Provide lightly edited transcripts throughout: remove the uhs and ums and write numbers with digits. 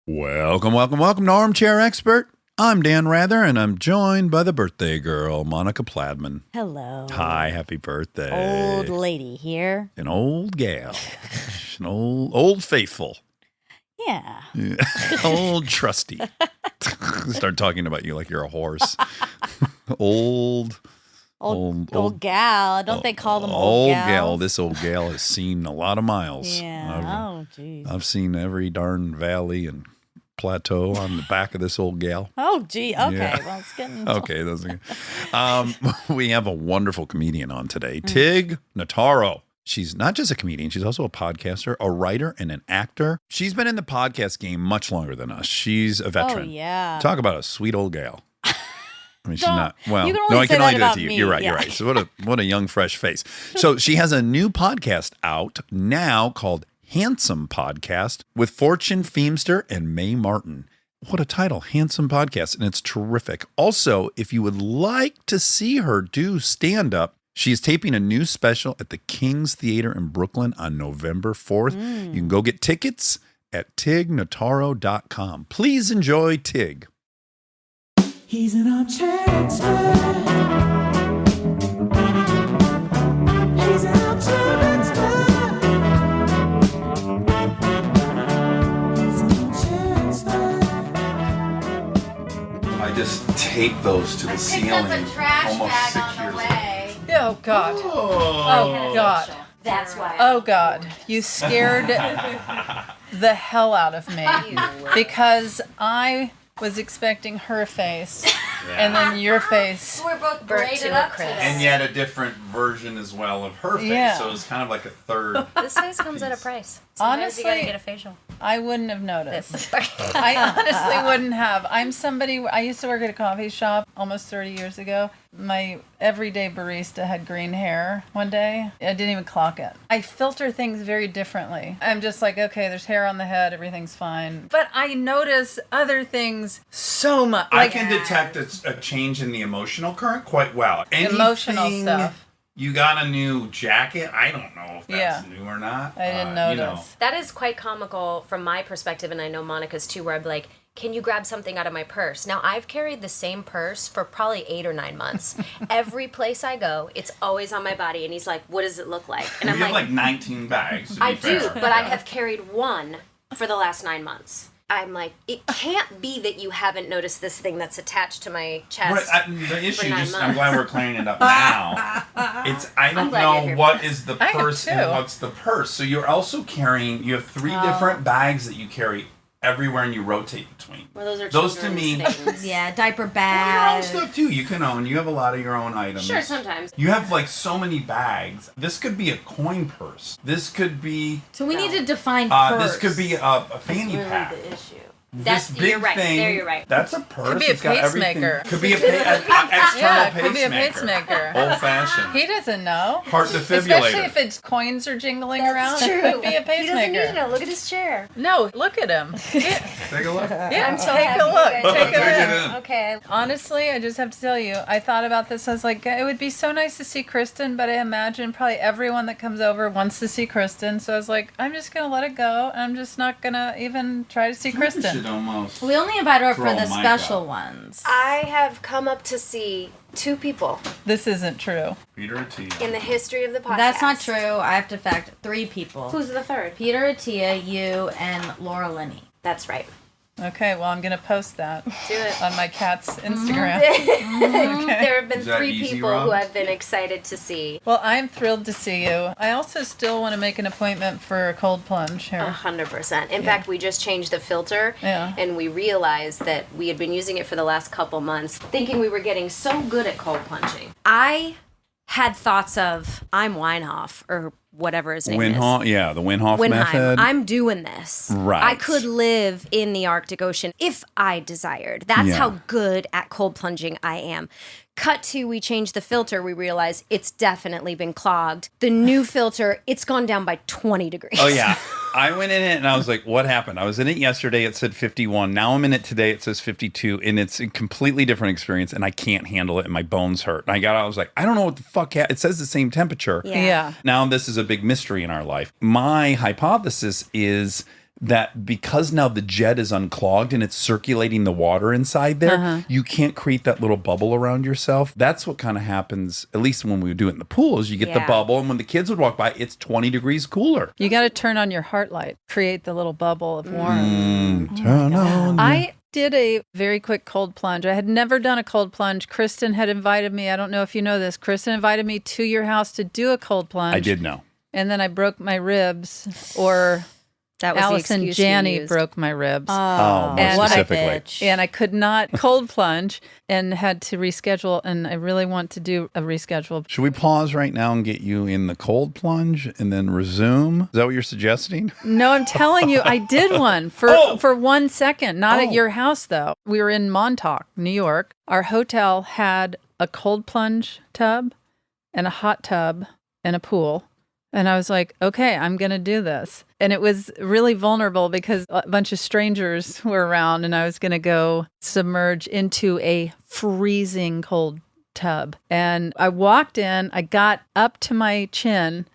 Welcome to Armchair Expert. I'm Dan Rather, and I'm joined by the birthday girl, Monica Pladman. Hello. Hi, happy birthday. Old lady here. An old gal. An old faithful. Yeah. Old trusty. Start talking about you like you're a horse. Old gal. Don't they call them old old gal? gals? This old gal has seen a lot of miles. Yeah. Geez. I've seen every darn valley and plateau on the back of this old gal. Oh, gee. Okay. Yeah. Well, it's getting... Okay. Those are we have a wonderful comedian on today, Tig Notaro. She's not just a comedian. She's also a podcaster, a writer, and an actor. She's been in the podcast game much longer than us. She's a veteran. Oh, yeah. Talk about a sweet old gal. I mean, she's not. Well, you can no, only I can say only that do it about to you. me. You're right. Yeah. You're right. So what a young, fresh face. So she has a new podcast out now called Handsome Podcast with Fortune Feimster and Mae Martin. What a title, Handsome Podcast, and it's terrific. Also, if you would like to see her do stand-up, she is taping a new special at the King's Theater in Brooklyn on November 4th. You can go get tickets at tignotaro.com. Please enjoy Tig. He's an armchair expert. He's an armchair expert. He's an armchair expert. I just taped those to the ceiling almost 6 years ago. Oh, God. Oh, God. That's why. Oh, God. You scared the hell out of me because I was expecting her face and then your face. We're both burnt braided to a up crisp. today. And yet a different version as well of her face. Yeah. So it's kind of like a third. This face comes at a price. Sometimes you Honestly, gotta get a facial. I wouldn't have noticed. I honestly wouldn't have. I'm somebody, I used to work at a coffee shop almost 30 years ago. My everyday barista had green hair one day. I didn't even clock it. I filter things very differently. I'm just like, okay, there's hair on the head, everything's fine. But I notice other things so much. I can detect a change in the emotional current quite well. Emotional Anything- stuff. You got a new jacket? I don't know if that's Yeah. new or not. I didn't You know. notice. That is quite comical from my perspective, and I know Monica's too, where I'm like, can you grab something out of my purse? Now, I've carried the same purse for probably 8 or 9 months. Every place I go, it's always on my body, and he's like, what does it look like? And You I'm have like, like 19 bags. To be I do, fair. but I have carried one for the last 9 months. I'm like, it can't be that you haven't noticed this thing that's attached to my chest. Right, the issue, 9 just I'm months. glad we're clearing it up now. It's I don't glad you're know here what for this. is the I am purse and too. what's the purse. So you're also carrying. You have 3 different bags that you carry everywhere, and you rotate between. Well, those are Those to children's me. things. Yeah, diaper Your own bag. stuff too. You can own. You have a lot of your own items. Sure, sometimes. You have like so many bags. This could be a coin purse. This could be. So we need to define This purse. could be a fanny Really pack. the issue. This That's- big you're right. thing. There you're right. That's a purse. Could be a It's got everything. pacemaker. Could be an external Yeah, it could be a pacemaker. pacemaker. Old fashioned. He doesn't know. Heart Especially defibrillator. if it's coins are jingling around. True. It could be a He doesn't need to pacemaker. know. Look at his chair. No, look at him. Yeah, Take a look. yeah, so take happy a you look. guys Take Take it it in. in. Okay. Honestly, I just have to tell you, I thought about this. I was like, it would be so nice to see Kristen, but I imagine probably everyone that comes over wants to see Kristen. So I was like, I'm just going to let it go. I'm just not going to even try to see You Kristen. should almost. We only invite her Throw for a the mic special up. ones. I have come up to see 2 people This isn't true. Peter Attia. in the history of the podcast. That's not true. I have to fact 3 people. Who's the third? Peter Attia, you, and Laura Linney. That's right. Okay, well, I'm going to post that Do it. on my cat's Instagram. There have been Is that 3 easy, people Rob? who I've been excited to see. Well, I'm thrilled to see you. I also still want to make an appointment for a cold plunge here. 100%. In fact, we just changed the filter, Yeah. and we realized that we had been using it for the last couple months, thinking we were getting so good at cold plunging. I had thoughts of I'm Weinhoff or whatever his name is. Yeah, the Winhoff Windheim. method. I'm doing this. Right. I could live in the Arctic Ocean if I desired. That's Yeah. how good at cold plunging I am. Cut to, we changed the filter. We realize it's definitely been clogged. The new filter, it's gone down by 20 degrees. Oh yeah, I went in it and I was like, "What happened?" I was in it yesterday. It said 51. Now I'm in it today. It says 52, and it's a completely different experience. And I can't handle it, and my bones hurt. And I got out. I was like, "I don't know what the fuck." It says the same temperature. Yeah. Yeah. Now this is a big mystery in our life. My hypothesis is that because now the jet is unclogged and it's circulating the water inside there, you can't create that little bubble around yourself. That's what kind of happens, at least when we do it in the pools. You get the bubble, and when the kids would walk by, it's 20 degrees cooler. You got to turn on your heart light, create the little bubble of warmth. Turn on. I did a very quick cold plunge. I had never done a cold plunge. Kristen had invited me. I don't know if you know this. Kristen invited me to your house to do a cold plunge. I did know. And then I broke my ribs, or That was Alice the and excuse you Janie used. broke my ribs. More and what a specifically. bitch. And I could not cold plunge and had to reschedule. And I really want to do a reschedule. Should we pause right now and get you in the cold plunge and then resume? Is that what you're suggesting? No, I'm telling you, I did one for 1 second. Not at your house, though. We were in Montauk, New York. Our hotel had a cold plunge tub and a hot tub and a pool. And I was like, okay, I'm going to do this. And it was really vulnerable because a bunch of strangers were around, and I was going to go submerge into a freezing cold tub. And I walked in, I got up to my chin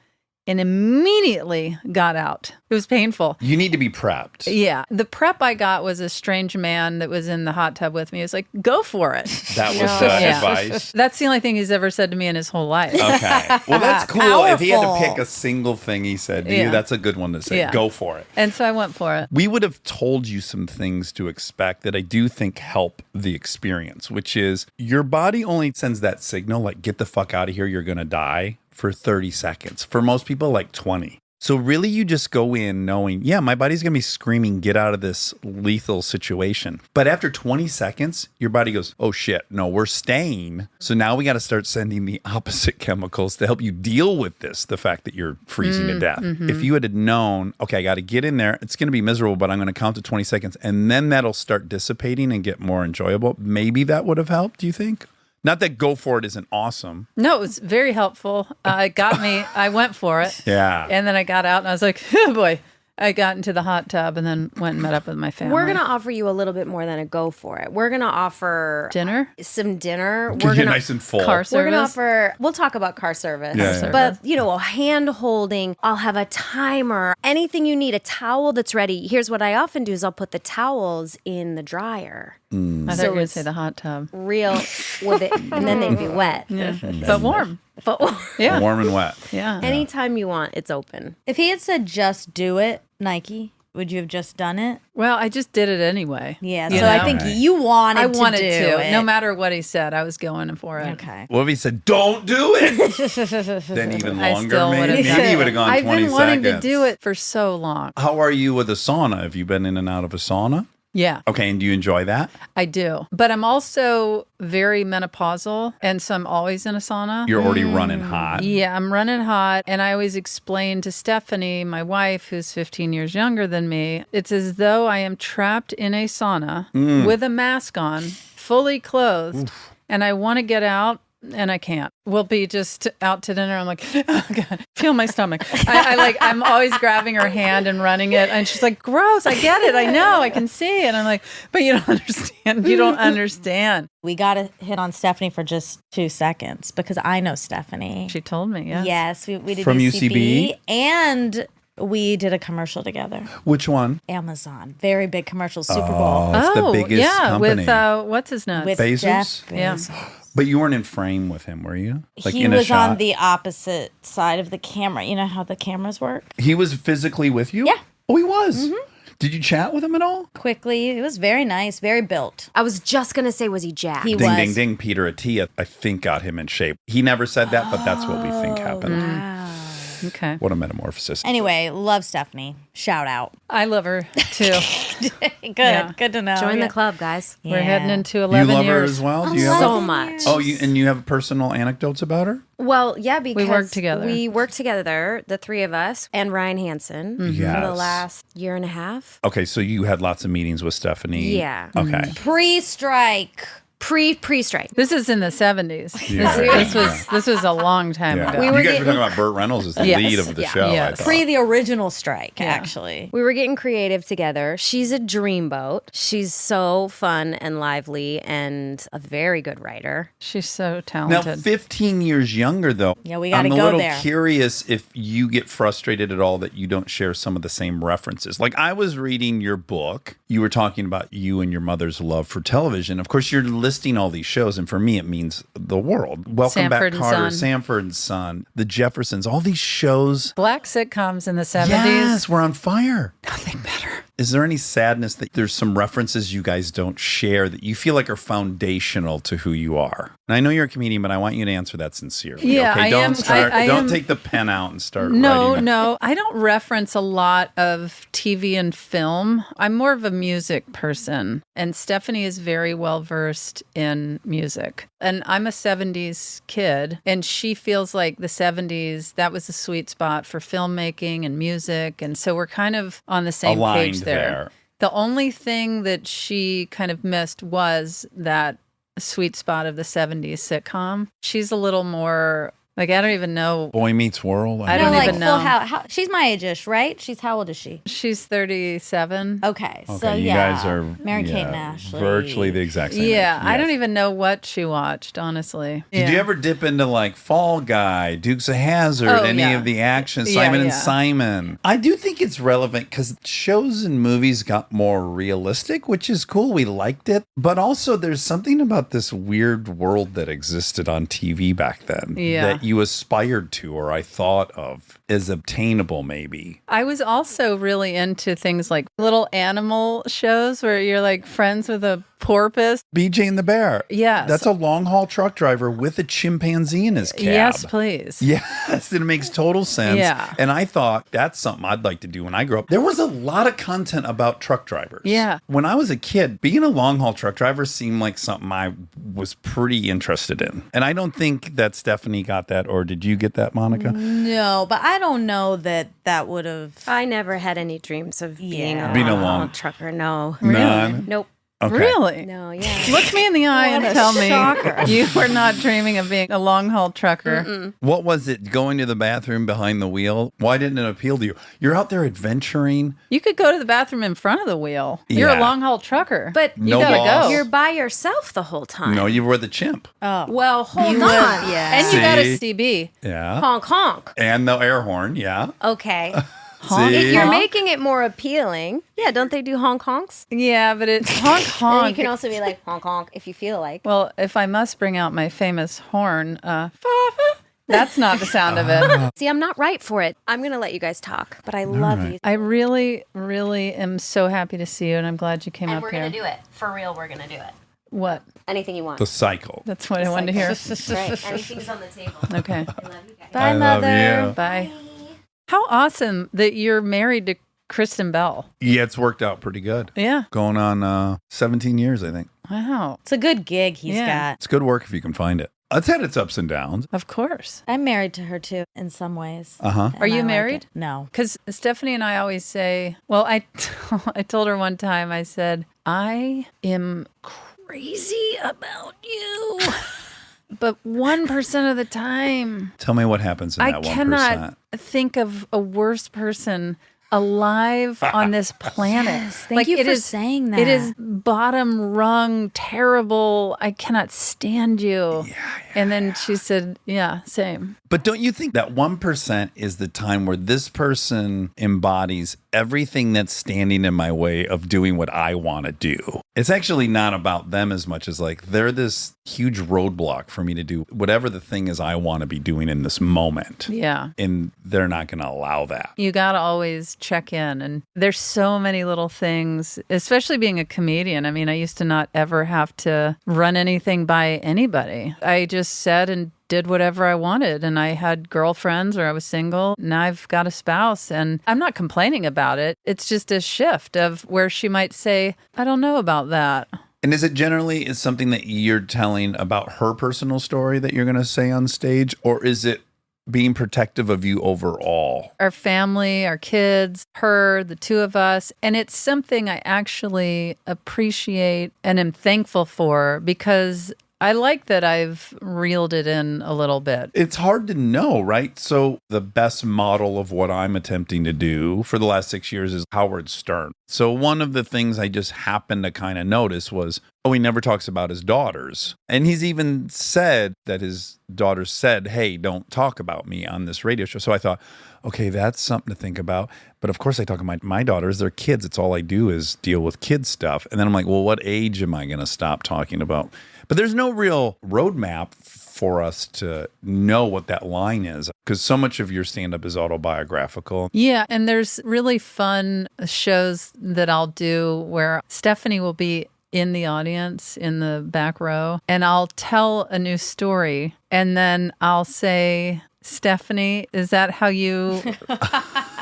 and immediately got out. It was painful. You need to be prepped. Yeah. The prep I got was a strange man that was in the hot tub with me. He was like, go for it. That was the advice. That's the only thing he's ever said to me in his whole life. Okay. Well, that's cool. If he had to Powerful. pick a single thing he said to Yeah. you, that's a good one to say. Yeah. Go for it. And so I went for it. We would have told you some things to expect that I do think help the experience, which is your body only sends that signal, like, get the fuck out of here, you're going to die, for 30 seconds. For most people, like 20. So really, you just go in knowing, yeah, my body's going to be screaming, get out of this lethal situation. But after 20 seconds, your body goes, oh shit, no, we're staying. So now we got to start sending the opposite chemicals to help you deal with this, the fact that you're freezing to death. If you had known, okay, I got to get in there, it's going to be miserable, but I'm going to count to 20 seconds, and then that'll start dissipating and get more enjoyable. Maybe that would have helped, do you think? Not that go for it isn't awesome. No, it was very helpful. It got me. I went for it. Yeah. And then I got out and I was like, oh boy. I got into the hot tub and then went and met up with my family. We're going to offer you a little bit more than a go for it. We're going to offer dinner, some dinner. We're We're gonna, nice and full. car we're going to service. offer, we'll talk about car service. Yeah. But, you know, hand holding, I'll have a timer, anything you need, a towel that's ready. Here's what I often do is I'll put the towels in the dryer. I thought you were So going to it's say the hot tub. Real with it, and then they'd be wet. Yeah. But warm. But Yeah. Warm and wet. Yeah. anytime you want, it's open. If he had said just do it, Nike, would you have just done it? Well, I just did it anyway. Yeah. You So I know? think Right. you wanted I to wanted do to. it. No matter what he said, I was going for it. Okay. What if he said, don't do it? Then even I longer, still would maybe. have. Maybe he would have gone I've 20 been wanting seconds. to do it for so long. How are you with a sauna? Have you been in and out of a sauna? Yeah, Okay, and do you enjoy that? I do. But I'm also very menopausal, and so I'm always in a sauna. You're already running hot. Yeah, I'm running hot. And I always explain to Stephanie, my wife, who's 15 years younger than me, it's as though I am trapped in a sauna with a mask on, fully clothed, and I want to get out. And I can't. We'll be just out to dinner. I'm like, oh God, feel my stomach. I'm always grabbing her hand and running it. And she's like, gross, I get it. I know, I can see. And I'm like, but you don't understand. You don't understand. We got to hit on Stephanie for just 2 seconds because I know Stephanie. She told me, yes. Yes, we did From UCB, UCB? and we did a commercial together. Which one? Amazon, very big commercial, Super Oh, Bowl it's the biggest yeah, company. with what's his nuts? with Bezos? Jeff Yeah. Bezos. But you weren't in frame with him, were you? He in a was shot? on the opposite side of the camera. You know how the cameras work? He was physically with you? Yeah. Oh, he was? Did you chat with him at all? Quickly, it was very nice, very built. I was just going to say, was he jacked? He Ding, was. ding, ding. Peter Attia, I think, got him in shape. He never said that, but that's what we think happened. Wow. Okay. What a metamorphosis. Anyway, love Stephanie. Shout out. I love her too. Good, Yeah. good to know. Join Yeah. the club, guys. We're heading into You 11 love her years. as well? Do you have So much. Oh, and you have personal anecdotes about her? Well, yeah, because work together. We work together, the three of us, and Ryan Hansen for the Yes. last year and a half. Okay, so you had lots of meetings with Stephanie. Yeah. Okay. Pre-strike. Pre-strike. This is in the 70s. Yeah. This was a long time Yeah. ago. You were guys getting- were talking about Burt Reynolds as the Yes. lead of the Yeah. show. Yes. I thought. Pre the original strike, actually. We were getting creative together. She's a dreamboat. She's so fun and lively and a very good writer. She's so Now, talented. 15 years younger, though. Yeah, we gotta I'm a go little there. curious if you get frustrated at all that you don't share some of the same references. Like, I was reading your book. You were talking about you and your mother's love for television. Of course, you're listing all these shows, and for me, it means the world. Welcome Sanford Back, and Carter, Son. Sanford and Son, The Jeffersons, all these shows. Black sitcoms in the 70s. Yes, we're on fire. Nothing better. Is there any sadness that there's some references you guys don't share that you feel like are foundational to who you are? And I know you're a comedian, but I want you to answer that sincerely. Yeah, okay? I Don't am- start. I don't am- take the pen out and start. No, writing. no. I don't reference a lot of TV and film. I'm more of a music person. And Stephanie is very well versed in music. And I'm a 70s kid. And she feels like the 70s, that was a sweet spot for filmmaking and music. And so we're kind of on the same Aligned page there. The only thing that she kind of missed was that sweet spot of the 70s sitcom. She's a little more, like, I don't even know. Boy Meets World. I don't like even know. How, she's my age-ish, right? How old is she? She's 37. Okay, so Okay, you yeah. guys are Mary-Kate yeah, and Ashley. virtually the exact same. Yeah, age. I don't Yes. even know what she watched, honestly. Did you ever dip into like Fall Guy, Dukes of Hazzard, Oh, any yeah. of the action, Yeah, Simon and yeah. Simon? I do think it's relevant because shows and movies got more realistic, which is cool. We liked it. But also, there's something about this weird world that existed on TV back then Yeah. that you aspired to, or I thought of as obtainable, maybe. I was also really into things like little animal shows where you're like friends with a porpoise. BJ and the Bear. Yes. That's a long haul truck driver with a chimpanzee in his cab. Yes, please. Yes, it makes total sense. Yeah. And I thought that's something I'd like to do when I grow up. There was a lot of content about truck drivers. Yeah. When I was a kid, being a long haul truck driver seemed like something I was pretty interested in. And I don't think that Stephanie got that, or did you get that, Monica? No, but I don't know that would have. I never had any dreams of being Yeah. a Being a long long- trucker. No. None. Nope. Okay. Really? No, yeah. Look me in the eye and What a tell me shocker. you were not dreaming of being a long haul trucker. What was it, going to the bathroom behind the wheel? Why didn't it appeal to you? You're out there adventuring. You could go to the bathroom in front of the wheel. You're Yeah. a long haul trucker. But No you gotta boss. go. you're by yourself the whole time. No, you were the chimp. Well, hold You on. would- yeah. and you got a See? CB. Yeah. Honk honk. And the air horn, yeah. Okay. See? You're making it more appealing. Yeah, don't they do honk honks? Yeah, but it's honk And honk. you can also be like honk honk if you feel like. Well, if I must bring out my famous horn, that's not the sound of it. See, I'm not right for it. I'm going to let you guys talk, but I love you. I really, really am so happy to see you, and I'm glad you came And up we're here. going to do it. For real, we're going to do it. What? Anything you want. The cycle. That's what I wanted to hear. Right. Anything's on the table. Okay. I love you guys. Bye, I love mother. you. Bye. How awesome that you're married to Kristen Bell. Yeah, it's worked out pretty good. Yeah. Going on 17 years, I think. Wow. It's a good gig he's Yeah. got. It's good work if you can find it. It's had its ups and downs. Of course. I'm married to her too, in some ways. Uh-huh. And Are you I like married? it. No. Because Stephanie and I always say, well, I told her one time, I said, I am crazy about you. But 1% of the time, Tell me what happens in I that 1%. cannot think of a worse person alive on this planet. Thank you it for is- saying that. It is bottom rung, terrible. I cannot stand you. And then she said, yeah, same. But don't you think that 1% is the time where this person embodies everything that's standing in my way of doing what I want to do? It's actually not about them as much as like they're this huge roadblock for me to do whatever the thing is I want to be doing in this moment. Yeah. And they're not going to allow that. You got to always check in. And there's so many little things, especially being a comedian. I mean, I used to not ever have to run anything by anybody. I just said and did whatever I wanted. And I had girlfriends or I was single. Now I've got a spouse and I'm not complaining about it. It's just a shift of where she might say, I don't know about that. And is it generally something that you're telling about her personal story that you're going to say on stage? Or is it being protective of you overall? Our family, our kids, her, the two of us. And it's something I actually appreciate and am thankful for because I like that I've reeled it in a little bit. It's hard to know, right? So the best model of what I'm attempting to do for the last 6 years is Howard Stern. So one of the things I just happened to kind of notice was, he never talks about his daughters. And he's even said that his daughters said, hey, don't talk about me on this radio show. So I thought, okay, that's something to think about. But of course I talk about my daughters. They're kids. It's all I do is deal with kid stuff. And then I'm like, well, what age am I going to stop talking about? But there's no real roadmap for us to know what that line is because so much of your stand-up is autobiographical. Yeah, and there's really fun shows that I'll do where Stephanie will be in the audience in the back row and I'll tell a new story and then I'll say, Stephanie, is that how you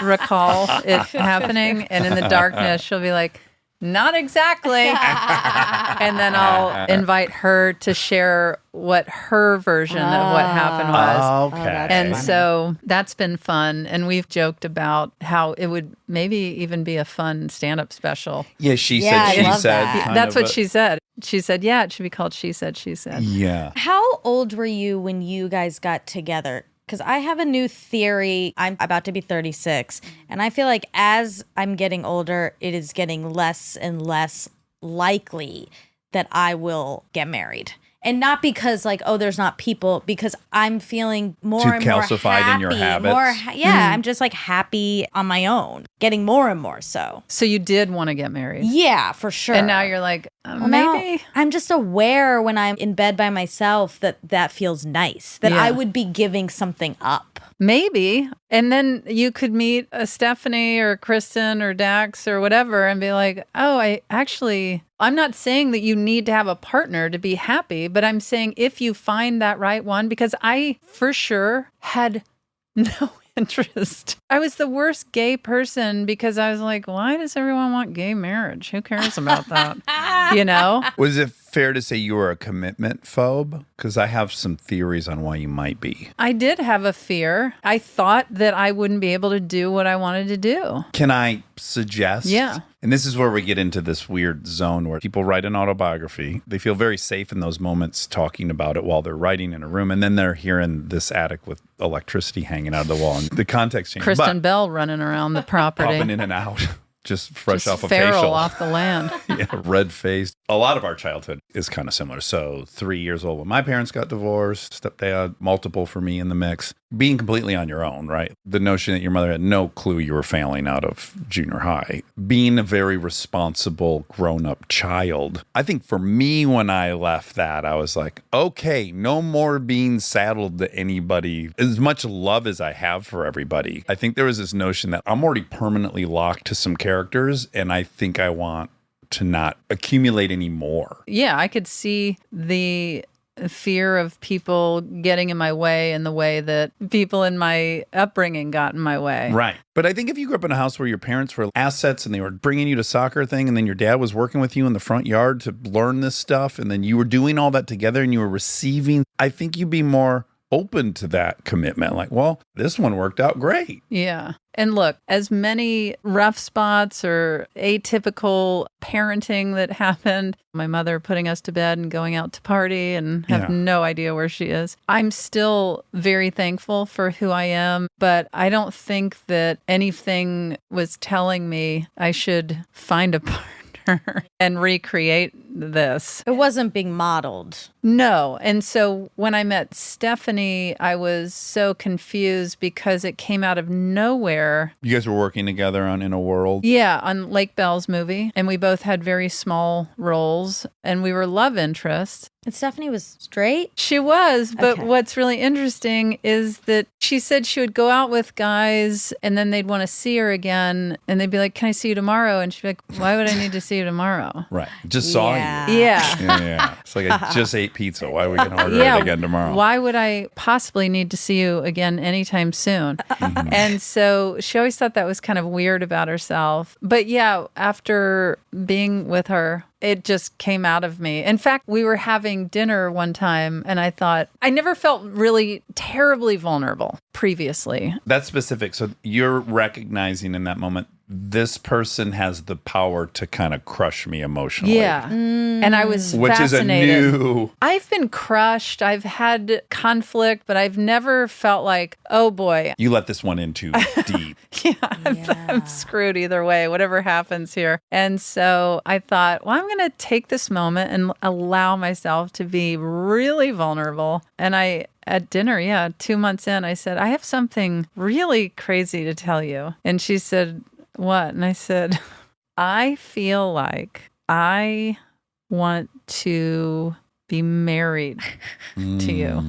recall it happening? And in the darkness, she'll be like, not exactly. And then I'll invite her to share what her version of what happened was. Okay. And so that's been fun. And we've joked about how it would maybe even be a fun stand-up special. Yeah, she Yeah, said, I she love said. that. kind That's of what she said. She said, yeah, it should be called She Said, She Said. Yeah. How old were you when you guys got together? Because I have a new theory. I'm about to be 36. And I feel like as I'm getting older, it is getting less and less likely that I will get married. And not because like, oh, there's not people, because I'm feeling more Too and more calcified happy. in your habits? I'm just like happy on my own, getting more and more so. So you did want to get married. Yeah, for sure. And now you're like, Well, now maybe. I'm just aware when I'm in bed by myself that feels nice, that Yeah. I would be giving something up. Maybe. And then you could meet a Stephanie or Kristen or Dax or whatever and be like, oh, I'm not saying that you need to have a partner to be happy, but I'm saying if you find that right one, because I for sure had no interest. I was the worst gay person because I was like, why does everyone want gay marriage? Who cares about that? You know? Was it fair to say you were a commitment phobe? Because I have some theories on why you might be. I did have a fear. I thought that I wouldn't be able to do what I wanted to do. Can I suggest? Yeah. And this is where we get into this weird zone where people write an autobiography. They feel very safe in those moments talking about it while they're writing in a room. And then they're hearing this attic with electricity hanging out of the wall and the context changes. Kristen Bell running around the property. Popping in and out. Just fresh Just off a feral facial. off the land. Yeah, red-faced. A lot of our childhood is kind of similar. So 3 years old when my parents got divorced, stepdad, multiple for me in the mix. Being completely on your own, right? The notion that your mother had no clue you were failing out of junior high. Being a very responsible, grown-up child. I think for me, when I left that, I was like, okay, no more being saddled to anybody. As much love as I have for everybody. I think there was this notion that I'm already permanently locked to some characters, and I think I want to not accumulate any more. Yeah, I could see the fear of people getting in my way in the way that people in my upbringing got in my way. Right. But I think if you grew up in a house where your parents were assets and they were bringing you to soccer thing, and then your dad was working with you in the front yard to learn this stuff, and then you were doing all that together and you were receiving, I think you'd be more open to that commitment. Like, well, this one worked out great. Yeah. And look, as many rough spots or atypical parenting that happened, my mother putting us to bed and going out to party and have no idea where she is. I'm still very thankful for who I am, but I don't think that anything was telling me I should find a partner and recreate this. It wasn't being modeled. No. And so when I met Stephanie, I was so confused because it came out of nowhere. You guys were working together on In a World. Yeah, on Lake Bell's movie. And we both had very small roles and we were love interests. And Stephanie was straight? She was, but Okay. what's really interesting is that she said she would go out with guys and then they'd want to see her again and they'd be like, can I see you tomorrow? And she'd be like, why would I need to see you tomorrow? Right. Just saw you. Yeah. Yeah. Yeah. It's like I just ate pizza. Why are we going to order it again tomorrow? Why would I possibly need to see you again anytime soon? And so she always thought that was kind of weird about herself. But yeah, after being with her, it just came out of me. In fact, we were having dinner one time and I thought, I never felt really terribly vulnerable previously. That's specific. So you're recognizing in that moment, this person has the power to kind of crush me emotionally. Yeah. And I was Which fascinated. is a new... I've been crushed. I've had conflict, but I've never felt like, oh boy, You let this one in too deep. I'm screwed either way, whatever happens here. And so I thought, well, I'm going to take this moment and allow myself to be really vulnerable. And at dinner, 2 months in, I said, I have something really crazy to tell you. And she said, what? And I said, I feel like I want to be married to you.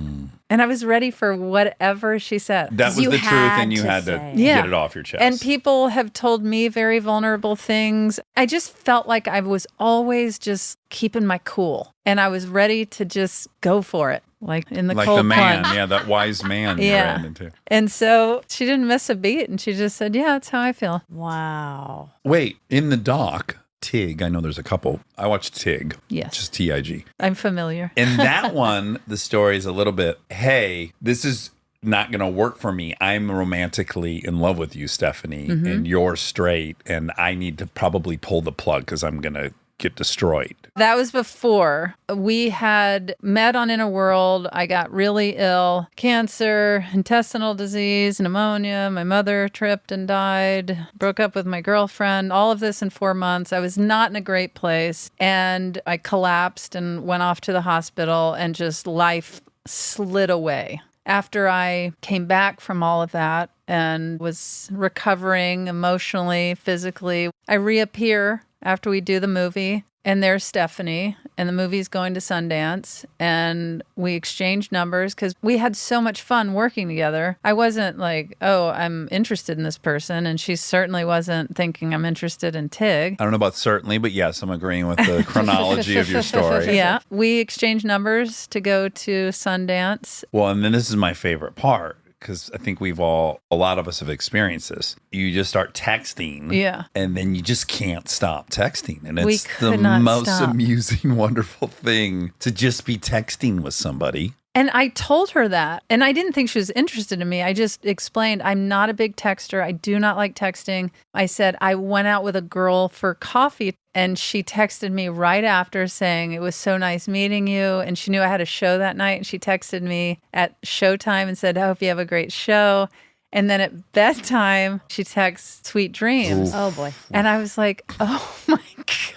And I was ready for whatever she said. That was You the truth, had and you to had to say. Yeah. get it off your chest. And people have told me very vulnerable things. I just felt like I was always just keeping my cool. And I was ready to just go for it, like in the like cold the man, plunge. that wise man you Yeah. ran into. And so she didn't miss a beat. And she just said, yeah, that's how I feel. Wow. Wait, in the doc, Tig, I know there's a couple. I watched Tig. Yes. Just T-I-G. I'm familiar. In that one, the story is a little bit, hey, this is not going to work for me. I'm romantically in love with you, Stephanie, and you're straight, and I need to probably pull the plug because I'm going to get destroyed. That was before we had met on Inner World. I got really ill, cancer, intestinal disease, pneumonia. My mother tripped and died, broke up with my girlfriend, all of this in 4 months. I was not in a great place. And I collapsed and went off to the hospital and just life slid away. After I came back from all of that and was recovering emotionally, physically, I reappear after we do the movie, and there's Stephanie, and the movie's going to Sundance, and we exchange numbers because we had so much fun working together. I wasn't like, oh, I'm interested in this person, and she certainly wasn't thinking I'm interested in Tig. I don't know about certainly, but yes, I'm agreeing with the chronology of your story. Yeah, we exchanged numbers to go to Sundance. Well, and then this is my favorite part because I think a lot of us have experienced this. You just start texting. Yeah. And then you just can't stop texting. And We it's the could not most stop. amusing, wonderful thing to just be texting with somebody. And I told her that. And I didn't think she was interested in me. I just explained, I'm not a big texter. I do not like texting. I said, I went out with a girl for coffee. And she texted me right after saying, it was so nice meeting you. And she knew I had a show that night. And she texted me at showtime and said, I hope you have a great show. And then at bedtime, she texts sweet dreams. Oh boy. And I was like, oh my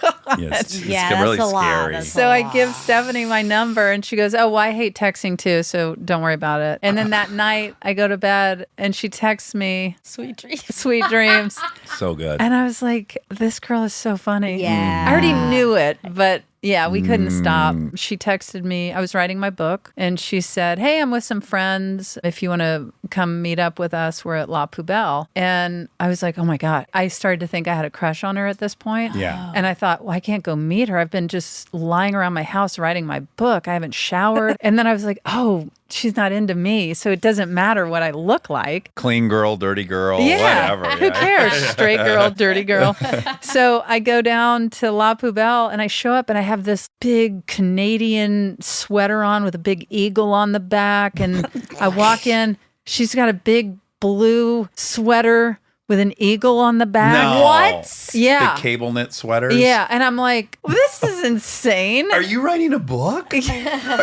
God. Yes, it's Yeah, really that's a lot. scary. That's So I give Stephanie my number and she goes, oh, well, I hate texting too, so don't worry about it. And then that night I go to bed and she texts me Sweet dreams. sweet dreams. So good. And I was like, this girl is so funny. Yeah. I already knew it, but yeah, we couldn't stop. She texted me. I was writing my book and she said, hey, I'm with some friends. If you want to come meet up with us, we're at La Poubelle. And I was like, oh my God. I started to think I had a crush on her at this point. Yeah. And I thought, well, I can't go meet her. I've been just lying around my house writing my book. I haven't showered. And then I was like, oh, she's not into me. So it doesn't matter what I look like. Clean girl, dirty girl, Yeah, whatever. who yeah. cares? Straight girl, dirty girl. So I go down to La Poubelle and I show up and I have this big Canadian sweater on with a big eagle on the back. And I walk in, she's got a big blue sweater with an eagle on the back. No. What? Yeah. The cable knit sweaters. Yeah. And I'm like, this is insane. Are you writing a book? Are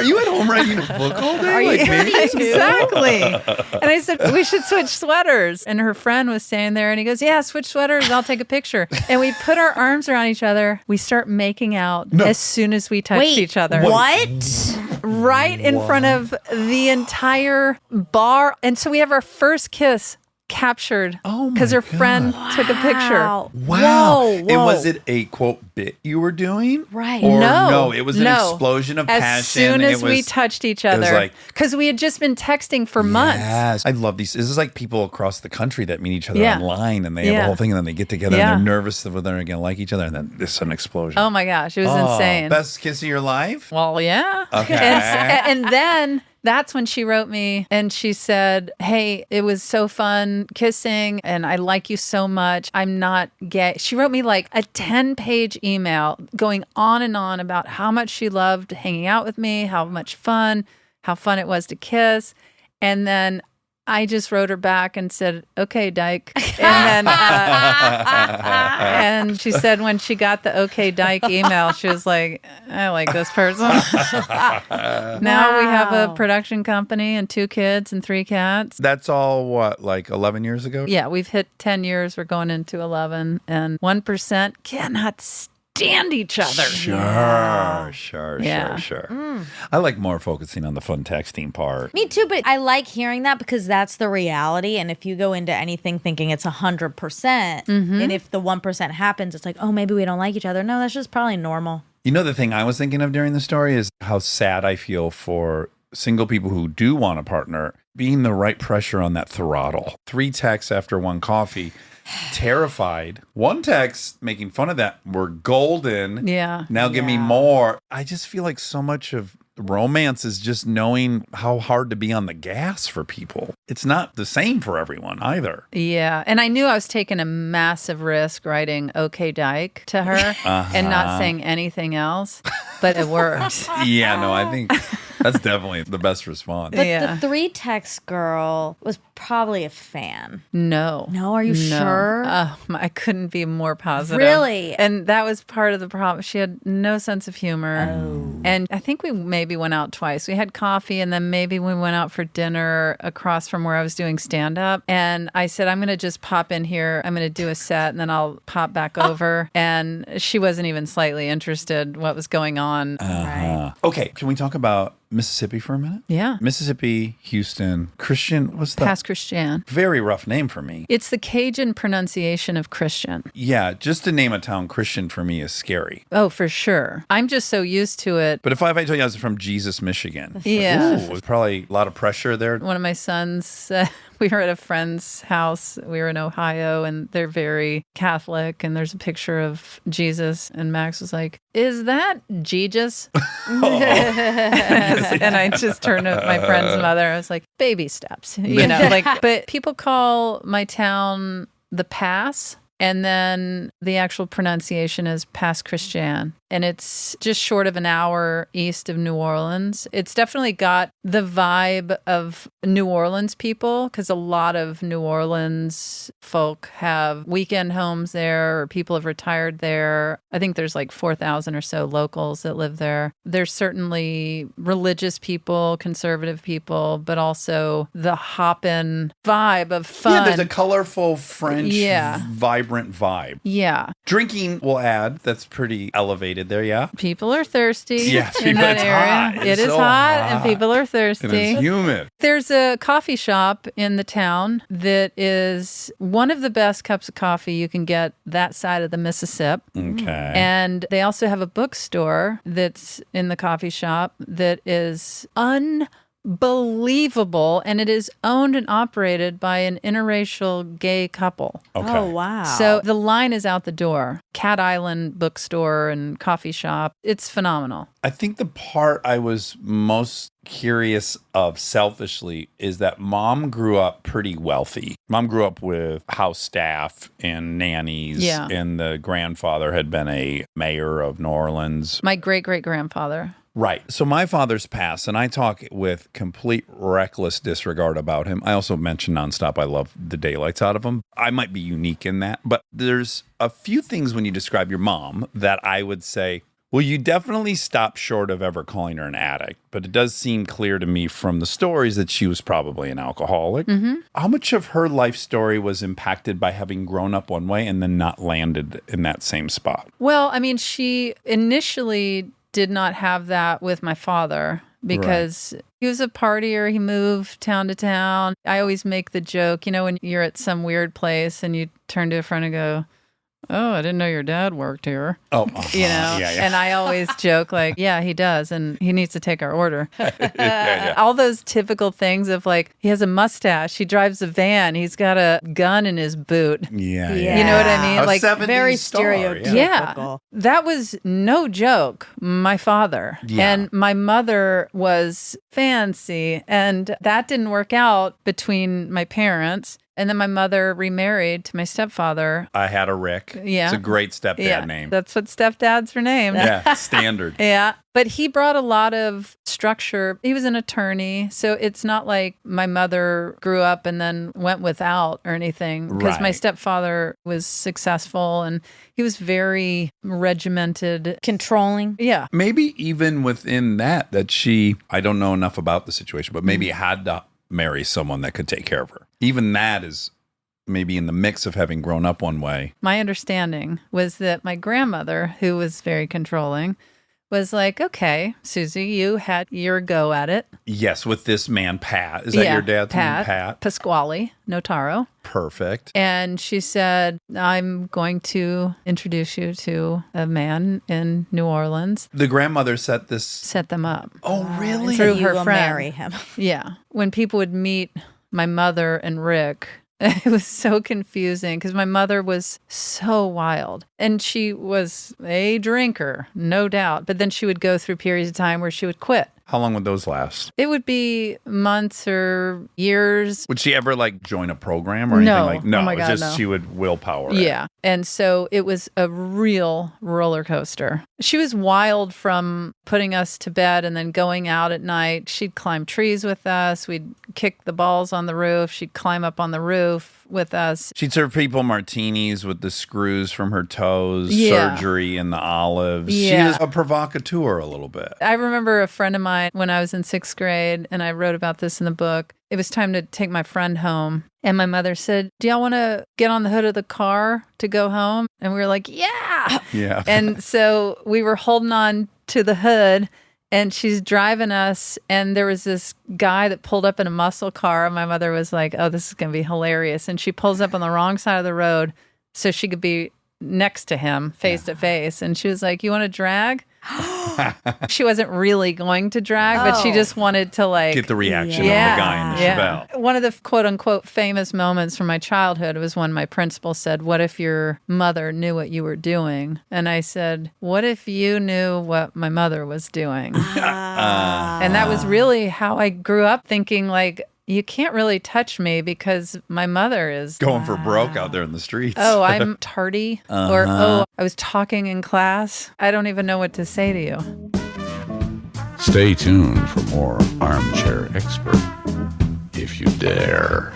you at home writing a book all day? Like me? Exactly. And I said, we should switch sweaters. And her friend was standing there and he goes, yeah, switch sweaters. I'll take a picture. And we put our arms around each other. We start making out as soon as we touched Wait, each other. what? Right in front of the entire bar. And so we have our first kiss captured Oh my because her friend took a picture. Wow. Wow. Whoa, And whoa. was it a quote bit you were doing? Right. Or No, it was an no. explosion of As passion. soon as it was, we touched each was other, like- because we had just been texting for months. Yes. I love these. This is like people across the country that meet each other Yeah. online and they have a Yeah. whole thing and then they get together Yeah. and they're nervous that they're going to like each other and then this is an explosion. Oh my gosh, it was insane. Best kiss of your life? Well, yeah. Okay. And then That's when she wrote me and she said, hey, it was so fun kissing and I like you so much. I'm not gay. She wrote me like a 10-page email going on and on about how much she loved hanging out with me, how fun it was to kiss. And then I just wrote her back and said, okay, Dyke. And then, and she said when she got the okay, Dyke email, she was like, I like this person. Now we have a production company and 2 kids and 3 cats. That's all, what, like 11 years ago? Yeah, we've hit 10 years. We're going into 11. And 1% cannot stand each other. Sure. I like more focusing on the fun texting part. Me too, but I like hearing that because that's the reality. And if you go into anything thinking it's 100%, and if the 1% happens, it's like, oh, maybe we don't like each other. No, that's just probably normal. You know, the thing I was thinking of during the story is how sad I feel for single people who do want a partner being the right pressure on that throttle. 3 texts after 1 coffee. Terrified. 1 text making fun of that. We're golden. Yeah. Now give me more. I just feel like so much of romance is just knowing how hard to be on the gas for people. It's not the same for everyone either. Yeah. And I knew I was taking a massive risk writing okay, Dyke to her and not saying anything else, but it worked. Yeah, no, I think that's definitely the best response. But Yeah. the 3 text girl was probably a fan. No. No, are you sure? I couldn't be more positive. Really? And that was part of the problem. She had no sense of humor. Oh. And I think we maybe went out twice. We had coffee and then maybe we went out for dinner across from where I was doing stand up. And I said, I'm going to just pop in here. I'm going to do a set and then I'll pop back over. And she wasn't even slightly interested what was going on. Right. Okay, can we talk about Mississippi for a minute? Yeah. Mississippi, Houston, Christian, what's that? Past Christian. Very rough name for me. It's the Cajun pronunciation of Christian. Yeah, just to name a town Christian for me is scary. Oh, for sure. I'm just so used to it. But if I told you I was from Jesus, Michigan, Yeah. ooh, there's probably a lot of pressure there. One of my sons, we were at a friend's house. We were in Ohio and they're very Catholic. And there's a picture of Jesus. And Max was like, is that Jesus? And I just turned to my friend's mother. I was like, baby steps, but people call my town the Pass. And then the actual pronunciation is Pass Christian. And it's just short of an hour east of New Orleans. It's definitely got the vibe of New Orleans people because a lot of New Orleans folk have weekend homes there or people have retired there. I think there's like 4,000 or so locals that live there. There's certainly religious people, conservative people, but also the hoppin' vibe of fun. Yeah, there's a colorful French, vibrant vibe. Yeah. Drinking, we'll add, that's pretty elevated there, yeah? People are thirsty in it's that area. hot. It It's is so hot and people are And thirsty. it's humid. There's a coffee shop in the town that is one of the best cups of coffee you can get that side of the Mississippi. Okay. And they also have a bookstore that's in the coffee shop that is unbelievable. And it is owned and operated by an interracial gay couple. Okay. Oh, wow. So the line is out the door. Cat Island bookstore and coffee shop. It's phenomenal. I think the part I was most curious of selfishly is that mom grew up pretty wealthy. Mom grew up with house staff and nannies. Yeah. And the grandfather had been a mayor of New Orleans. My great-great-grandfather. Right. So my father's passed, and I talk with complete reckless disregard about him. I also mention nonstop I love the daylights out of him. I might be unique in that, but there's a few things when you describe your mom that I would say, well, you definitely stopped short of ever calling her an addict, but it does seem clear to me from the stories that she was probably an alcoholic. Mm-hmm. How much of her life story was impacted by having grown up one way and then not landed in that same spot? Well, I mean, she initially did not have that with my father because he was a partier. He moved town to town. I always make the joke, when you're at some weird place and you turn to a friend and go, oh, I didn't know your dad worked here. Oh, You know, and I always joke like, yeah, he does, and he needs to take our order. All those typical things of like, he has a mustache, he drives a van, he's got a gun in his boot. Yeah. Yeah. You know what I mean? A Like 70s very star, stereotypical. Yeah, that was no joke. My father Yeah. and my mother was fancy, and that didn't work out between my parents. And then my mother remarried to my stepfather. I had a Rick. Yeah. It's a great stepdad name. That's what stepdads are named. Yeah, standard. Yeah. But he brought a lot of structure. He was an attorney. So it's not like my mother grew up and then went without or anything. Because my Right. stepfather was successful and he was very regimented. Controlling. Yeah. Maybe even within that I don't know enough about the situation, but maybe had to marry someone that could take care of her. Even that is maybe in the mix of having grown up one way. My understanding was that my grandmother, who was very controlling, was like, okay, Susie, you had your go at it. Yes, with this man, Pat. Is that your dad's name, Pat? Pasquale Notaro. Perfect. And she said, I'm going to introduce you to a man in New Orleans. The grandmother set this. Set them up. Oh, really? Through You her will friend. marry him. Yeah. When people would meet my mother and Rick, it was so confusing because my mother was so wild and she was a drinker, no doubt. But then she would go through periods of time where she would quit. How long would those last? It would be months or years. Would she ever like join a program or anything No. like? No, Oh my it's God, just no. she would willpower. it. Yeah. And so it was a real roller coaster. She was wild from putting us to bed and then going out at night. She'd climb trees with us. We'd kick the balls on the roof. She'd climb up on the roof with us. She'd serve people martinis with the screws from her toes, Yeah. surgery and the olives. She Yeah. is a provocateur a little bit. I remember a friend of mine when I was in 6th grade, and I wrote about this in the book. It was time to take my friend home. And my mother said, do y'all want to get on the hood of the car to go home? And we were like, yeah. Yeah. And so we were holding on to the hood and she's driving us. And there was this guy that pulled up in a muscle car. And my mother was like, oh, this is going to be hilarious. And she pulls up on the wrong side of the road so she could be next to him face to face. And she was like, you want to drag? She wasn't really going to drag, but she just wanted to like Get the reaction Yeah. of the guy in the Chevelle. One of the quote unquote famous moments from my childhood was when my principal said, what if your mother knew what you were doing? And I said, what if you knew what my mother was doing? And that was really how I grew up thinking like, you can't really touch me because my mother is Going for broke out there in the streets. oh, I'm tardy, or oh, I was talking in class. I don't even know what to say to you. Stay tuned for more Armchair Expert, if you dare.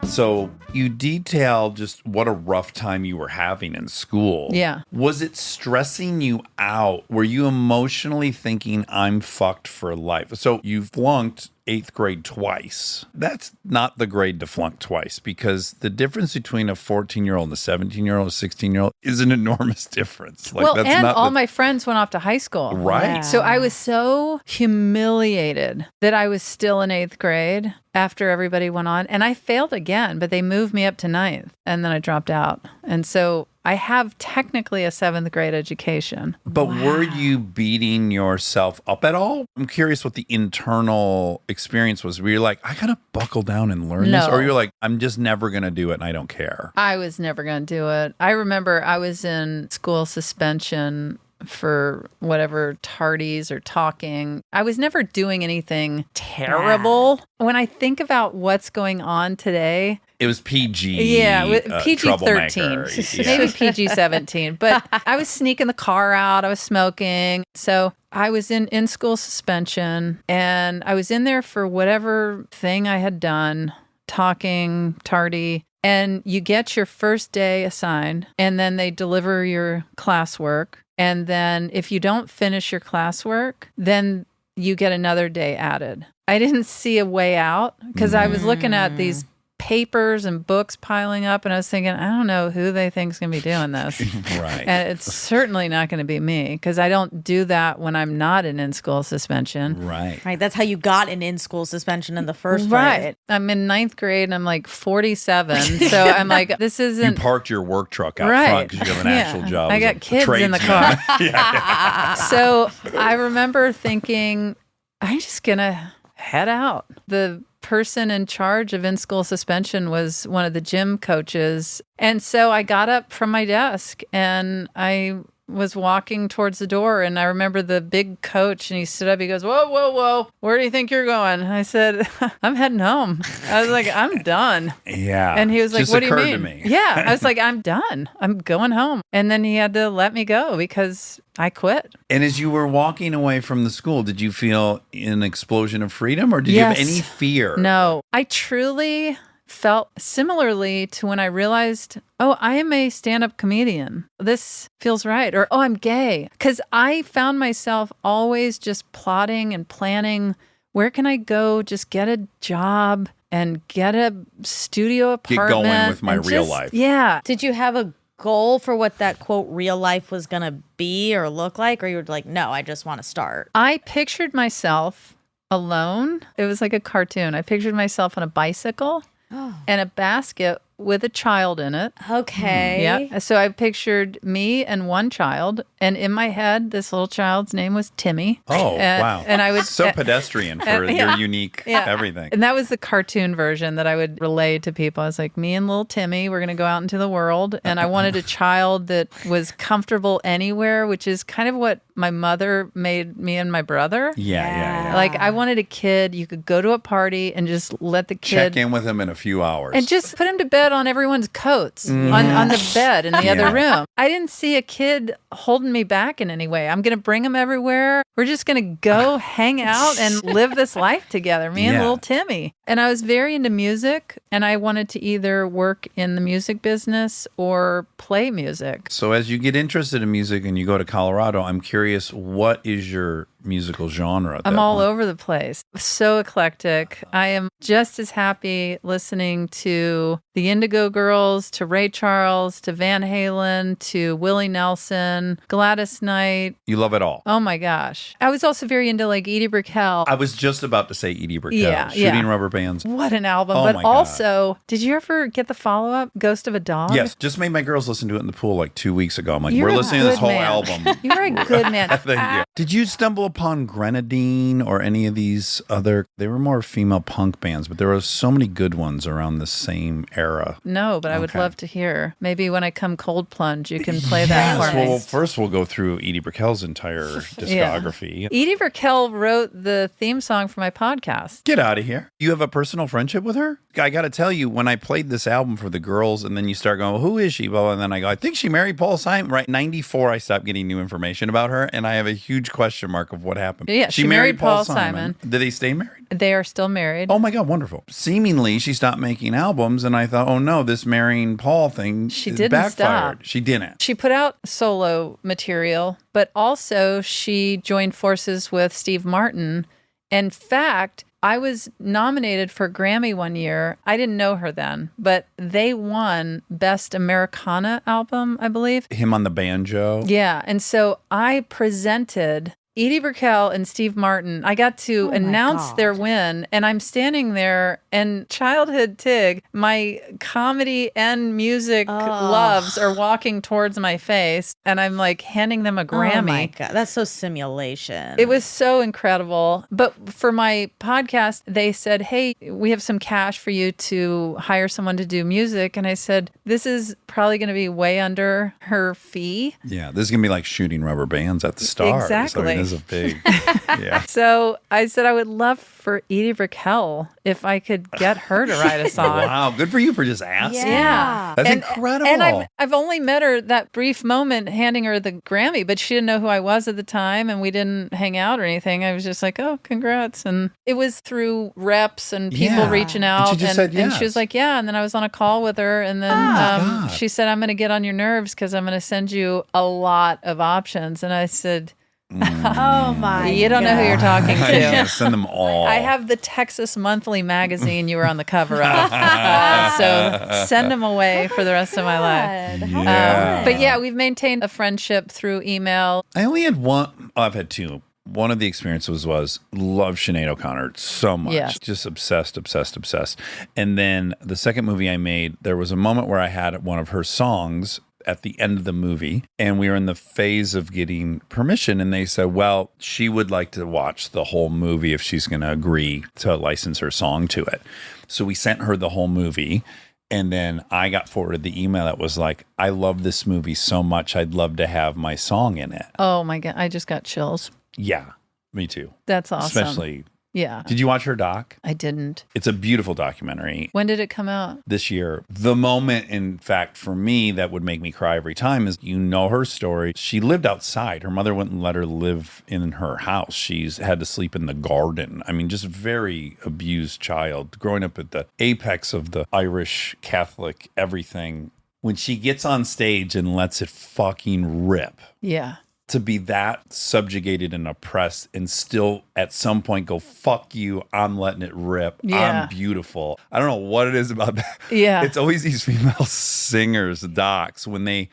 So you detail just what a rough time you were having in school. Yeah. Was it stressing you out? Were you emotionally thinking, I'm fucked for life? So you flunked 8th grade twice. That's not the grade to flunk twice because the difference between a 14-year-old and a 17-year-old, a 16-year-old is an enormous difference. Like, Well, that's and not all the- my friends went off to high school. Right. Yeah. So I was so humiliated that I was still in 8th grade after everybody went on. And I failed again, but they moved me up to 9th and then I dropped out. And so I have technically a 7th grade education. But were you beating yourself up at all? I'm curious what the internal experience was. Were you like, I gotta buckle down and learn this? No. Or you're like, I'm just never gonna do it and I don't care. I was never going to do it. I remember I was in school suspension for whatever tardies or talking. I was never doing anything terrible. When I think about what's going on today, It was PG. yeah, PG-13, troublemaker. Yeah. maybe PG-17. But I was sneaking the car out. I was smoking. So I was in school suspension and I was in there for whatever thing I had done, talking, tardy. And you get your first day assigned and then they deliver your classwork. And then if you don't finish your classwork, then you get another day added. I didn't see a way out because I was looking at these papers and books piling up. And I was thinking, I don't know who they think's going to be doing this. Right. And it's certainly not going to be me because I don't do that when I'm not in school suspension. Right. Right. That's how you got an in-school suspension in the first place. Right. I'm in 9th grade and I'm like 47. So I'm like, this You isn't. parked your work truck out Right. front because you have an actual job. I as a got kids in the tradesman. car. So I remember thinking, I'm just going to head out. The person in charge of in-school suspension was one of the gym coaches. And so I got up from my desk and I was walking towards the door, and I remember the big coach, and he stood up, he goes, whoa, whoa, whoa, where do you think you're going? I said, I'm heading home. I was like, I'm done. Yeah. And he was like, Just what do you occurred mean? to me. Yeah. I was like, I'm done. I'm going home. And then he had to let me go because I quit. And as you were walking away from the school, did you feel an explosion of freedom, or did you have Yes. any fear? No, I truly felt similarly to when I realized, oh, I am a stand-up comedian. This feels right. Or, oh, I'm gay. Because I found myself always just plotting and planning, where can I go just get a job and get a studio apartment? Get going with my and real just- life. Yeah. Did you have a goal for what that quote real life was going to be or look like? Or you were like, no, I just want to start? I pictured myself alone. It was like a cartoon. I pictured myself on a bicycle and a basket with a child in it. Okay. Yeah. So I pictured me and one child, and in my head, this little child's name was Timmy. Oh, wow. And I would So pedestrian for yeah. your unique everything. And that was the cartoon version that I would relay to people. I was like, me and little Timmy, we're going to go out into the world. And I wanted a child that was comfortable anywhere, which is kind of what my mother made me and my brother. Yeah. Like, I wanted a kid you could go to a party and just let the kid Check in with him in a few hours. and just put him to bed on everyone's coats on the bed in the other room. I didn't see a kid holding me back in any way. I'm going to bring him everywhere. We're just going to go hang out and live this life together, me and Yeah. little Timmy. And I was very into music, and I wanted to either work in the music business or play music. So as you get interested in music and you go to Colorado, I'm curious, what is your musical genre? At I'm that all point? over the place. So eclectic. I am just as happy listening to the Indigo Girls, to Ray Charles, to Van Halen, to Willie Nelson, Gladys Knight. You love it all. Oh my gosh. I was also very into like Edie Brickell. I was just about to say Edie Brickell, Yeah, Shooting yeah. Rubber Bands. What an album. Oh But my God. also, did you ever get the follow-up, Ghost of a Dog? Yes, just made my girls listen to it in the pool like 2 weeks ago. I'm like, You're we're a listening to this good whole man. album. You're a good man. Thank you. Did you stumble upon Grenadine or any of these other? They were more female punk bands, but there were so many good ones around the same era. No, but I would Okay. love to hear. Maybe when I come cold plunge, you can play that Yes, for me. well, first we'll go through Edie Brickell's entire discography. Edie Brickell wrote the theme song for my podcast. Get out of here. You have a personal friendship with her? I got to tell you, when I played this album for the girls, and then you start going, well, who is she? Well, and then I go, I think she married Paul Simon. Right, 94, I stopped getting new information about her, and I have a huge question mark of what happened. Yeah, she married Paul Simon. Did they stay married? They are still married. Oh my God, wonderful. Seemingly, she stopped making albums, and I thought, oh no, this marrying Paul thing She is didn't backfired. stop. She didn't. She put out solo material, but also she joined forces with Steve Martin. In fact, I was nominated for a Grammy one year. I didn't know her then, but they won Best Americana Album, I believe. Him on the banjo. Yeah. And so I presented Edie Brickell and Steve Martin. I got to announce their win, and I'm standing there, and childhood Tig, my comedy and music loves are walking towards my face, and I'm like handing them a Grammy. Oh my God. That's so simulation. It was so incredible. But for my podcast, they said, hey, we have some cash for you to hire someone to do music. And I said, this is probably going to be way under her fee. Yeah, this is going to be like Shooting Rubber Bands at the Stars. Exactly. I mean, this is a big, yeah. So I said I would love for Edie Brickell if I could get her to write a song. Wow, good for you for just asking. Yeah. That's incredible. And I've only met her that brief moment handing her the Grammy, but she didn't know who I was at the time, and we didn't hang out or anything. I was just like, oh, congrats. And it was through reps and people Yeah. reaching And out. she just said and she yes. was like, yeah. And then I was on a call with her, and then God. she said, I'm going to get on your nerves because I'm going to send you a lot of options. And I said, Oh my! You don't know who you're talking to. Yeah, send them all. I have the Texas Monthly magazine you were on the cover of. So send them away for the rest of my life. God, how Yeah. fun. But yeah, we've maintained a friendship through email. I only had one. Oh, I've had two. One of the experiences was love Sinead O'Connor so much. Yeah. Just obsessed. And then the second movie I made, there was a moment where I had one of her songs at the end of the movie, and we were in the phase of getting permission, and they said, well, she would like to watch the whole movie if she's going to agree to license her song to it. So we sent her the whole movie, and then I got forwarded the email that was like, I love this movie so much, I'd love to have my song in it. Oh my God, I just got chills. Yeah, me too. That's awesome. Especially, Yeah, did you watch her doc? I didn't. It's a beautiful documentary. When did it come out? This year. The moment, in fact, for me that would make me cry every time is, you know, her story. She lived outside. Her mother wouldn't let her live in her house. She's had to sleep in the garden. I mean, just very abused child, growing up at the apex of the Irish Catholic everything. When she gets on stage and lets it fucking rip, Yeah. to be that subjugated and oppressed and still at some point go, fuck you, I'm letting it rip. Yeah. I'm beautiful. I don't know what it is about that. Yeah. It's always these female singers, docs, when they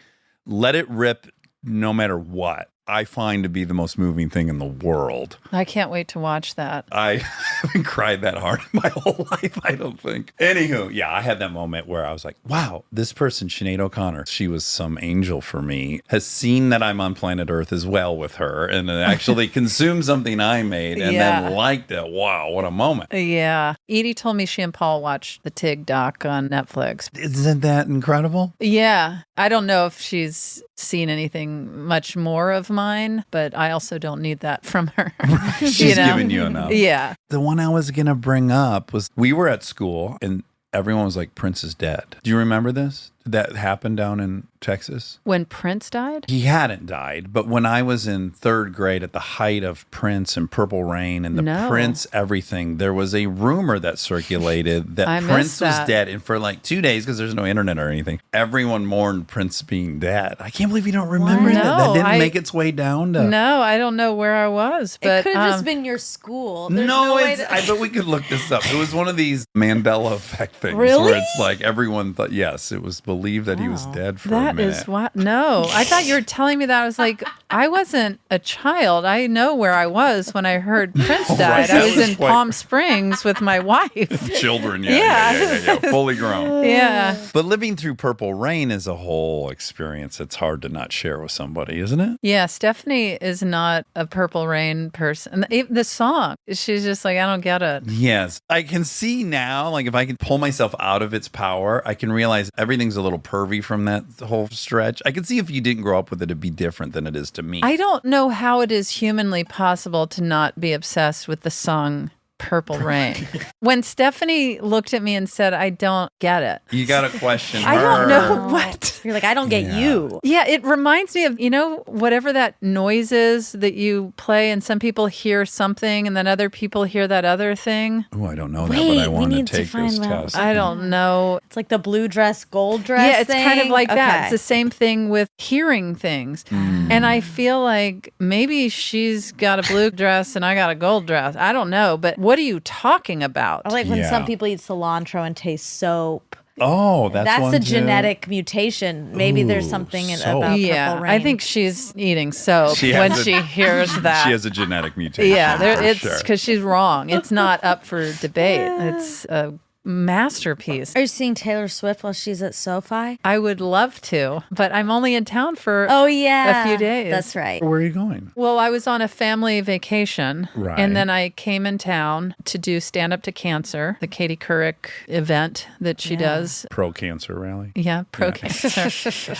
let it rip no matter what, I find to be the most moving thing in the world. I can't wait to watch that. I haven't cried that hard in my whole life, I don't think. Anywho, yeah, I had that moment where I was like, wow, this person, Sinead O'Connor, she was some angel for me, has seen that I'm on planet Earth as well with her and actually consumed something I made and then liked it. Wow, what a moment. Yeah. Edie told me she and Paul watched the Tig doc on Netflix. Isn't that incredible? Yeah. I don't know if she's seen anything much more of mine, but I also don't need that from her. She's giving you enough. Yeah. The one I was going to bring up was, we were at school and everyone was like, Prince is dead. Do you remember this? Did that happen down in Texas? When Prince died? He hadn't died, but when I was in third grade at the height of Prince and Purple Rain and the No. Prince everything, there was a rumor that circulated that I Prince missed was that. dead. And for like 2 days, because there's no internet or anything, everyone mourned Prince being dead. I can't believe you don't remember What? that. That No, didn't make its way down to... No, I don't know where I was, but it could have just been your school. There's No, way it's, to- I bet we could look this up. It was one of these Mandela effect things Really? where it's like everyone thought, yes, it was believed that he was dead for a that minute. is what. No, I thought you were telling me that. I was like, I wasn't a child. I know where I was when I heard Prince died. Right, I that was was in quite- Palm Springs with my wife. Children, yeah, fully grown. Yeah. But living through Purple Rain is a whole experience. It's hard to not share with somebody, isn't it? Yeah, Stephanie is not a Purple Rain person. The song, she's just like, I don't get it. Yes. I can see now, like if I can pull myself out of its power, I can realize everything's a little pervy from that whole stretch. I can see if you didn't grow up with it, it'd be different than it is to me. I don't know how it is humanly possible to not be obsessed with the song Purple Rain. When Stephanie looked at me and said, I don't get it. You got to question her. I don't know what. You're like, I don't get Yeah. you. Yeah, it reminds me of, whatever that noise is that you play and some people hear something and then other people hear that other thing. Oh, I don't know that, Wait, but I we want to need to take find this out. test. I don't know. It's like the blue dress, gold dress. Yeah, it's kind of thing? like that. Okay. It's the same thing with hearing things. And I feel like maybe she's got a blue dress and I got a gold dress. I don't know. But what are you talking about? Or like when Yeah. some people eat cilantro and taste soap. Oh, that's one a too. genetic mutation. Maybe there's Ooh, something soap. about Yeah, Purple Rain. I think she's eating soap She when has a- she hears that. She has a genetic mutation. Yeah, for it's sure. because she's wrong. It's not up for debate. It's a masterpiece. Are you seeing Taylor Swift while she's at SoFi? I would love to, but I'm only in town for Oh yeah, a few days. That's right. Where are you going? Well, I was on a family vacation, Right. and then I came in town to do Stand Up to Cancer, the Katie Couric event that she does. Pro-cancer rally. Yeah, pro cancer.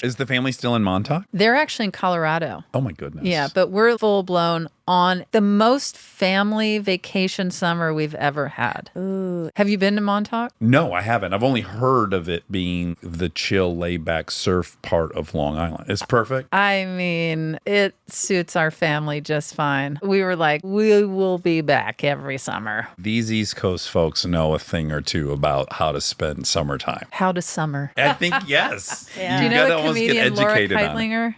Is the family still in Montauk? They're actually in Colorado. Oh, my goodness. Yeah, but we're full blown on the most family vacation summer we've ever had. Ooh. Have you been to Montauk? No, I haven't. I've only heard of it being the chill, laid-back surf part of Long Island. It's perfect. I mean, it suits our family just fine. We were like, we will be back every summer. These East Coast folks know a thing or two about how to spend summertime. How to summer. I think, yes. Yeah. Do you know gotta a almost get comedian, Laura educated on it. Keitlinger?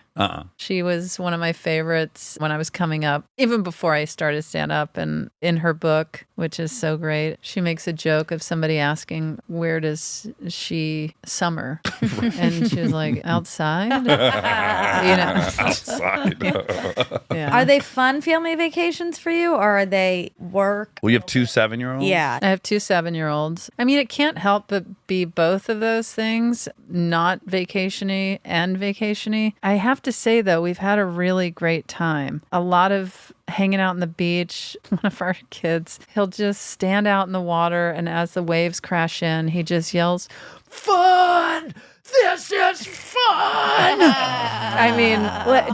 She was one of my favorites when I was coming up, even before I started stand-up. And in her book, which is so great, she makes a joke of somebody asking, where does she summer? And she was like, outside? Outside. Yeah. Are they fun family vacations for you, or are they work? Well, you have 2 7-year-olds? Yeah. I have 2 7-year-olds. I mean, it can't help but be both of those things, not vacation-y and vacation-y. I have to say, though, we've had a really great time. A lot of hanging out on the beach. One of our kids, he'll just stand out in the water, and as the waves crash in, he just yells, "Fun! This is fun!" I mean,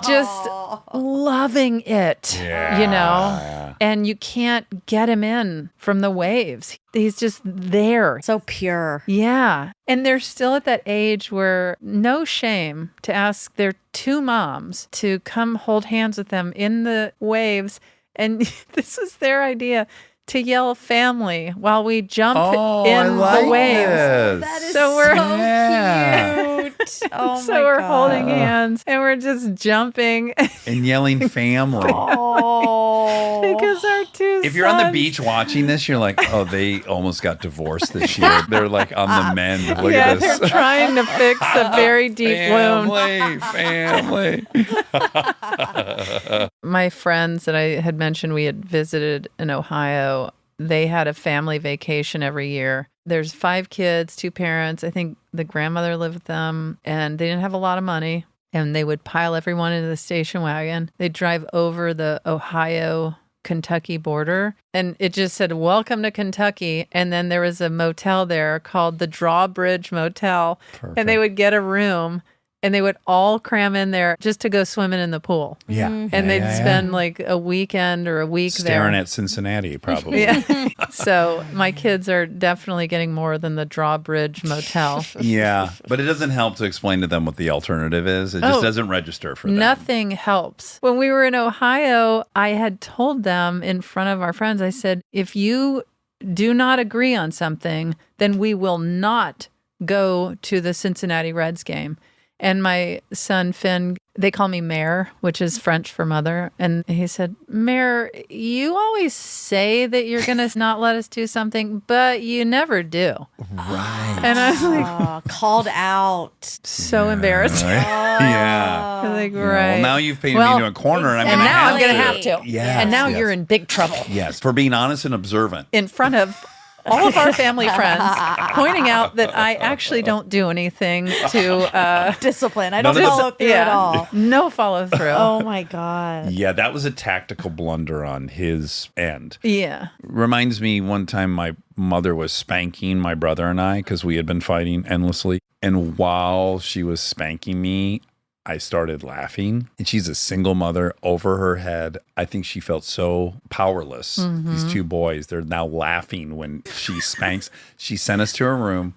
just loving it, you know? And you can't get him in from the waves. He's just there. So pure. Yeah. And they're still at that age where no shame to ask their 2 moms to come hold hands with them in the waves. And this was their idea, to yell family while we jump in the waves. That is So we're- cute. Oh So my we're God. holding hands and we're just jumping And yelling family. Oh. because our 2 If you're on the sons- beach watching this, you're like, oh, they almost got divorced this year. They're like on the mend. Look yeah, at this. they're trying to fix a very deep wound. Family. My friends that I had mentioned we had visited in Ohio, they had a family vacation every year. There's 5 kids, 2 parents. I think the grandmother lived with them, and they didn't have a lot of money. And they would pile everyone into the station wagon. They'd drive over the Ohio-Kentucky border, and it just said, "Welcome to Kentucky." And then there was a motel there called the Drawbridge Motel. Perfect. And they would get a room, and they would all cram in there just to go swimming in the pool. Yeah. And they'd spend like a weekend or a week staring there. at Cincinnati, probably. Yeah. So my kids are definitely getting more than the Drawbridge Motel. Yeah, but it doesn't help to explain to them what the alternative is. It just doesn't register for them. Nothing helps. When we were in Ohio, I had told them in front of our friends, I said, if you do not agree on something, then we will not go to the Cincinnati Reds game. And my son, Finn, they call me Mare, which is French for mother. And he said, Mare, you always say that you're going to not let us do something, but you never do. Right. And I was like, Oh, called out. so embarrassed. Yeah. I'm like, Yeah, right. well, now you've painted me into a corner, and I'm And gonna now have I'm going to have to. Yes, And now yes. you're in big trouble. Yes, for being honest and observant. In front of all of our family friends, pointing out that I actually don't do anything to Discipline. I None don't of follow through at all. No follow through. Oh my God. Yeah, that was a tactical blunder on his end. Yeah. Reminds me one time my mother was spanking my brother and I because we had been fighting endlessly. And while she was spanking me, I started laughing. And she's a single mother over her head. I think she felt so powerless. These 2 boys, they're now laughing when she spanks. She sent us to her room.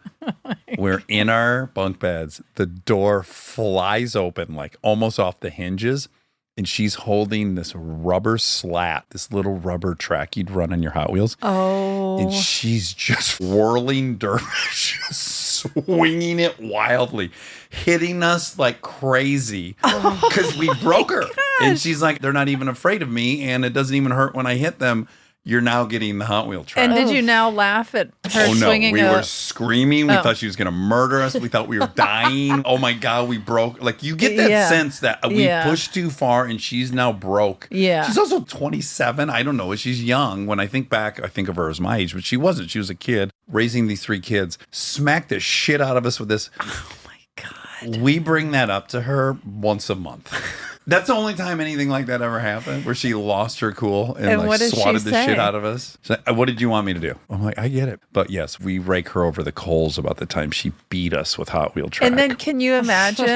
We're in our bunk beds. The door flies open, like almost off the hinges. And she's holding this rubber slat, this little rubber track you'd run on your Hot Wheels. Oh. And she's just whirling dervish, swinging it wildly, hitting us like crazy because we broke her. And she's like, they're not even afraid of me, and it doesn't even hurt when I hit them. You're now getting the Hot Wheel track. And did you now laugh at her Oh no, swinging we a... were screaming. We thought she was going to murder us. We thought we were dying. Oh my God, we broke. Like you get that Yeah. sense that we Yeah. pushed too far and she's now broke. Yeah. She's also 27. I don't know. She's young. When I think back, I think of her as my age, but she wasn't. She was a kid raising these 3 kids, smacked the shit out of us with this. Oh my God. We bring that up to her once a month. That's the only time anything like that ever happened, where she lost her cool and what like does she swatted the say? shit out of us. She's like, what did you want me to do? I'm like, I get it. But yes, we rake her over the coals about the time she beat us with Hot Wheel track. And then can you imagine,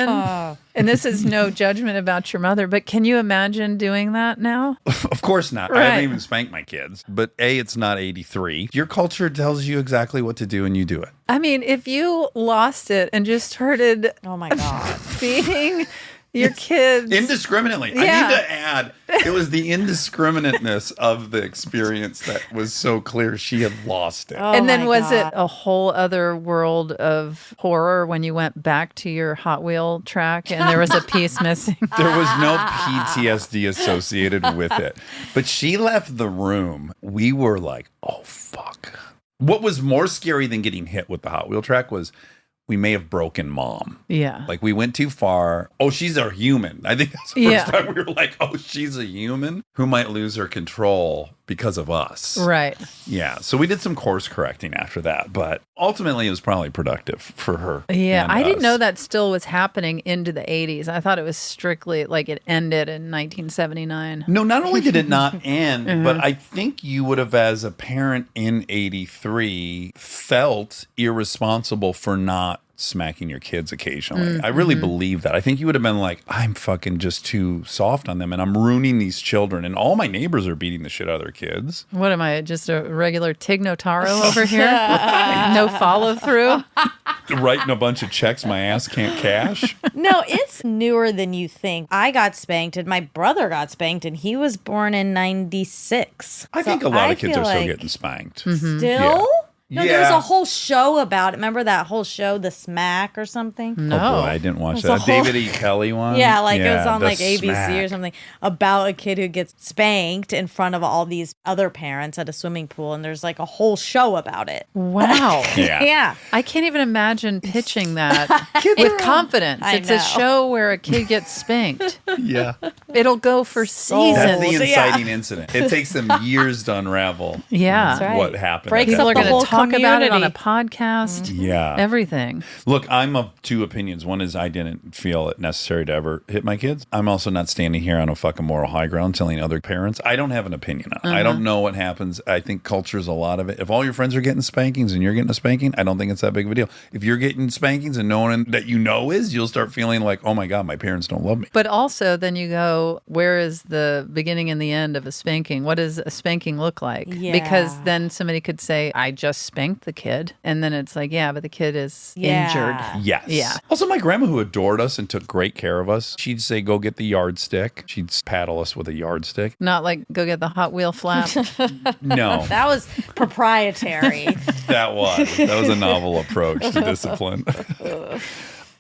and this is no judgment about your mother, but can you imagine doing that now? Of course not. I Right. haven't even spanked my kids. But A, it's not 83. Your culture tells you exactly what to do and you do it. I mean, if you lost it and just started Oh my God. being Your kids. Indiscriminately. Yeah. I need to add, it was the indiscriminateness of the experience that was so clear she had lost it. Oh And then my was it God. a whole other world of horror when you went back to your Hot Wheel track and there was a piece missing? There was no PTSD associated with it. But she left the room. We were like, oh, fuck. What was more scary than getting hit with the Hot Wheel track was we may have broken mom. Yeah. Like we went too far. Oh, she's a human. I think that's the first time we were like, oh, she's a human who might lose her control because of us. Right. Yeah. So we did some course correcting after that, but ultimately it was probably productive for her. Yeah. and I didn't us. know that still was happening into the 80s. I thought it was strictly like it ended in 1979. No, not only did it not end, Mm-hmm. but I think you would have, as a parent in 83, felt irresponsible for not smacking your kids occasionally. I really believe that. I think you would have been like, I'm fucking just too soft on them and I'm ruining these children. And all my neighbors are beating the shit out of their kids. What am I, just a regular Tig Notaro over here? No follow through? Writing a bunch of checks my ass can't cash. No, it's newer than you think. I got spanked and my brother got spanked and he was born in 96. I think a lot of kids are still getting spanked. Still? Yeah. No, there was Yeah. a whole show about it. Remember that whole show, The Smack or something? Oh No. boy, I didn't watch It's a that. whole- David E. Kelly one? Yeah, like it was on the like ABC or Smack. something about a kid who gets spanked in front of all these other parents at a swimming pool, and there's like a whole show about it. Wow. Yeah. Yeah. I can't even imagine pitching that with confidence. I It's a know. show where a kid gets spanked. Yeah. It'll go for seasons. That's the So, yeah. inciting incident. It takes them years to unravel Yeah. That's right. what happened. Breaks at People that are the going whole to talk about it on a community. podcast. Yeah. Everything. Look, I'm of two opinions. One is I didn't feel it necessary to ever hit my kids. I'm also not standing here on a fucking moral high ground telling other parents. I don't have an opinion on it. I don't know what happens. I think culture is a lot of it. If all your friends are getting spankings and you're getting a spanking, I don't think it's that big of a deal. If you're getting spankings and no one that you know is, you'll start feeling like, oh my God, my parents don't love me. But also, then you go, where is the beginning and the end of a spanking? What does a spanking look like? Yeah. Because then somebody could say, I just spanked the kid. And then it's like, yeah, but the kid is injured. Yes. Yeah. Also, my grandma, who adored us and took great care of us, she'd say, go get the yardstick. She'd paddle us with a yardstick. Not like go get the Hot Wheel flap. No, That was proprietary. that was a novel approach to discipline.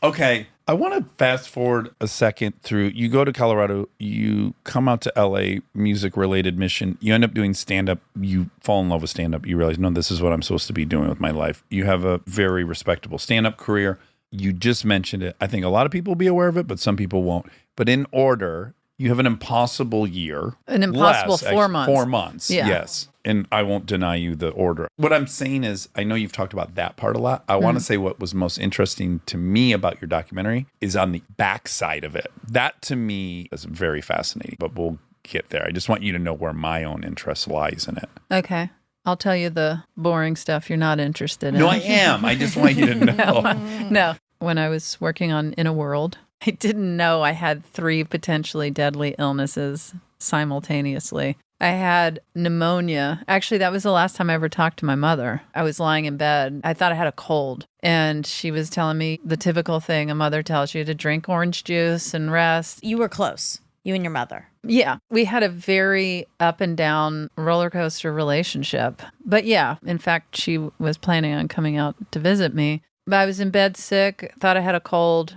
Okay, I want to fast forward a second through. You go to Colorado, you come out to LA, music related mission. You end up doing stand up. You fall in love with stand up. You realize, no, this is what I'm supposed to be doing with my life. You have a very respectable stand up career. You just mentioned it. I think a lot of people will be aware of it, but some people won't. But in order, you have an impossible year. An impossible 4 months. 4 months. Yeah. Yes. And I won't deny you the order. What I'm saying is, I know you've talked about that part a lot. I want to say what was most interesting to me about your documentary is on the backside of it. That to me is very fascinating, but we'll get there. I just want you to know where my own interest lies in it. Okay. I'll tell you the boring stuff you're not interested in. No, I am. I just want you to know. No. When I was working on In a World, I didn't know I had 3 potentially deadly illnesses simultaneously. I had pneumonia. Actually, that was the last time I ever talked to my mother. I was lying in bed. I thought I had a cold. And she was telling me the typical thing a mother tells you to drink orange juice and rest. You were close, you and your mother. Yeah, we had a very up and down roller coaster relationship. But yeah, in fact, she was planning on coming out to visit me. But I was in bed sick, thought I had a cold,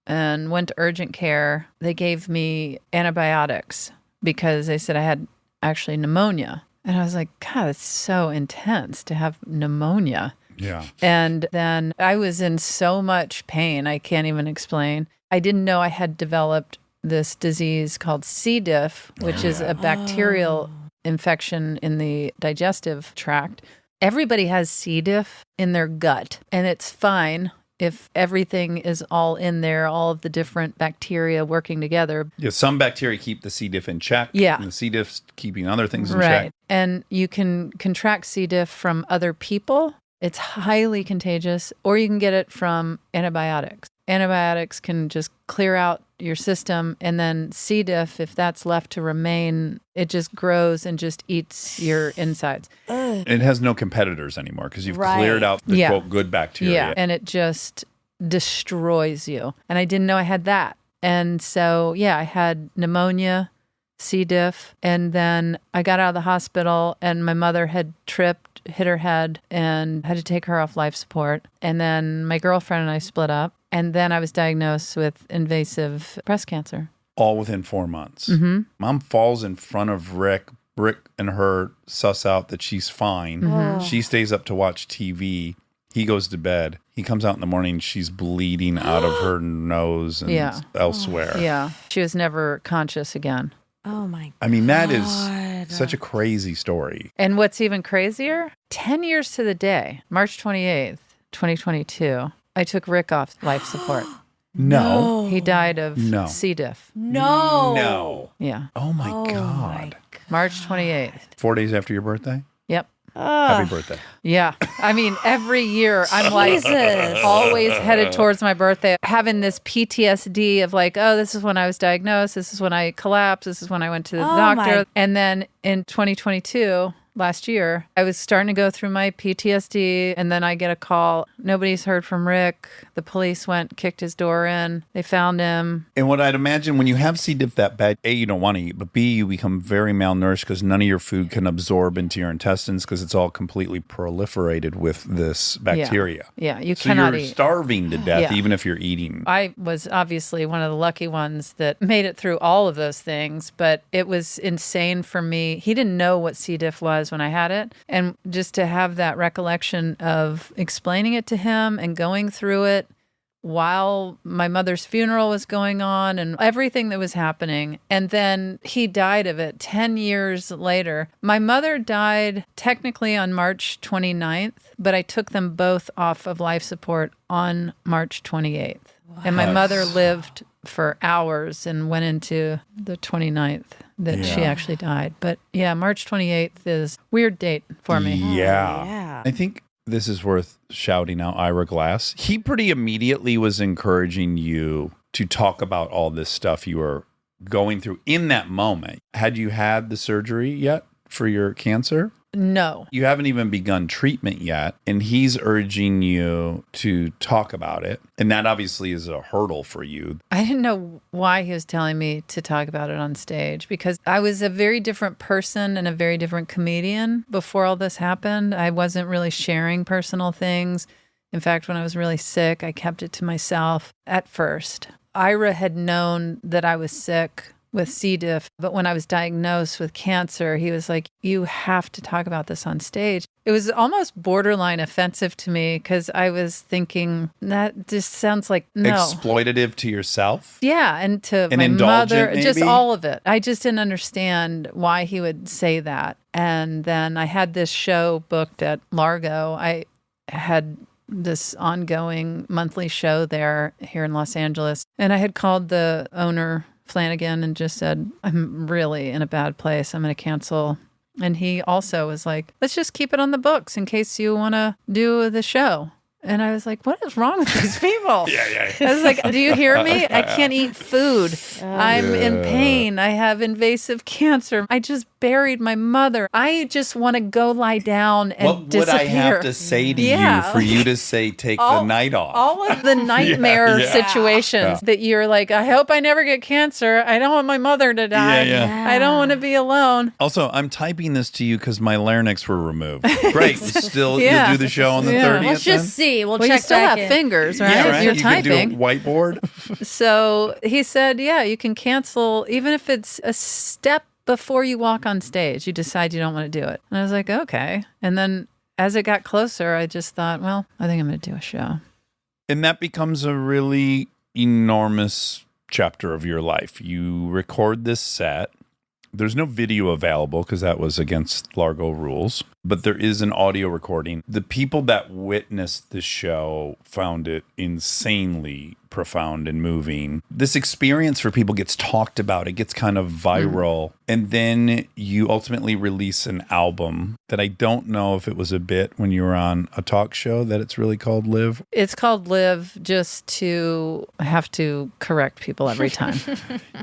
and went to urgent care. They gave me antibiotics because they said I had actually pneumonia. And I was like, God, it's so intense to have pneumonia. Yeah. And then I was in so much pain, I can't even explain. I didn't know I had developed this disease called C. diff, which is a bacterial infection in the digestive tract. Everybody has C. diff in their gut, and it's fine if everything is all in there, all of the different bacteria working together. Yeah, some bacteria keep the C. diff in check. Yeah. And the C. diff's keeping other things in Right. check. And you can contract C. diff from other people. It's highly contagious, or you can get it from antibiotics. Antibiotics can just clear out your system, and then C. diff, if that's left to remain, it just grows and just eats your insides. It has no competitors anymore because you've Right. cleared out the Yeah. quote good bacteria. Yeah, and it just destroys you. And I didn't know I had that. And so, yeah, I had pneumonia, C. diff, and then I got out of the hospital and my mother had tripped, hit her head, and had to take her off life support. And then my girlfriend and I split up. And then I was diagnosed with invasive breast cancer. All within 4 months. Mm-hmm. Mom falls in front of Rick. Rick and her suss out that she's fine. Mm-hmm. She stays up to watch TV. He goes to bed. He comes out in the morning. She's bleeding out of her nose and Yeah. elsewhere. Yeah. She was never conscious again. Oh my God. I mean, that is such a crazy story. And what's even crazier, 10 years to the day, March 28th, 2022, I took Rick off life support. No. He died of No. C. diff. No. No. Yeah. Oh my Oh God. March 28th. 4 days after your birthday? Yep. Happy birthday. Yeah. I mean, every year I'm like Jesus. always headed towards my birthday, having this PTSD of like, oh, this is when I was diagnosed. This is when I collapsed. This is when I went to the Oh, doctor. my- And then in 2022, last year, I was starting to go through my PTSD. And then I get a call. Nobody's heard from Rick. The police went, kicked his door in. They found him. And what I'd imagine when you have C. diff that bad, A, you don't want to eat, but B, you become very malnourished because none of your food can absorb into your intestines because it's all completely proliferated with this bacteria. Yeah, you So cannot you're eat. starving to death Yeah. even if you're eating. I was obviously one of the lucky ones that made it through all of those things, but it was insane for me. He didn't know what C. diff was when I had it. And just to have that recollection of explaining it to him and going through it while my mother's funeral was going on and everything that was happening. And then he died of it 10 years later. My mother died technically on March 29th, but I took them both off of life support on March 28th. And my mother lived for hours and went into the 29th that she Yeah. actually died. But yeah, March 28th is weird date for me. Yeah. yeah. I think this is worth shouting out Ira Glass. He pretty immediately was encouraging you to talk about all this stuff you were going through in that moment. Had you had the surgery yet for your cancer? No. You haven't even begun treatment yet, and he's urging you to talk about it. And that obviously is a hurdle for you. I didn't know why he was telling me to talk about it on stage because I was a very different person and a very different comedian before all this happened. I wasn't really sharing personal things. In fact, when I was really sick, I kept it to myself at first. Ira had known that I was sick with C. diff, but when I was diagnosed with cancer, he was like, you have to talk about this on stage. It was almost borderline offensive to me because I was thinking, that just sounds like, no. Exploitative to yourself? Yeah, and to And my indulgent, mother, just maybe? all of it. I just didn't understand why he would say that. And then I had this show booked at Largo. I had this ongoing monthly show there here in Los Angeles. And I had called the owner, Flanagan, and just said, I'm really in a bad place. I'm going to cancel. And he also was like, let's just keep it on the books in case you want to do the show. And I was like, what is wrong with these people? I was like, do you hear me? I can't eat food. I'm in pain. I have invasive cancer. I just buried my mother. I just want to go lie down and What would disappear. I have to say to Yeah. you for you to say, take the night off? All of the nightmare yeah. situations that you're like, I hope I never get cancer. I don't want my mother to die. Yeah. I don't want to be alone. Also, I'm typing this to you because my larynx were removed. Great. Still, Yeah. you'll do the show on the Yeah. 30th Let's just then? see. We'll Well, check you still back have in. fingers, right? Yeah, right. You're you typing. can do a whiteboard. So he said, yeah, you can cancel even if it's a step before you walk on stage. You decide you don't want to do it. And I was like, okay. And then as it got closer, I just thought, well, I think I'm going to do a show. And that becomes a really enormous chapter of your life. You record this set. There's no video available because that was against Largo rules, but there is an audio recording. The people that witnessed the show found it insanely profound and moving. This experience for people gets talked about. It gets kind of viral. And then you ultimately release an album that I don't know if it was a bit when you were on a talk show that it's really called Live. It's called Live just to have to correct people every time.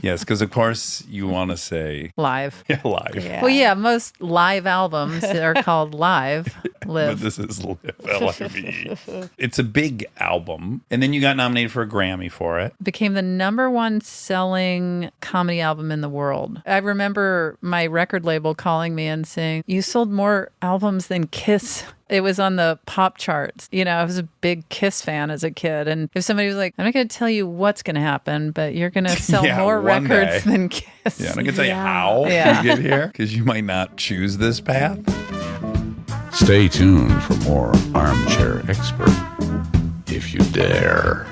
Yes, because of course you want to say Live. live. Well, yeah, most live albums are called live. Live. But this is Live, L-I-V-E. It's a big album. And then you got nominated for a Grammy for it. Became the #1 selling comedy album in the world. I remember my record label calling me and saying, "You sold more albums than Kiss." It was on the pop charts. You know, I was a big Kiss fan as a kid. And if somebody was like, "I'm not going to tell you what's going to happen, but you're going to sell Yeah, more one records day. than Kiss." Yeah, I'm not going to tell you how Yeah. you get here because you might not choose this path. Stay tuned for more Armchair Expert, if you dare.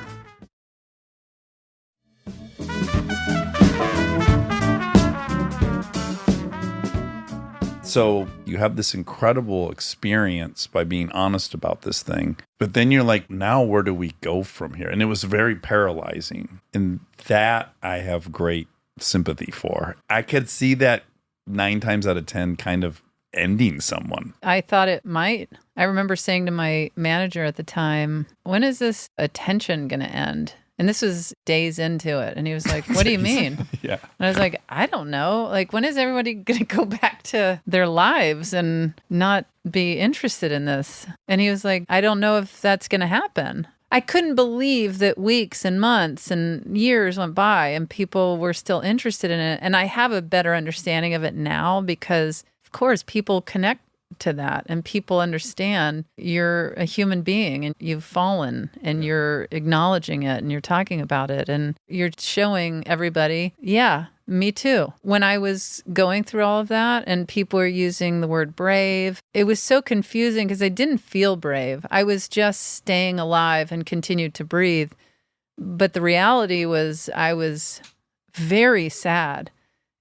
So you have this incredible experience by being honest about this thing. But then you're like, now where do we go from here? And it was very paralyzing. And that I have great sympathy for. I could see that 9 times out of 10 kind of ending someone. I thought it might. I remember saying to my manager at the time, "When is this attention going to end?" And this was days into it. And he was like, "What do you mean?" Yeah. And I was like, "I don't know. Like, when is everybody going to go back to their lives and not be interested in this?" And he was like, "I don't know if that's going to happen." I couldn't believe that weeks and months and years went by and people were still interested in it. And I have a better understanding of it now because, of course, people connect to that and people understand you're a human being and you've fallen and you're acknowledging it and you're talking about it and you're showing everybody, yeah, me too. When I was going through all of that and people were using the word brave, it was so confusing because I didn't feel brave. I was just staying alive and continued to breathe. But the reality was I was very sad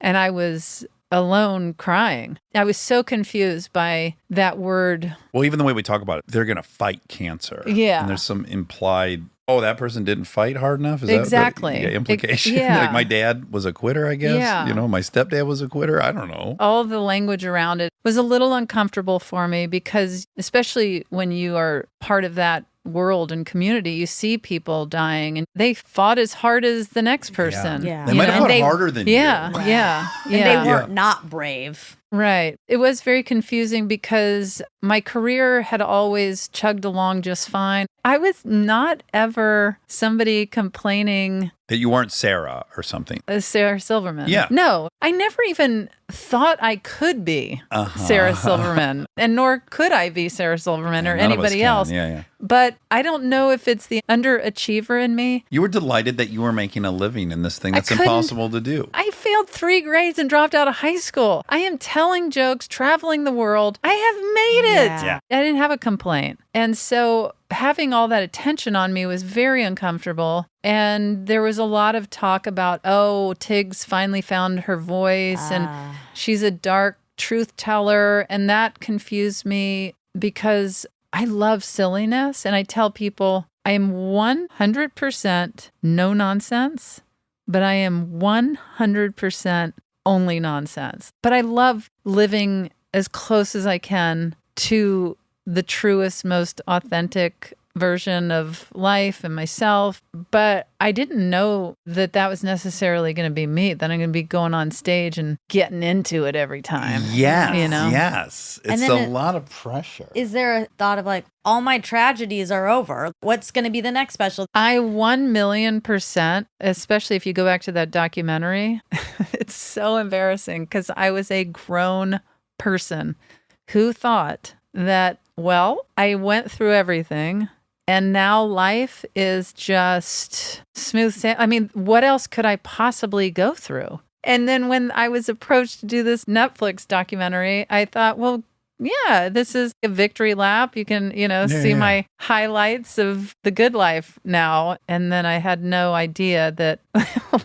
and I was alone crying. I was so confused by that word. Well, even the way we talk about it, they're going to fight cancer. Yeah. And there's some implied, oh, that person didn't fight hard enough? Is Exactly. that the implication? Yeah. Like my dad was a quitter, I guess. Yeah. You know, my stepdad was a quitter. I don't know. All the language around it was a little uncomfortable for me because, especially when you are part of that world and community, you see people dying and they fought as hard as the next person. Yeah. They You might know, have and fought they- harder than Yeah, you. yeah, And yeah. they weren't not brave. Right. It was very confusing because my career had always chugged along just fine. I was not ever somebody complaining That you weren't Sarah or something. as Sarah Silverman. Yeah. No, I never even thought I could be Sarah Silverman, and nor could I be Sarah Silverman or None of us anybody can. else. Yeah, yeah. But I don't know if it's the underachiever in me. You were delighted that you were making a living in this thing I that's couldn't- impossible to do. I failed 3 grades and dropped out of high school. I am telling jokes, traveling the world. I have made it. Yeah. I didn't have a complaint. And so having all that attention on me was very uncomfortable. And there was a lot of talk about, oh, Tig's finally found her voice and she's a dark truth teller. And that confused me because I love silliness. And I tell people I am 100% no nonsense, but I am 100% only nonsense. But I love living as close as I can to the truest, most authentic version of life and myself. But I didn't know that that was necessarily going to be me, that I'm going to be going on stage and getting into it every time. Yes. You know? Yes. And It's then a it- lot of pressure. Is there a thought of like, all my tragedies are over? What's going to be the next special? I 1,000,000%, especially if you go back to that documentary, it's so embarrassing because I was a grown person who thought that, well, I went through everything and now life is just smooth sailing. I mean, what else could I possibly go through? And then when I was approached to do this Netflix documentary, I thought, well, yeah, this is a victory lap. You can, see yeah. my highlights of the good life now. And then I had no idea that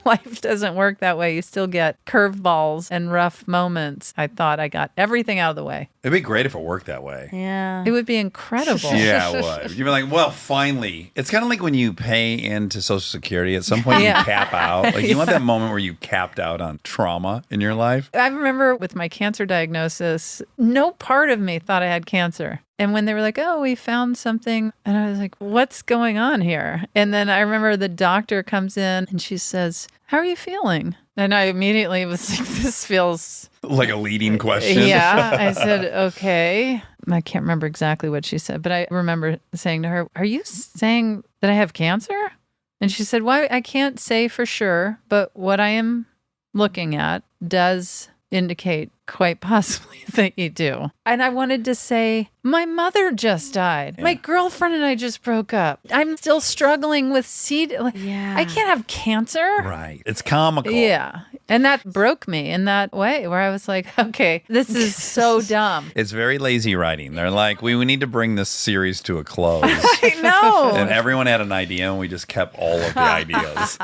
life doesn't work that way. You still get curveballs and rough moments. I thought I got everything out of the way. It'd be great if it worked that way. Yeah. It would be incredible. Yeah, it would. You'd be like, well, finally. It's kind of like when you pay into Social Security. At some point, Yeah. you cap out. Like, you want that moment where you capped out on trauma in your life? I remember with my cancer diagnosis, no part of me thought I had cancer. And when they were like, oh, we found something, and I was like, what's going on here? And then I remember the doctor comes in and she says, how are you feeling? And I immediately was like, this feels... Like a leading question. Yeah. I said, okay. I can't remember exactly what she said, but I remember saying to her, "Are you saying that I have cancer?" And she said, "Well, I can't say for sure, but what I am looking at does indicate quite possibly that you do." And I wanted to say, my mother just died. My girlfriend and I just broke up. I'm still struggling with I can't have cancer. Right. It's comical. Yeah. And that broke me in that way where I was like, okay, this is so dumb. It's very lazy writing. They're like, we need to bring this series to a close. I know. And everyone had an idea, and we just kept all of the ideas.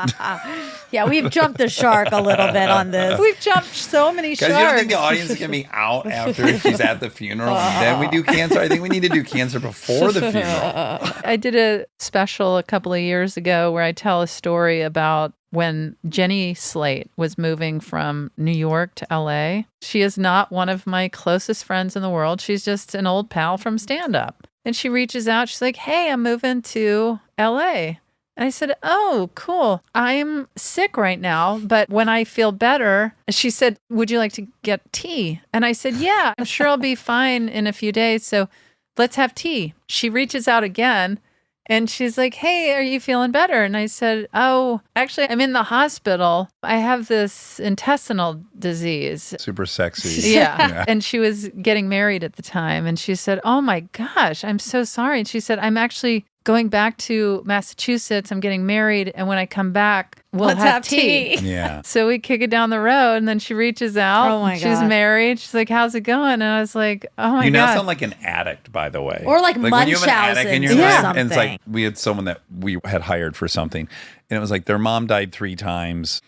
Yeah, we've jumped the shark a little bit on this. We've jumped so many Because sharks. you don't think the audience is going to be out after she's at the funeral, and then we do cancer? I think we need to do cancer before the funeral. I did a special a couple of years ago where I tell a story about when Jenny Slate was moving from New York to LA. She is not one of my closest friends in the world. She's just an old pal from stand-up. And she reaches out. She's like, "Hey, I'm moving to LA." And I said, "Oh, cool. I'm sick right now, but when I feel better," she said, "Would you like to get tea?" And I said, "Yeah, I'm sure I'll be fine in a few days. So let's have tea." She reaches out again and she's like, "Hey, are you feeling better?" And I said, "Oh, actually, I'm in the hospital. I have this intestinal disease." Super sexy. Yeah. And she was getting married at the time. And she said, "Oh my gosh, I'm so sorry." And she said, "I'm actually going back to Massachusetts. I'm getting married. And when I come back, we'll have tea." Yeah. So we kick it down the road, and then she reaches out. Oh my She's God. married. She's like, "How's it going?" And I was like, "Oh my You God." now sound like an addict, by the way. Or like when you have an addict in your Munchausen's or life, and it's like something. we had someone that we had hired for something, and it was like their mom died 3 times.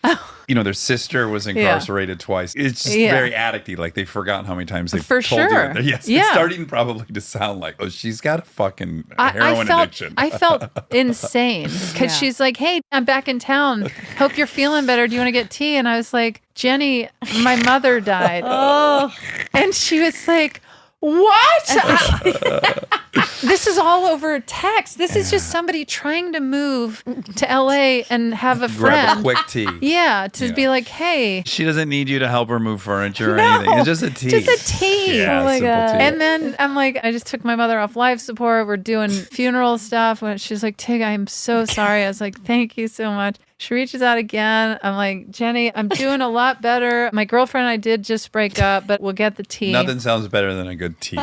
You know, their sister was incarcerated twice. It's just very addicty. Like they've forgotten how many times they've For told sure. you. Yes, Yeah. it's starting probably to sound like, oh, she's got a fucking heroin addiction. I felt insane because she's like, "Hey, I'm back in town. Hope you're feeling better. Do you want to get tea?" And I was like, "Jenny, my mother died." And she was like, "What?" This is all over text. This is just somebody trying to move to LA and have a friend. Grab a quick tea. Yeah, to be like, "Hey." She doesn't need you to help her move furniture or anything. It's just a tea. Just a tea. Yeah, Oh my simple God. tea. And then I'm like, I just took my mother off life support. We're doing funeral stuff. And she's like, "Tig, I'm so sorry." I was like, "Thank you so much." She reaches out again. I'm like, "Jenny, I'm doing a lot better. My girlfriend and I did just break up, but we'll get the tea." Nothing sounds better than a good tea.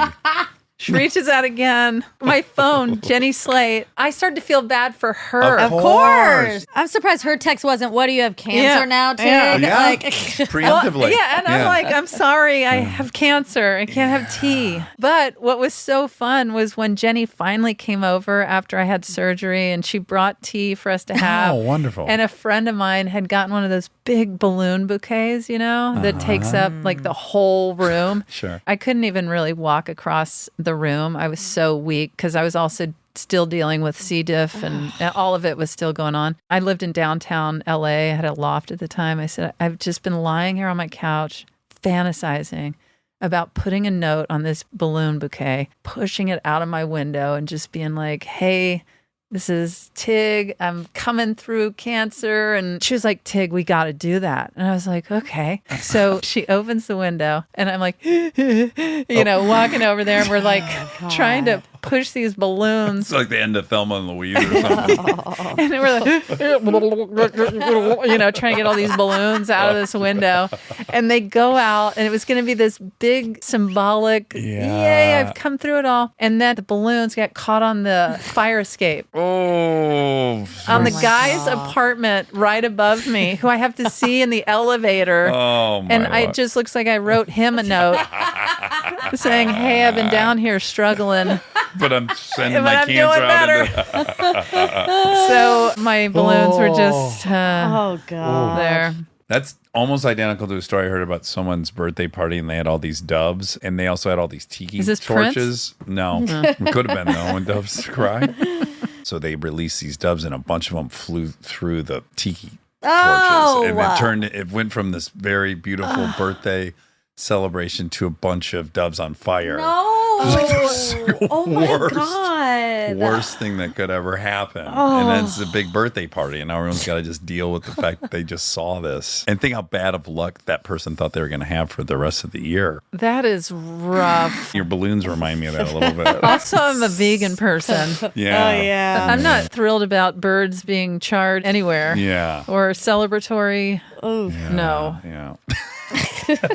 She reaches out again. My phone, Jenny Slate. I started to feel bad for her. Of Of course. I'm surprised her text wasn't, "What do you have cancer Yeah. now, Tig?" Yeah. Like, Preemptively. Yeah, and I'm like, "I'm sorry, I have cancer. I can't have tea." But what was so fun was when Jenny finally came over after I had surgery, and she brought tea for us to have. Oh, wonderful. And a friend of mine had gotten one of those big balloon bouquets, you know, that takes up like the whole room. Sure. I couldn't even really walk across the room. I was so weak because I was also still dealing with C. diff and all of it was still going on. I lived in downtown LA. I had a loft at the time. I said, "I've just been lying here on my couch, fantasizing about putting a note on this balloon bouquet, pushing it out of my window and just being like, 'Hey, this is Tig. I'm coming through cancer.'" And she was like, "Tig, we got to do that." And I was like, "Okay." So she opens the window and I'm like, walking over there, and we're like trying to push these balloons. It's like the end of Thelma and Louise or something. And we're like, trying to get all these balloons out of this window. And they go out, and it was going to be this big symbolic, "Yay, I've come through it all." And then the balloons got caught on the fire escape. Oh. On the guy's apartment right above me, who I have to see in the elevator. Oh, my And Lord. it just looks like I wrote him a note saying, "Hey, I've been down here struggling, But I'm sending but my I'm doing cancer out better." into... So my balloons were just oh God. there. That's almost identical to a story I heard about someone's birthday party, and they had all these doves, and they also had all these tiki Is this torches. No, it could have been though when doves cry. So they released these doves, and a bunch of them flew through the tiki torches, and it went from this very beautiful birthday celebration to a bunch of doves on fire. No. It was like the Oh my worst. God. did. worst thing that could ever happen. And then it's a big birthday party, and now everyone's got to just deal with the fact that they just saw this. And think how bad of luck that person thought they were going to have for the rest of the year. That is rough. Your balloons remind me of that a little bit. Also, I'm a vegan person. Yeah. Oh, yeah. I'm not thrilled about birds being charred anywhere. Yeah. Or celebratory. Oh, No. Yeah.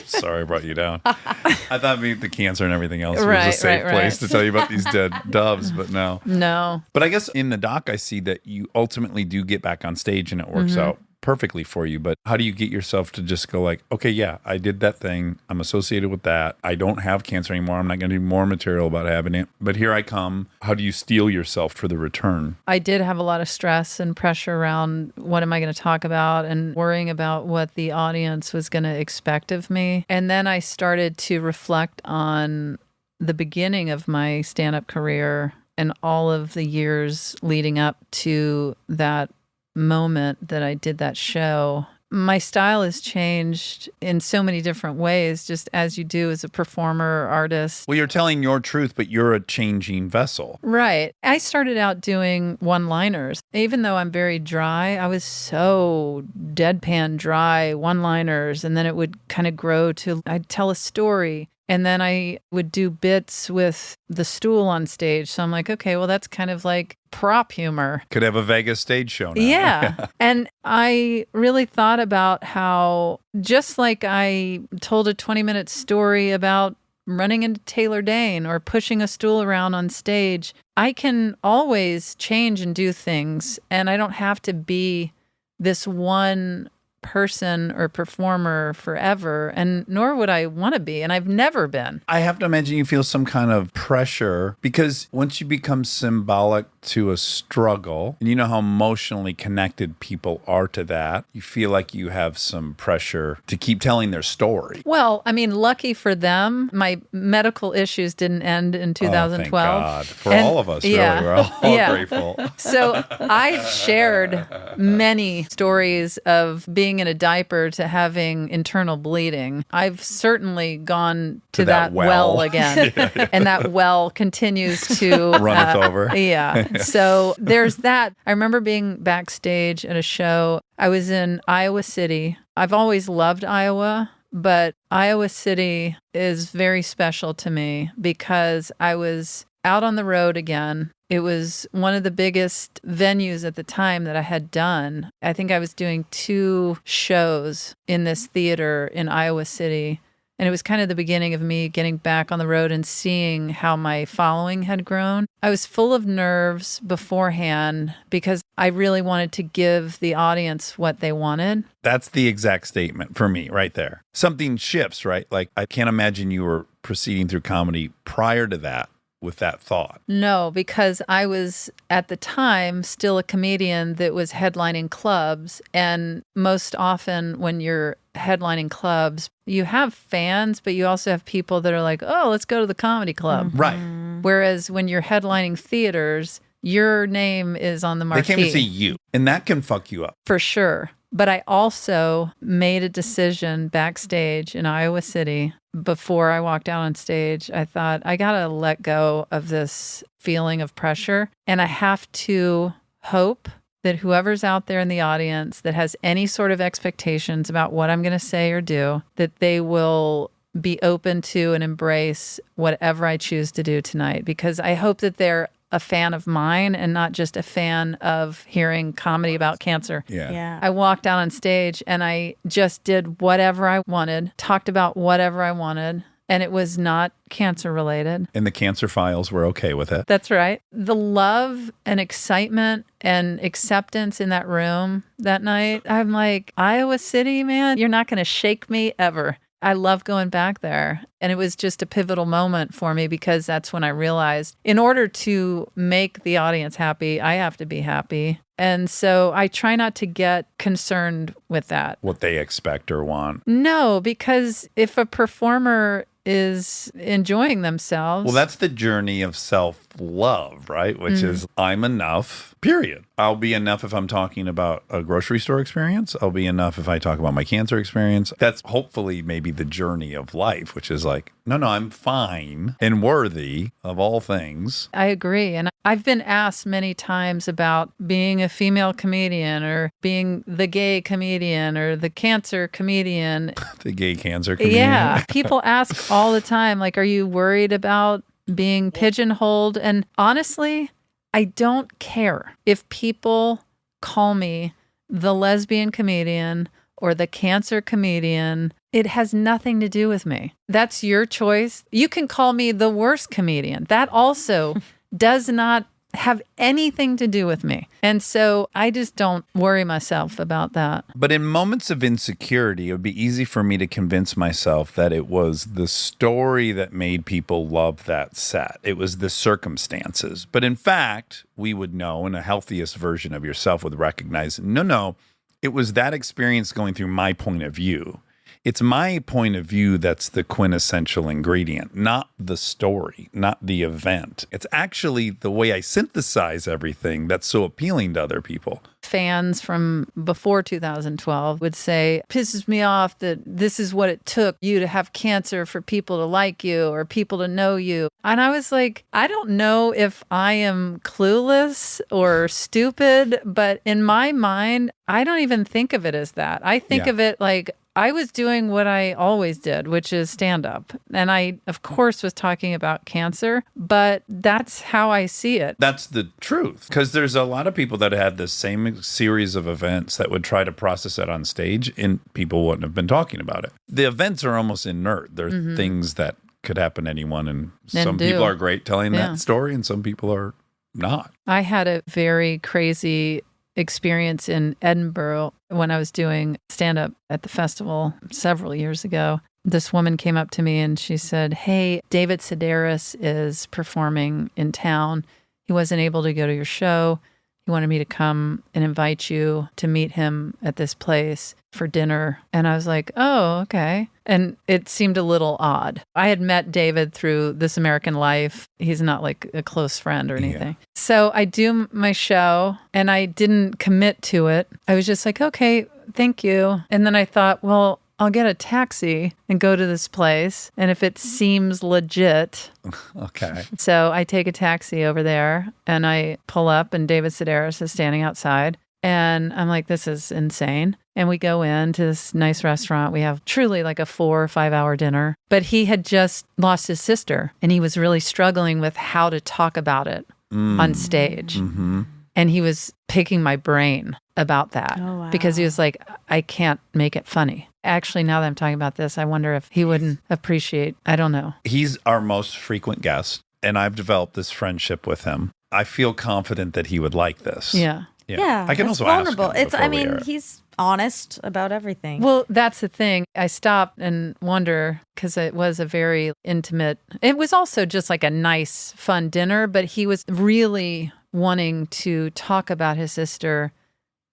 Sorry I brought you down. I thought maybe the cancer and everything else was a Right, safe right, place right. to tell you about these dead doves, but no. No. But I guess in the doc, I see that you ultimately do get back on stage and it works out perfectly for you. But how do you get yourself to just go like, okay, yeah, I did that thing. I'm associated with that. I don't have cancer anymore. I'm not going to do more material about having it. But here I come. How do you steel yourself for the return? I did have a lot of stress and pressure around what am I going to talk about and worrying about what the audience was going to expect of me. And then I started to reflect on the beginning of my stand-up career and all of the years leading up to that moment that I did that show. My style has changed in so many different ways, just as you do as a performer, artist. Well, you're telling your truth, but you're a changing vessel. Right. I started out doing one-liners. Even though I'm very dry, I was so deadpan dry one-liners, and then it would kind of grow to I'd tell a story. And then I would do bits with the stool on stage. So I'm like, okay, well, that's kind of like prop humor. Could have a Vegas stage show now. Yeah. And I really thought about how just like I told a 20-minute story about running into Taylor Dane or pushing a stool around on stage, I can always change and do things. And I don't have to be this one person or performer forever, and nor would I want to be, and I've never been. I have to imagine you feel some kind of pressure because once you become symbolic to a struggle, and you know how emotionally connected people are to that, you feel like you have some pressure to keep telling their story. Well, I mean, lucky for them, my medical issues didn't end in 2012. Oh, thank God. For And- all of us, yeah, really. We're all yeah. grateful. So I've shared many stories of being in a diaper to having internal bleeding. I've certainly gone to that that well. well again, and that well continues to Runneth over. Yeah. So there's that. I remember being backstage at a show. I was in Iowa City. I've always loved Iowa, but Iowa City is very special to me because I was out on the road again. It was one of the biggest venues at the time that I had done. I think I was doing 2 shows in this theater in Iowa City. And it was kind of the beginning of me getting back on the road and seeing how my following had grown. I was full of nerves beforehand because I really wanted to give the audience what they wanted. That's the exact statement for me right there. Something shifts, right? Like, I can't imagine you were proceeding through comedy prior to that with that thought. No, because I was at the time still a comedian that was headlining clubs. And most often when you're headlining clubs, you have fans, but you also have people that are like, oh, let's go to the comedy club. Right. Whereas when you're headlining theaters, your name is on the They marquee. came to see you, and that can fuck you up. For sure. But I also made a decision backstage in Iowa City before I walked out on stage. I thought, I got to let go of this feeling of pressure. And I have to hope that whoever's out there in the audience that has any sort of expectations about what I'm going to say or do, that they will be open to and embrace whatever I choose to do tonight. Because I hope that they're a fan of mine and not just a fan of hearing comedy about cancer. Yeah. Yeah. I walked out on stage and I just did whatever I wanted, talked about whatever I wanted, and it was not cancer related. And the cancer files were okay with it. That's right. The love and excitement and acceptance in that room that night, I'm like, Iowa City, man, you're not going to shake me ever. I love going back there. And it was just a pivotal moment for me because that's when I realized in order to make the audience happy, I have to be happy. And so I try not to get concerned with that. What they expect or want. No, because if a performer is enjoying themselves. Well, that's the journey of self self-love, right? Which is I'm enough, period. I'll be enough if I'm talking about a grocery store experience. I'll be enough if I talk about my cancer experience. That's hopefully maybe the journey of life, which is like, no, I'm fine and worthy of all things. I agree. And I've been asked many times about being a female comedian or being the gay comedian or the cancer comedian. The gay cancer comedian. Yeah. People ask all the time, like, are you worried about being pigeonholed? And honestly, I don't care if people call me the lesbian comedian or the cancer comedian. It has nothing to do with me. That's your choice. You can call me the worst comedian. That also does not have anything to do with me. And so I just don't worry myself about that. But in moments of insecurity, it would be easy for me to convince myself that it was the story that made people love that set. It was the circumstances. But in fact, we would know, and a healthiest version of yourself would recognize, no, it was that experience going through my point of view. It's my point of view that's the quintessential ingredient, not the story, not the event. It's actually the way I synthesize everything that's so appealing to other people. Fans from before 2012 would say, pisses me off that this is what it took you to have cancer for people to like you or people to know you. And I was like, I don't know if I am clueless or stupid, but in my mind, I don't even think of it as that. I think of it like, I was doing what I always did, which is stand up. And I, of course, was talking about cancer, but that's how I see it. That's the truth. Because there's a lot of people that had the same series of events that would try to process it on stage, and people wouldn't have been talking about it. The events are almost inert. They're things that could happen to anyone. And some people are great telling that story, and some people are not. I had a very crazy experience in Edinburgh when I was doing stand-up at the festival several years ago. This woman came up to me and she said, hey, David Sedaris is performing in town. He wasn't able to go to your show. He wanted me to come and invite you to meet him at this place for dinner. And I was like, oh, okay. And it seemed a little odd. I had met David through This American Life. He's not like a close friend or anything. Yeah. So I do my show and I didn't commit to it. I was just like, okay, thank you. And then I thought, well, I'll get a taxi and go to this place. And if it seems legit. Okay. So I take a taxi over there and I pull up and David Sedaris is standing outside. And I'm like, this is insane. And we go into this nice restaurant. We have truly like a 4 or 5 hour dinner. But he had just lost his sister and he was really struggling with how to talk about it on stage. Mm-hmm. And he was picking my brain about that because he was like, I can't make it funny. Actually, now that I'm talking about this, I wonder if he wouldn't appreciate, I don't know. He's our most frequent guest, and I've developed this friendship with him. I feel confident that he would like this. Yeah, I can also vulnerable. ask him. It's, I mean, he's honest about everything. Well, that's the thing. I stop and wonder because it was a very intimate, it was also just like a nice, fun dinner, but he was really wanting to talk about his sister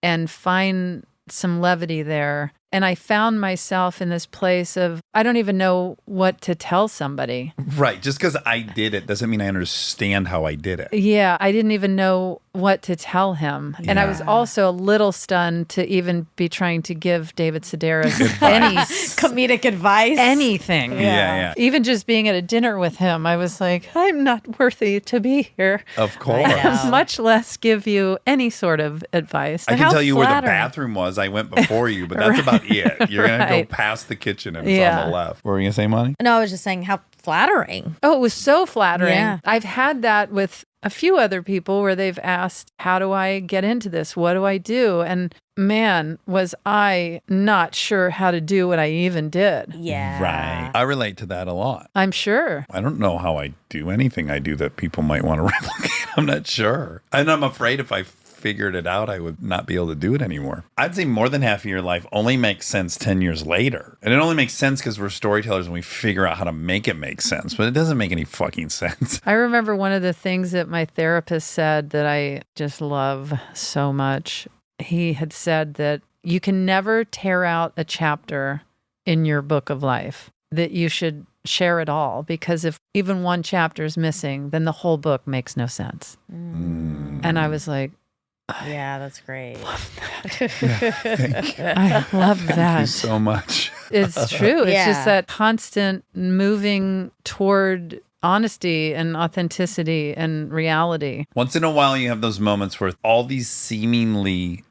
and find some levity there. And I found myself in this place of, I don't even know what to tell somebody. Right. Just because I did it doesn't mean I understand how I did it. Yeah. I didn't even know what to tell him. And I was also a little stunned to even be trying to give David Sedaris any comedic advice. Anything. Yeah. Even just being at a dinner with him, I was like, I'm not worthy to be here. Of course. Much less give you any sort of advice. I can tell you where the bathroom was. I went before you, but that's about it. You're going to go past the kitchen and it's on the left. What were you going to say, Monty? No, I was just saying how flattering. Oh, it was so flattering. Yeah. I've had that with a few other people where they've asked, how do I get into this? What do I do? And man, was I not sure how to do what I even did. Yeah. Right. I relate to that a lot. I'm sure. I don't know how I do anything I do that people might want to replicate. I'm not sure. And I'm afraid if I figured it out, I would not be able to do it anymore. I'd say more than half of your life only makes sense 10 years later. And it only makes sense because we're storytellers and we figure out how to make it make sense. But it doesn't make any fucking sense. I remember one of the things that my therapist said that I just love so much. He had said that you can never tear out a chapter in your book of life, that you should share it all, because if even one chapter is missing, then the whole book makes no sense. And I was like, Yeah, that's great. Thank you. I love that. Thank you so much. It's true. It's Yeah. just that constant moving toward honesty and authenticity and reality. Once in a while, you have those moments where all these seemingly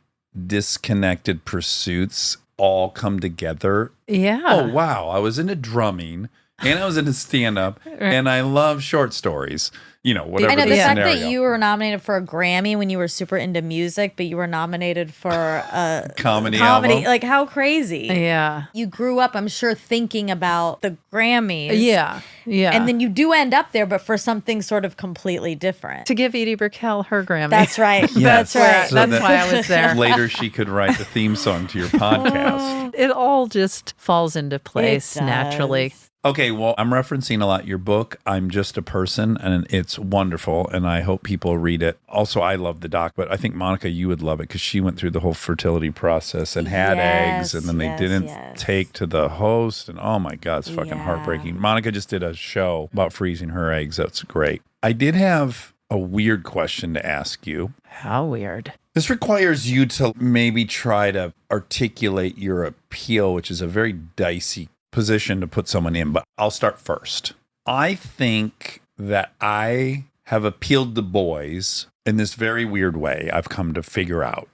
disconnected pursuits all come together. Yeah. Oh, wow. I was into drumming and I was into stand up and I love short stories. Whatever I know the the fact scenario. that you were nominated for a Grammy when you were super into music, but you were nominated for a Comedy album. Like, how crazy. Yeah. You grew up, I'm sure, thinking about the Grammys. Yeah. Yeah. And then you do end up there, but for something sort of completely different. to give Edie Brickell her Grammy. That's right. Yes. That's right. So That's that why I was there. Later, she could write the theme song to your podcast. It all just falls into place It naturally. does. Okay, well, I'm referencing a lot your book, I'm Just a Person, and it's wonderful, and I hope people read it. Also, I love the doc, but I think, Monica, you would love it because she went through the whole fertility process and had eggs, and then they didn't take to the host, and oh my God, it's fucking heartbreaking. Monica just did a show about freezing her eggs. That's great. I did have a weird question to ask you. How weird. This requires you to maybe try to articulate your appeal, which is a very dicey position to put someone in, but I'll start first. I think that I have appealed to boys in this very weird way I've come to figure out,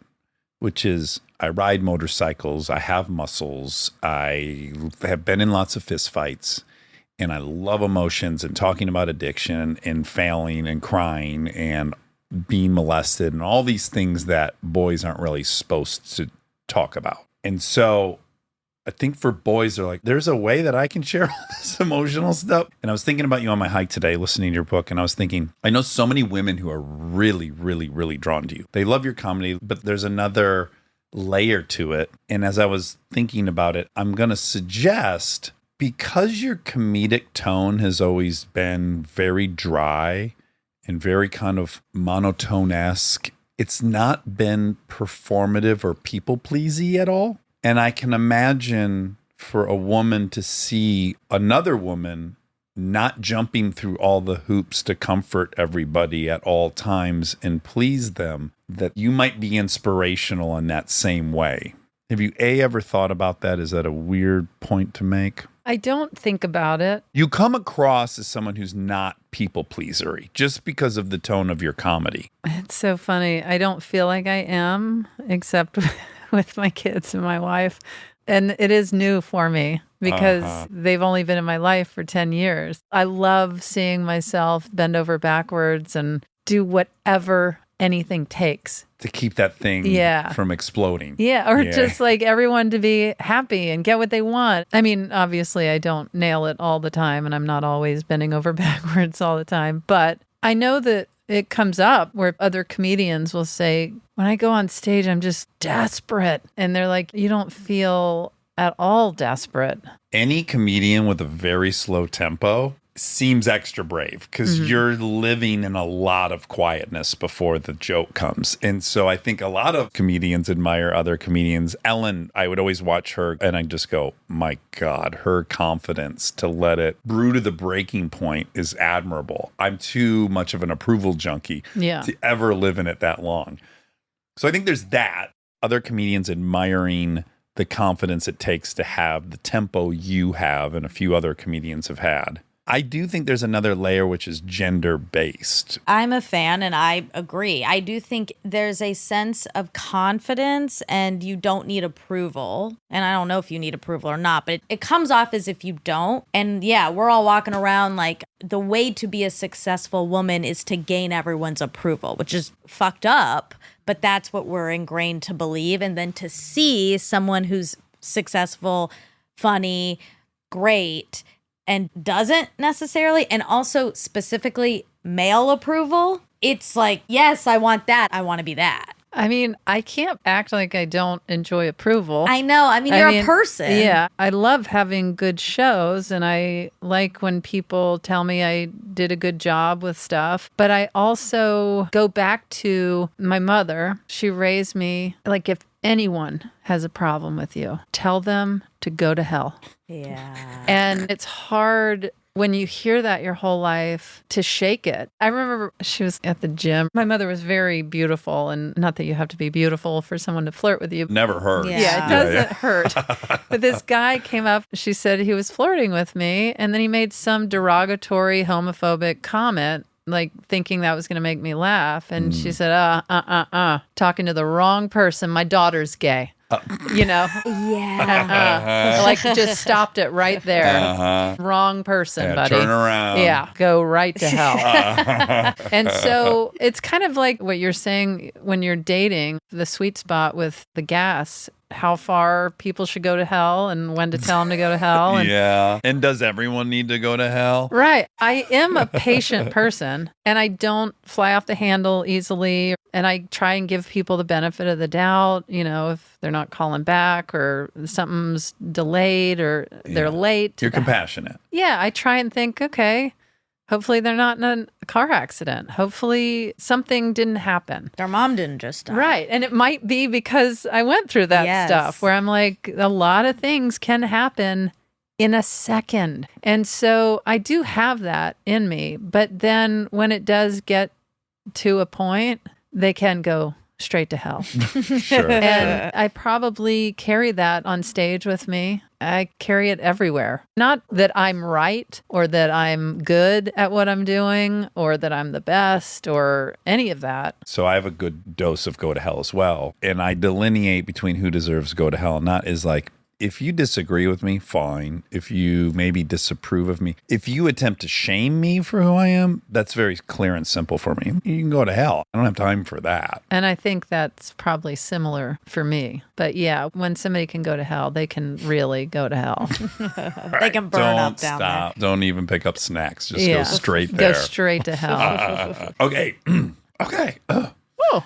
which is I ride motorcycles, I have muscles, I have been in lots of fistfights, and I love emotions and talking about addiction and failing and crying and being molested and all these things that boys aren't really supposed to talk about. And so I think for boys, they're like, there's a way that I can share all this emotional stuff. And I was thinking about you on my hike today, listening to your book. And I was thinking, I know so many women who are really, really, really drawn to you. They love your comedy, but there's another layer to it. And as I was thinking about it, I'm going to suggest, because your comedic tone has always been very dry and very kind of monotone-esque, it's not been performative or people-pleasy at all. And I can imagine for a woman to see another woman not jumping through all the hoops to comfort everybody at all times and please them, that you might be inspirational in that same way. Have you ever thought about that? Is that a weird point to make? I don't think about it. You come across as someone who's not people pleasery just because of the tone of your comedy. It's so funny. I don't feel like I am, except with my kids and my wife. And it is new for me because they've only been in my life for 10 years. I love seeing myself bend over backwards and do whatever anything takes. To keep that thing from exploding. Yeah, or just like everyone to be happy and get what they want. I mean, obviously, I don't nail it all the time, and I'm not always bending over backwards all the time. But I know that it comes up where other comedians will say, when I go on stage, I'm just desperate. And they're like, you don't feel at all desperate. Any comedian with a very slow tempo seems extra brave because you're living in a lot of quietness before the joke comes. And so I think a lot of comedians admire other comedians. Ellen, I would always watch her and I just go, my God, her confidence to let it brew to the breaking point is admirable. I'm too much of an approval junkie to ever live in it that long. So I think there's that. Other comedians admiring the confidence it takes to have the tempo you have and a few other comedians have had. I do think there's another layer which is gender-based. I'm a fan and I agree. I do think there's a sense of confidence and you don't need approval. And I don't know if you need approval or not, but it comes off as if you don't. And yeah, we're all walking around like the way to be a successful woman is to gain everyone's approval, which is fucked up, but that's what we're ingrained to believe. And then to see someone who's successful, funny, great, and doesn't necessarily, and also specifically male approval, it's like, yes, I want that. I want to be that. I mean, I can't act like I don't enjoy approval. I know. I mean, you're a person. Yeah. I love having good shows and I like when people tell me I did a good job with stuff. But I also go back to my mother. She raised me like if anyone has a problem with you, tell them to go to hell. Yeah. And it's hard when you hear that your whole life to shake it. I remember she was at the gym. My mother was very beautiful, and not that you have to be beautiful for someone to flirt with you. Never heard. Yeah, it doesn't hurt. But this guy came up, she said he was flirting with me, and then he made some derogatory, homophobic comment, like thinking that was going to make me laugh. And she said, talking to the wrong person. My daughter's gay. You know? Yeah. Like just stopped it right there. Wrong person, buddy. Turn around. Yeah, go right to hell. And so it's kind of like what you're saying when you're dating, the sweet spot with the gas, how far people should go to hell and when to tell them to go to hell. And, Yeah. And does everyone need to go to hell? right. I am a patient person and I don't fly off the handle easily. And I try and give people the benefit of the doubt, you know, if they're not calling back or something's delayed or they're late. to You're the- compassionate. Yeah, I try and think, okay, hopefully they're not in a car accident. Hopefully something didn't happen. Their mom didn't just die. Right. And it might be because I went through that Yes. stuff where I'm like, a lot of things can happen in a second. And so I do have that in me. But then when it does get to a point, they can go straight to hell. Sure. And I probably carry that on stage with me. I carry it everywhere. Not that I'm right or that I'm good at what I'm doing or that I'm the best or any of that. So I have a good dose of go to hell as well. And I delineate between who deserves to go to hell. Not as like, if you disagree with me, fine. If you maybe disapprove of me, if you attempt to shame me for who I am, that's very clear and simple for me. You can go to hell. I don't have time for that. And I think that's probably similar for me. But yeah, when somebody can go to hell, they can really go to hell. They can burn Don't up down stop. Don't even pick up snacks. Just Yeah. go straight there. Go straight to hell. Okay. Okay. Whoa.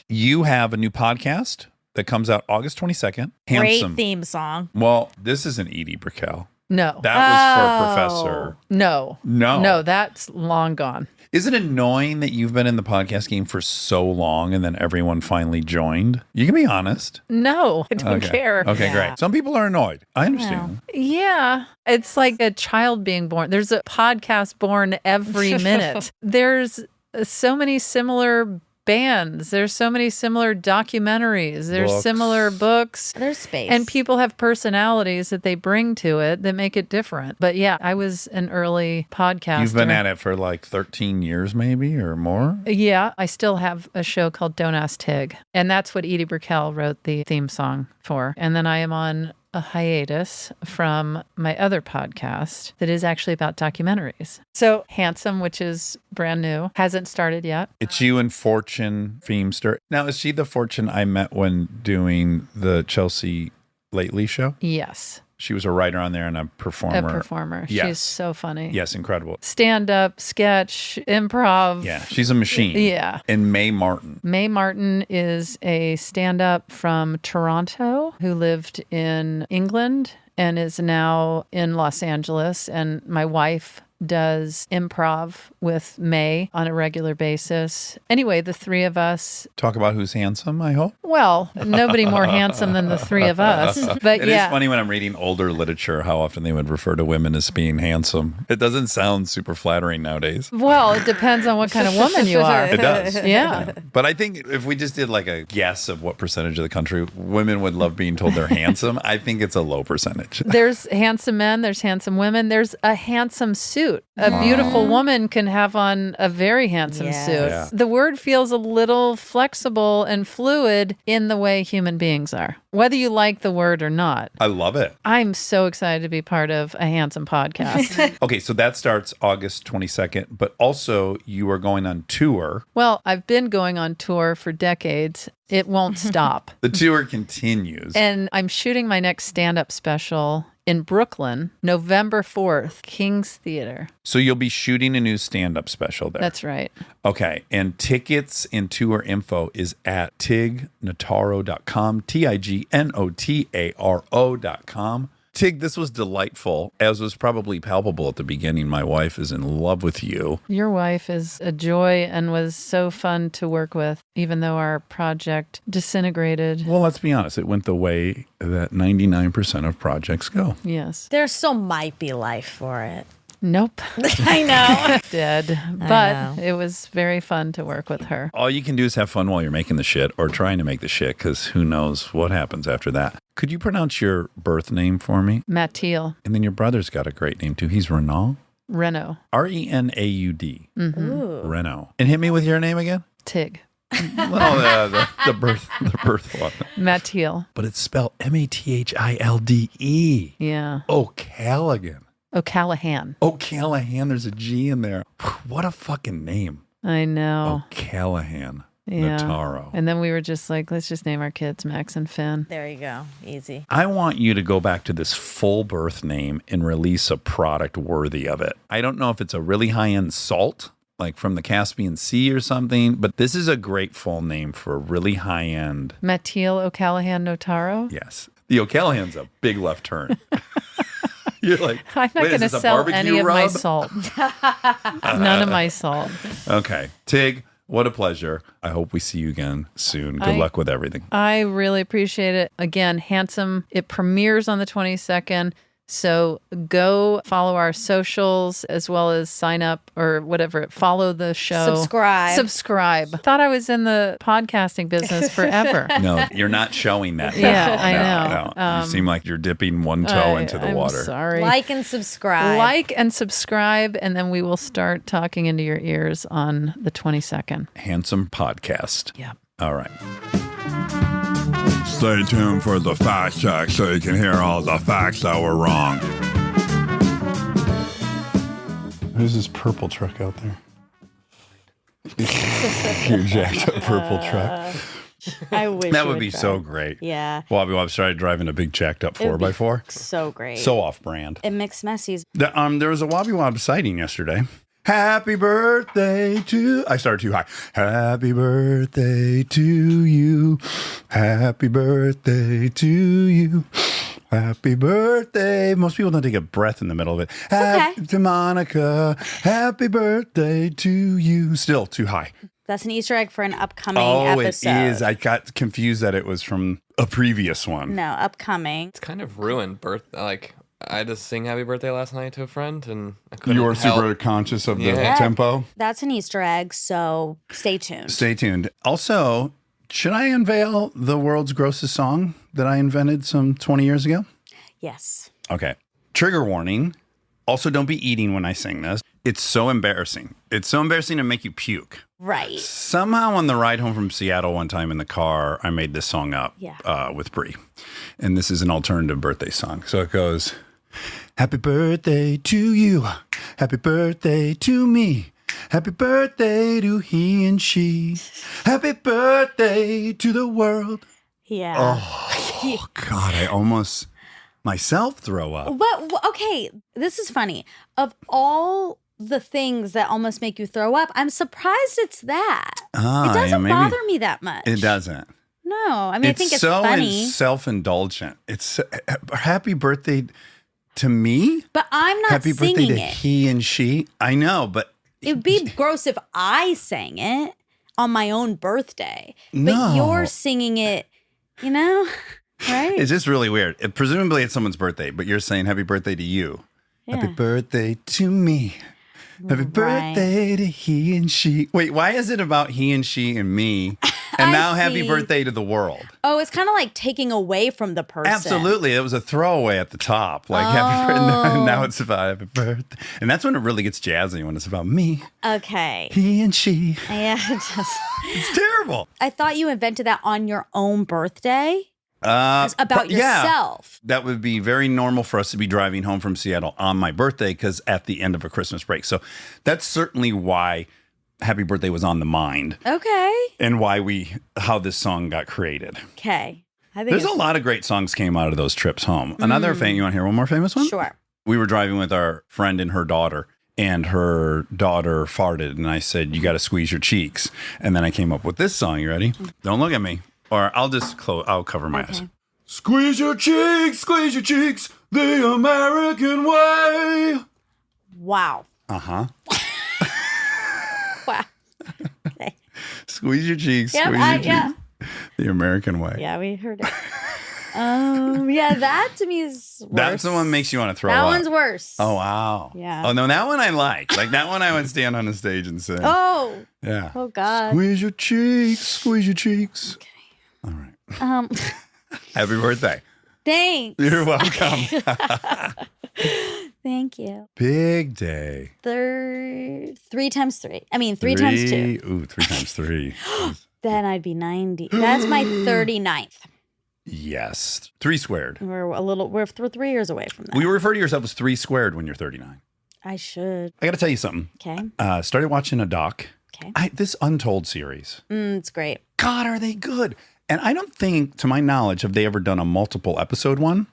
You have a new podcast that comes out August 22nd. there. Great Handsome. theme song. Well, this is an Edie Brickell. No. That was for Oh. Professor. No. No. No, that's long gone. Is it annoying that you've been in the podcast game for so long and then everyone finally joined? You can be honest. No, I don't Okay. care. Okay, Yeah. great. Some people are annoyed. I understand. Yeah, it's like a child being born. There's a podcast born every minute. There's so many similar bands. There's so many similar documentaries. There's Books. similar books. There's space. And people have personalities that they bring to it that make it different. But yeah, I was an early podcaster. You've been at it for like 13 years maybe or more? Yeah, I still have a show called Don't Ask Tig. And that's what Edie Brickell wrote the theme song for. And then I am on a hiatus from my other podcast that is actually about documentaries. So Handsome, which is brand new, hasn't started yet. It's you and Fortune Feemster. Now, is she the Fortune I met when doing the Chelsea Lately show? Yes, She was a writer on there and a performer. a performer. Yes. She's so funny. Yes, incredible. Stand up, sketch, improv. Yeah, she's a machine. Yeah. And Mae Martin. Mae Martin is a stand-up from Toronto who lived in England and is now in Los Angeles. And my wife does improv with Mae on a regular basis. Anyway, the three of us, Talk about who's handsome, I hope. well, nobody more handsome than the three of us. But It is yeah, funny when I'm reading older literature how often they would refer to women as being handsome. It doesn't sound super flattering nowadays. well, it depends on what kind of woman you are. It does. Yeah. But I think if we just did like a guess of what percentage of the country women would love being told they're handsome, I think it's a low percentage. There's handsome men, there's handsome women, there's a handsome suit. A beautiful woman can have on a very handsome Yes. suit. Yeah. The word feels a little flexible and fluid in the way human beings are, whether you like the word or not. I love it. I'm so excited to be part of a handsome podcast. Okay, so that starts August 22nd, but also you are going on tour. Well, I've been going on tour for decades. It won't stop. The tour continues. And I'm shooting my next stand-up special in Brooklyn, November 4th, King's Theater. So you'll be shooting a new stand-up special there. That's right. Okay, and tickets and tour info is at tignotaro.com, TIGNOTARO.com. Tig, this was delightful, as was probably palpable at the beginning. My wife is in love with you. Your wife is a joy and was so fun to work with, even though our project disintegrated. Well, let's be honest. It went the way that 99% of projects go. Yes. There still might be life for it. Nope. I know. Dead. But it was very fun to work with her. All you can do is have fun while you're making the shit or trying to make the shit, because who knows what happens after that. Could you pronounce your birth name for me? Mathilde. And then your brother's got a great name too. He's Renaud? Renaud. Renaud. Ooh. Renaud. And hit me with your name again? Tig. Well, the birth one. Mathilde. But it's spelled Mathilde. Yeah. O'Callaghan. O'Callahan. O'Callahan. There's a G in there. What a fucking name. I know. O'Callahan. Yeah. Notaro. And then we were just like, let's just name our kids Max and Finn. There you go. Easy. I want you to go back to this full birth name and release a product worthy of it. I don't know if it's a really high-end salt, like from the Caspian Sea or something, but this is a great full name for a really high-end. Mathilde O'Callahan Notaro. Yes. The O'Callahan's a big left turn. You're like, I'm not wait, going to is this a sell barbecue any of my rub? salt. None of my salt. Okay. Tig, what a pleasure. I hope we see you again soon. Good luck with everything. I really appreciate it. Again, Handsome. It premieres on the 22nd. So go follow our socials as well as sign up or whatever. Follow the show. Subscribe. Thought I was in the podcasting business forever. No, you're not showing that. Yeah, I No. know. You seem like you're dipping one toe into the water. I'm sorry. Like and subscribe. And then we will start talking into your ears on the 22nd. Handsome Podcast. Yeah. All right. Stay tuned for the fact check so you can hear all the facts that were wrong. Who's this purple truck out there? Your jacked up purple truck. I wish That you would be try. so great. Yeah. Bobby Wob started driving a big jacked up 4x4. So great. So off brand. It mixed messies. There was a Wobby Wob sighting yesterday. Happy birthday to... I started too high. Happy birthday to you. Happy birthday to you. Happy birthday. Most people don't take a breath in the middle of it. Happy to Monica. Happy birthday to you. Still too high. That's an Easter egg for an upcoming Oh, episode. it is. I got confused that it was from a previous one. No, upcoming. It's kind of ruined like I had to sing happy birthday last night to a friend and I couldn't You were help. super conscious of the Yeah. tempo. That's an Easter egg, so stay tuned. Stay tuned. Also, should I unveil the world's grossest song that I invented some 20 years ago? Yes. Okay. Trigger warning. Also, don't be eating when I sing this. It's so embarrassing. It's so embarrassing to make you puke. Right. Somehow on the ride home from Seattle one time in the car, I made this song up with Brie. And this is an alternative birthday song. So it goes, happy birthday to you. Happy birthday to me. Happy birthday to he and she. Happy birthday to the world. Yeah. Oh, God, I almost myself throw up. But okay, this is funny. Of all the things that almost make you throw up, I'm surprised it's that. It doesn't bother me that much. It doesn't. No, I mean, I think it's so funny. self-indulgent. It's happy birthday to me. But I'm not Happy birthday singing to it. he and she. I know, but It would be gross if I sang it on my own birthday. No. But you're singing it, you know? Right? it's just really weird. Presumably it's someone's birthday, but you're saying happy birthday to you. Happy Yeah. birthday to me. Happy birthday to he and she. Wait, why is it about he and she and me? And I now happy see. birthday to the world. Oh, it's kind of like taking away from the person. Absolutely. It was a throwaway at the top. Like happy birthday. Now it's about happy birthday. And that's when it really gets jazzy, when it's about me, Okay. he and she. Yeah, it does. It's terrible. I thought you invented that on your own birthday. It's about But yeah, yourself. that would be very normal for us to be driving home from Seattle on my birthday because at the end of a Christmas break. So that's certainly why happy birthday was on the mind Okay. and how this song got created. Okay. I think There's it's a lot of great songs came out of those trips home. Another you want to hear one more famous one? Sure. We were driving with our friend and her daughter. And her daughter farted, and I said, "You got to squeeze your cheeks." And then I came up with this song. You ready? Don't look at me, or I'll just I'll cover my eyes. Squeeze your cheeks, The American way. Wow. Uh-huh. Wow. Okay. Squeeze your cheeks. Yep, Squeeze your cheeks. yeah. The American way. Yeah, we heard it. Yeah, that to me is worse. That's the one that makes you want to throw That up. one's worse. Oh, wow. Yeah. Oh, no, that one I like. Like, that one I would stand on the stage and sing. Oh. Yeah. Oh, God. Squeeze your cheeks. Squeeze your cheeks. Okay. All right. Happy birthday. Thanks. You're welcome. Thank you. Big day. 3 times 3. I mean, 3 times 2. Ooh, 3 times 3. Then I'd be 90. That's my 39th. Yes. 3 squared. We're 3 years away from that. Will you refer to yourself as 3 squared when you're 39? I should. I got to tell you something. Okay. Started watching a doc. Okay. This Untold series. It's great. God, are they good? And I don't think, to my knowledge, have they ever done a multiple episode one.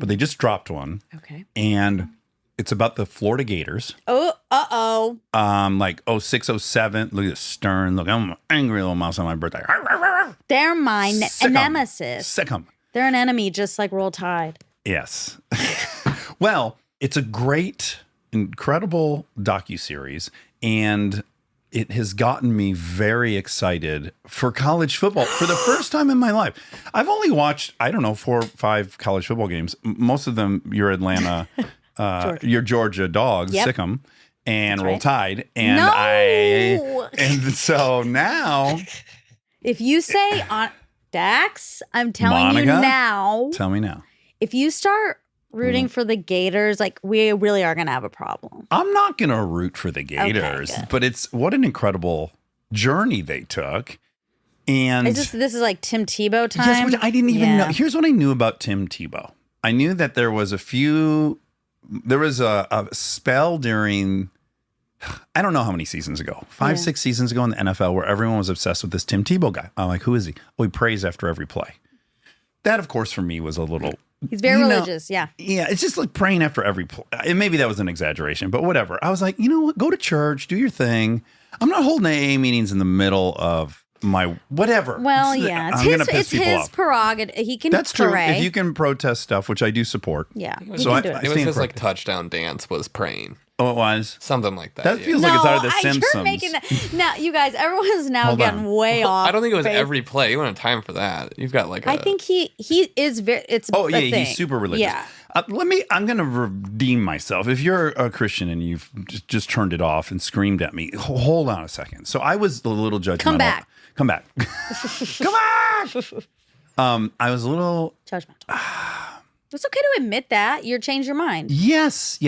But they just dropped one. Okay. And it's about the Florida Gators. Oh, uh-oh. Like 06, 07. Look at Stern. Look, I'm an angry little mouse on my birthday. They're my Sick 'em. nemesis. Sick 'em. They're an enemy, just like Roll Tide. Yes. Well, it's a great, incredible docuseries, and it has gotten me very excited for college football for the first time in my life. I've only watched, 4 or 5 college football games. Most of them, your Atlanta, your Georgia Dogs, Yep. Sick 'em, and That's Roll right. Tide. And No! and so now, If you say Dax, I'm telling Monica? you now, tell me now. if you start rooting for the Gators, like we really are going to have a problem. I'm not going to root for the Gators, good. but it's what an incredible journey they took. And This is like Tim Tebow time. yes, which I didn't even Yeah. know. Here's what I knew about Tim Tebow. I knew that there was a spell during, I don't know how many seasons ago, 5, 6 seasons ago in the NFL where everyone was obsessed with this Tim Tebow guy. I'm like, who is he? Oh, he prays after every play. That, of course, for me was a little... He's very religious, yeah. Yeah, it's just like praying after every play. And maybe that was an exaggeration, but whatever. I was like, you know what? Go to church, do your thing. I'm not holding AA meetings in the middle of my whatever. Well, yeah, I'm gonna piss it's people his off. prerogative. He can That's true. pray. If you can protest stuff, which I do support. Yeah, he So can do It was stand his like corrected. touchdown dance was praying. Oh, it was? Something like that. That yeah. feels like it's out of The You're Simpsons. making that. Now, you guys, everyone's now Hold getting on. way off. I don't think it was base. every play. You don't have time for that. You've got like I think he is very. It's Oh, a yeah, thing. he's super religious. Yeah. I'm going to redeem myself. If you're a Christian and you've just turned it off and screamed at me, hold on a second. So I was a little judgmental. Come back. Come back. Come back. I was a little... Judgmental. It's okay to admit that. You change your mind. Yes.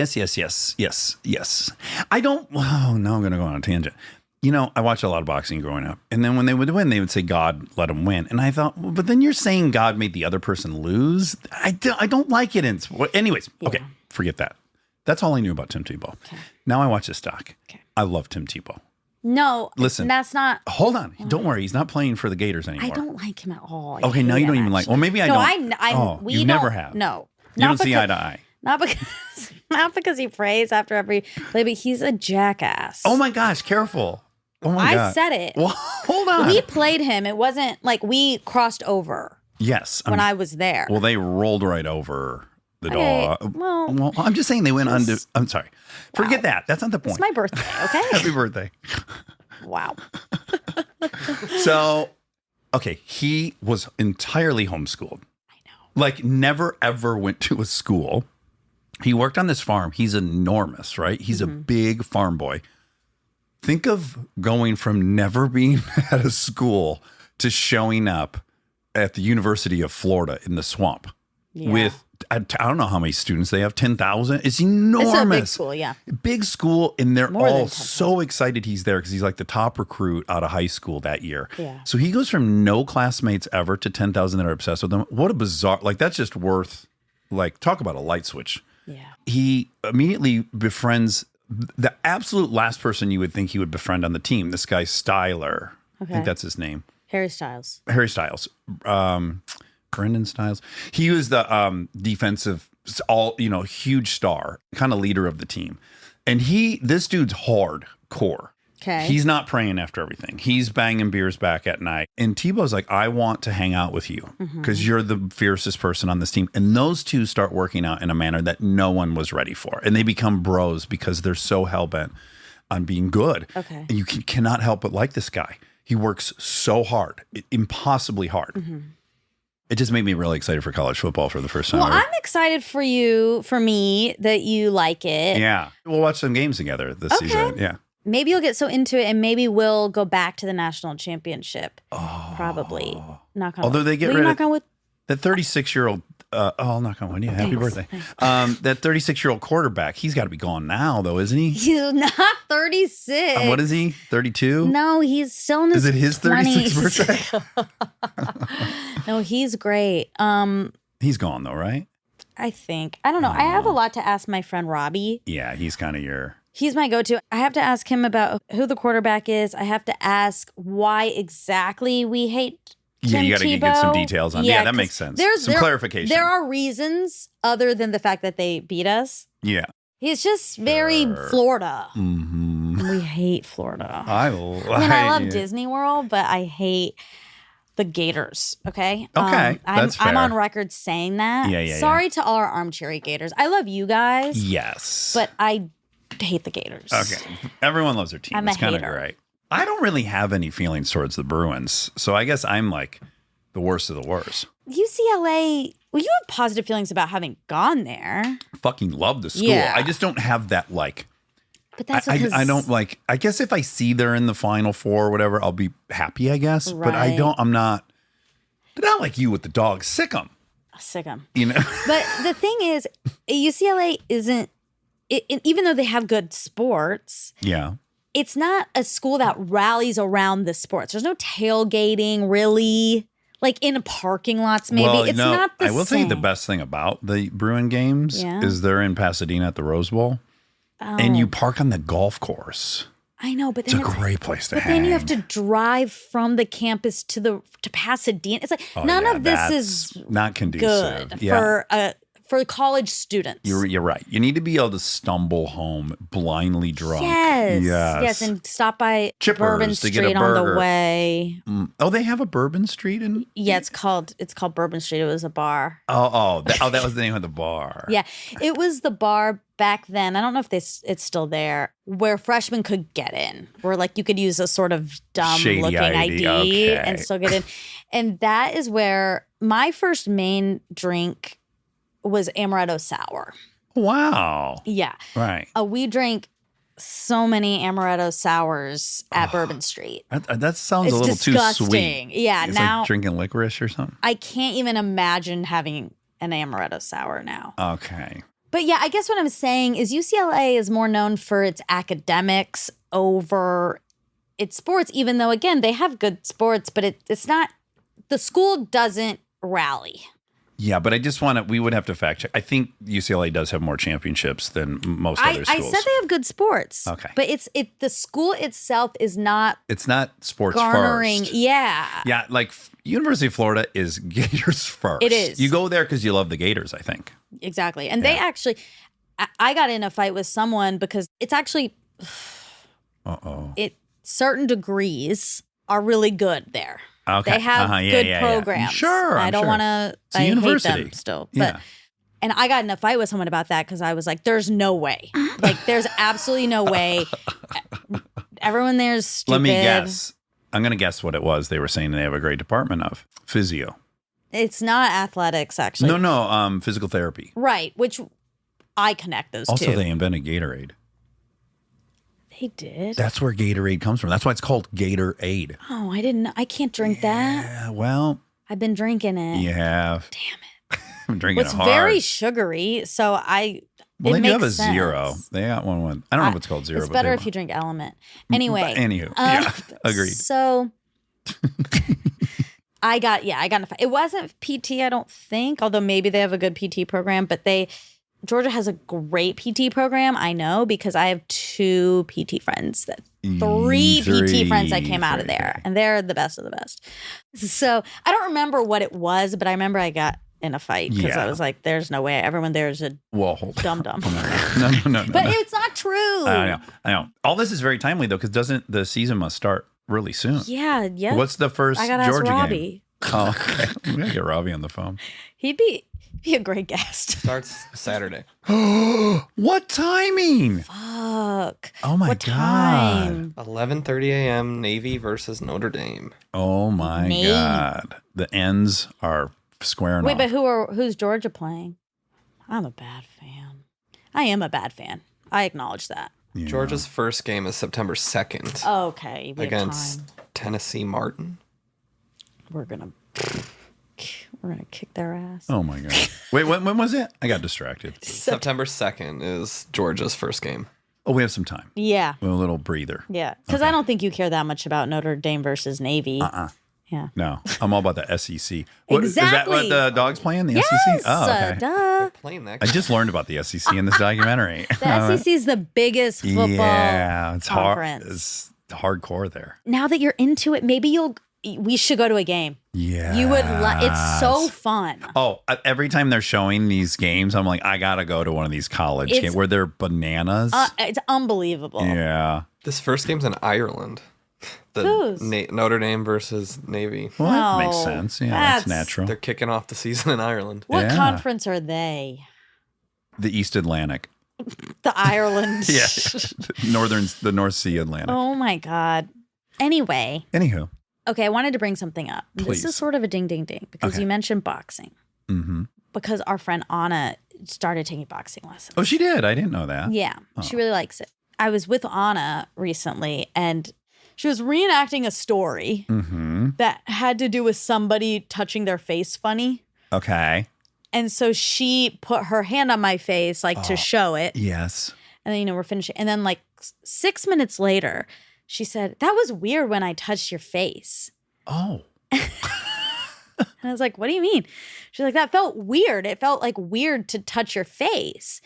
I don't... Oh, now I'm going to go on a tangent. You know, I watched a lot of boxing growing up. And then when they would win, they would say God let them win. And I thought, well, but then you're saying God made the other person lose? I don't like it. Anyways, okay, forget that. That's all I knew about Tim Tebow. Okay. Now I watch this doc. Okay. I love Tim Tebow. No, Listen. that's not. Hold on. Don't worry. He's not playing for the Gators anymore. I don't like him at all. I Okay, now hate you don't him, even like... actually. Well, maybe I no, don't. we you don't, never have. No. You don't see eye to eye. Not because he prays after every play, but he's a jackass. Oh my gosh, careful. Oh my I God. said it. Well, hold on. We played him. It wasn't like we crossed over Yes. when I was there. Well, they rolled right over the Okay, dog. well, I'm just saying they went under. I'm sorry. Forget that. That's not the point. It's my birthday, okay? Happy birthday. Wow. So, okay, he was entirely homeschooled. I know. Like, never ever went to a school. He worked on this farm. He's enormous, right? He's a big farm boy. Think of going from never being at a school to showing up at the University of Florida in the swamp with, I don't know how many students they have, 10,000. It's enormous. It's a big school, yeah. Big school, and they're More than all 10,000. so excited he's there because he's like the top recruit out of high school that year. Yeah. So he goes from no classmates ever to 10,000 that are obsessed with him. What a bizarre, like that's just worth, like talk about a light switch. Yeah. He immediately befriends the absolute last person you would think he would befriend on the team. This guy Styler. I Okay. think that's his name. Harry Styles. Harry Styles. Brendan Styles. He was the defensive, huge star, kind of leader of the team. And this dude's hardcore. Okay. He's not praying after everything. He's banging beers back at night. And Tebow's like, I want to hang out with you because you're the fiercest person on this team. And those two start working out in a manner that no one was ready for. And they become bros because they're so hell-bent on being good. Okay. And you cannot help but like this guy. He works so hard, impossibly hard. It just made me really excited for college football for the first time. Well, ever. I'm excited for me, that you like it. Yeah. We'll watch some games together this season. Yeah. Maybe you'll get so into it, and maybe we'll go back to the national championship. Probably. Knock on Although wood. they get Will you rid of knock on wood? that 36-year-old, I'll knock on wood. Yeah, happy birthday. That 36-year-old quarterback, he's got to be gone now, though, isn't he? He's not 36. What is he? 32? No, he's still in his Is it his 36th 20s. birthday? No, he's great. He's gone, though, right? I think. I don't know. I have a lot to ask my friend Robbie. Yeah, he's kind of your... He's my go-to. I have to ask him about who the quarterback is. I have to ask why exactly we hate Yeah, Tim you got to get some Tebow. details on. Yeah, that 'cause makes sense. There's Some clarification. There are reasons other than the fact that they beat us. Yeah. He's just very Florida. Mm-hmm. We hate Florida. I love Disney World, but I hate the Gators. Okay. Okay, I'm that's fair. on record saying that. Yeah. Sorry to all our armchair Gators. I love you guys. Yes. But I hate the Gators. Okay. Everyone loves their team. I'm a It's kind of hater. great. I don't really have any feelings towards the Bruins. So I guess I'm like the worst of the worst. UCLA, well, you have positive feelings about having gone there. Fucking love the school. Yeah. I just don't have that like... But that's I because don't like... I guess if I see they're in the Final Four or whatever, I'll be happy, I guess. But Right. I'm not... They're not like you with the dog. Sick 'em. sick 'em. You know? But the thing is, UCLA isn't, even though they have good sports, Yeah. it's not a school that rallies around the sports. There's no tailgating really, like in parking lots maybe. Well, It's not the I will tell you the same. best thing about the Bruin games Yeah. is they're in Pasadena at the Rose Bowl. And you park on the golf course. I know, but It's then a great place to But hang. then you have to drive from the campus to Pasadena. It's like Oh, none yeah, of this that's is not conducive. good Yeah. for college students. You're right. You need to be able to stumble home blindly drunk. Yes, and stop by Chippers Bourbon to Street get a on the burger. way. Oh, they have a Bourbon Street in. Yeah, it's called Bourbon Street. It was a bar. That was the name of the bar. Yeah, it was the bar back then. I don't know if it's still there, where freshmen could get in, where like you could use a sort of dumb Shady looking ID, ID okay. and still get in. And that is where my first main drink was amaretto sour. Wow. Yeah. Right. We drank so many amaretto sours at Bourbon Street. That sounds It's a little disgusting. too sweet. Yeah, It's now like drinking licorice or something. I can't even imagine having an amaretto sour now. Okay. But yeah, I guess what I'm saying is UCLA is more known for its academics over its sports, even though, again, they have good sports, but it's not, the school doesn't rally. Yeah, but I just we would have to fact check. I think UCLA does have more championships than most other I schools. said they have good sports. Okay. But the school itself is not It's not sports garnering. first. Yeah. Yeah, like University of Florida is Gators first. It is. You go there because you love the Gators, I think. Exactly. And they actually, I got in a fight with someone because it's actually, certain degrees are really good there. Okay. They have good programs. Sure. I don't want to, It's a I hate university. them still. But, Yeah. and I got in a fight with someone about that because I was like, there's no way. Like, there's absolutely no way. Everyone there is stupid. Let me guess. I'm going to guess what it was they were saying they have a great department of. Physio. It's not athletics, actually. No, physical therapy. Right, which I connect those Also, two. they invented Gatorade. They did? That's where Gatorade comes from. That's why it's called Gatorade. Oh, I didn't know. I can't drink that. Yeah, well, I've been drinking it. you have. Damn it. I'm drinking Well, it's it hard. very sugary, so Well, it they do makes have a sense. zero. They got one. I don't know if it's called zero. It's but better they if you drink Element. Anyway. Anywho, yeah, agreed. So I got in a fight. It wasn't PT, I don't think, although maybe they have a good PT program, but Georgia has a great PT program, I know, because I have 2 PT friends three PT friends that came out of there, and they're the best of the best. So I don't remember what it was, but I remember I got in a fight because Yeah. I was like, there's no way. Everyone there is a Well, hold on. dum-dum. No. But it's not true. I know. All this is very timely though, because doesn't the season must start really soon? Yeah. What's the first I gotta Georgia ask game? Robbie. Oh, okay. We gotta get Robbie on the phone. He'd be a great guest. Starts Saturday. What timing? Fuck. Oh my What God. time? 11:30 a.m. Navy versus Notre Dame. Oh my Name. God. The ends are squaring Wait, off. but who's Georgia playing? I'm a bad fan. I am a bad fan. I acknowledge that. Yeah. Georgia's first game is September 2nd Okay, we have against time. Tennessee Martin. We're gonna kick their ass. Oh my God. Wait, when was it? I got distracted. September 2nd is Georgia's first game. Oh, we have some time. Yeah, A little breather. yeah. Because I don't think you care that much about Notre Dame versus Navy. Yeah. No, I'm all about the SEC. Is that Exactly. what the dog's playing? The Yes. SEC? Oh, okay. Duh. Playing that I just learned about the SEC in this documentary. The SEC is the biggest football Yeah, it's hard. conference. It's hardcore there. Now that you're into it, maybe we should go to a game. Yeah, You would it's so fun. Oh, every time they're showing these games, I'm like, I gotta go to one of these college It's- games where they're bananas. It's unbelievable. Yeah. This first game's in Ireland. Whose? Notre Dame versus Navy. Well, that makes No, sense. Yeah, that's that's- natural. They're kicking off the season in Ireland. What Yeah. conference are they? The East Atlantic. The Ireland. Yeah. the North Sea Atlantic. Oh my God. Anyway, Anywho. okay, I wanted to bring something up. Please. This is sort of a ding ding ding because Okay. you mentioned boxing. Mm-hmm. Because our friend Anna started taking boxing lessons. Oh, she did. I didn't know that. Yeah, she really likes it. I was with Anna recently and she was reenacting a story Mm-hmm. that had to do with somebody touching their face funny. Okay. And so she put her hand on my face, like to show it. Yes. And then, we're finishing. And then, like 6 minutes later, she said, "That was weird when I touched your face." Oh. And I was like, "What do you mean?" She's like, "That felt weird. It felt like weird to touch your face."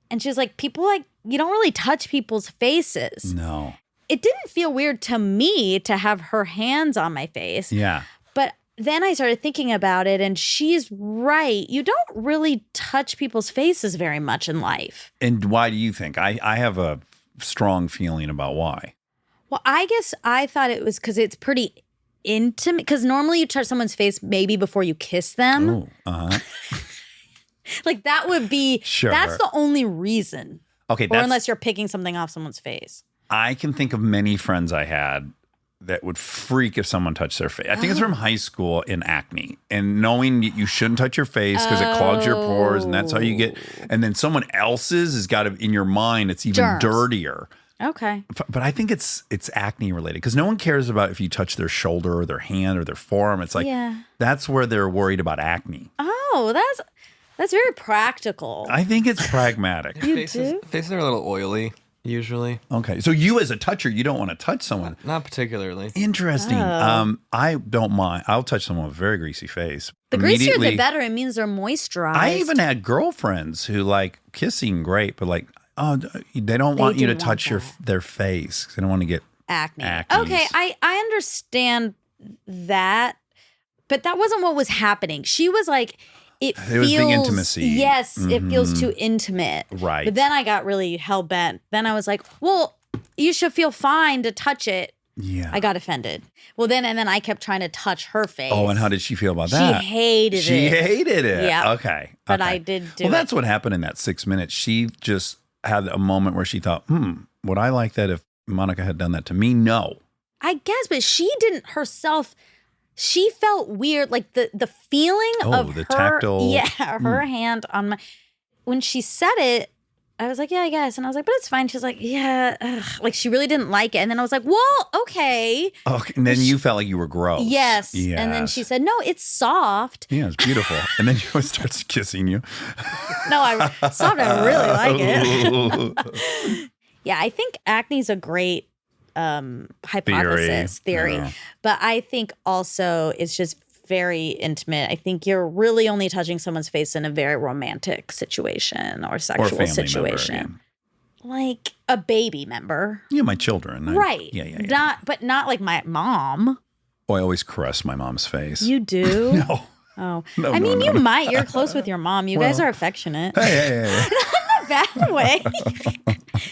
And she was like, "People you don't really touch people's faces." No. It didn't feel weird to me to have her hands on my face. Yeah. But then I started thinking about it, and she's right. You don't really touch people's faces very much in life. And why do you think? I have a strong feeling about why. Well, I guess I thought it was because it's pretty intimate. Because normally you touch someone's face maybe before you kiss them. Oh, uh-huh. Like that would be, Sure. that's the only reason. Okay, Or that's, unless you're picking something off someone's face. I can think of many friends I had that would freak if someone touched their face. I think it's from high school in acne and knowing that you shouldn't touch your face because it clogs your pores and that's how you get. And then someone else's has got to, in your mind, it's even Germs. dirtier. Okay. But I think it's acne related because no one cares about if you touch their shoulder or their hand or their forearm. It's like Yeah. that's where they're worried about acne. Oh, that's very practical. I think it's pragmatic. Faces are a little oily, usually. Okay, so you as a toucher, you don't want to touch someone. Not particularly. Interesting. Oh. I don't mind. I'll touch someone with a very greasy face. The greasier, the Immediately- better. It means they're moisturized. I even had girlfriends who like kissing great, but like, oh, they don't want you to didn't want touch that. their face. They don't want to get acne. Acnes. Okay, I understand that, but that wasn't what was happening. She was like, it It feels was the intimacy. Yes, it feels Mhm. too intimate. Right. But then I got really hell bent. Then I was like, well, you should feel fine to touch it. yeah. I got offended. Well, then I kept trying to touch her face. Oh, and how did she feel about She that? hated She it. hated it. Yeah. Okay. But okay. I did do Well, it. that's what happened in that 6 minutes. She just had a moment where she thought, would I like that if Monica had done that to me? No. I guess, but she didn't herself. She felt weird, like the feeling of the her, tactile- her hand on my. When she said it, I was like, yeah, I guess, and I was like, but it's fine. She's like, yeah, like she really didn't like it, and then I was like, well, okay, Okay. And then you felt like you were gross. yes, and then she said, no, it's soft. yeah, it's beautiful. And then she starts kissing you. No, soft. I really like it. Yeah, I think acne's a great hypothesis theory, Yeah. but I think also it's just very intimate. I think you're really only touching someone's face in a very romantic situation or Or sexual family situation, member. like a baby member, Yeah, my children. right? Yeah. Not like my mom. Oh, I always caress my mom's face. You do? No. Oh, No, I no, mean, no, you no. might. You're close with your mom. You guys are affectionate. Hey. Bad way.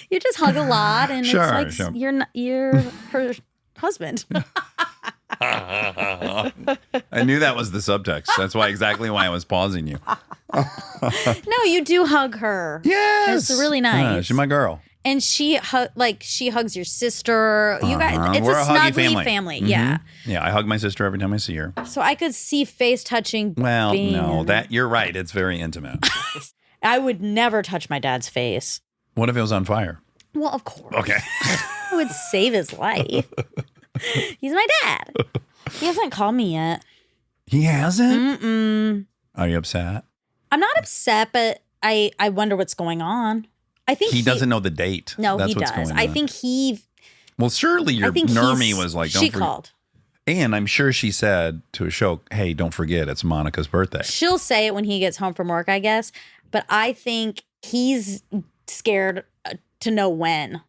You just hug a lot, and Sure, it's like sure. you're her husband. I knew that was the subtext. That's exactly why I was pausing you. No, you do hug her. Yes. It's really nice. Yeah, she's my girl. And she hugs your sister. You guys, it's We're a a huggy snuggly family. Yeah. Yeah, I hug my sister every time I see her. So I could see face touching. Well, being no, in- that you're right. It's very intimate. I would never touch my dad's face. What if it was on fire? Well, of course. Okay. I would save his life. He's my dad. He hasn't called me yet. He hasn't? Mm-mm. Are you upset? I'm not upset, but I wonder what's going on. I think He doesn't know the date. No, That's he what's does. going I on. think he. Well, surely your I think Normie was like, don't She forget. called. And I'm sure she said to a show, hey, don't forget, it's Monica's birthday. She'll say it when he gets home from work, I guess. But I think he's scared to know when.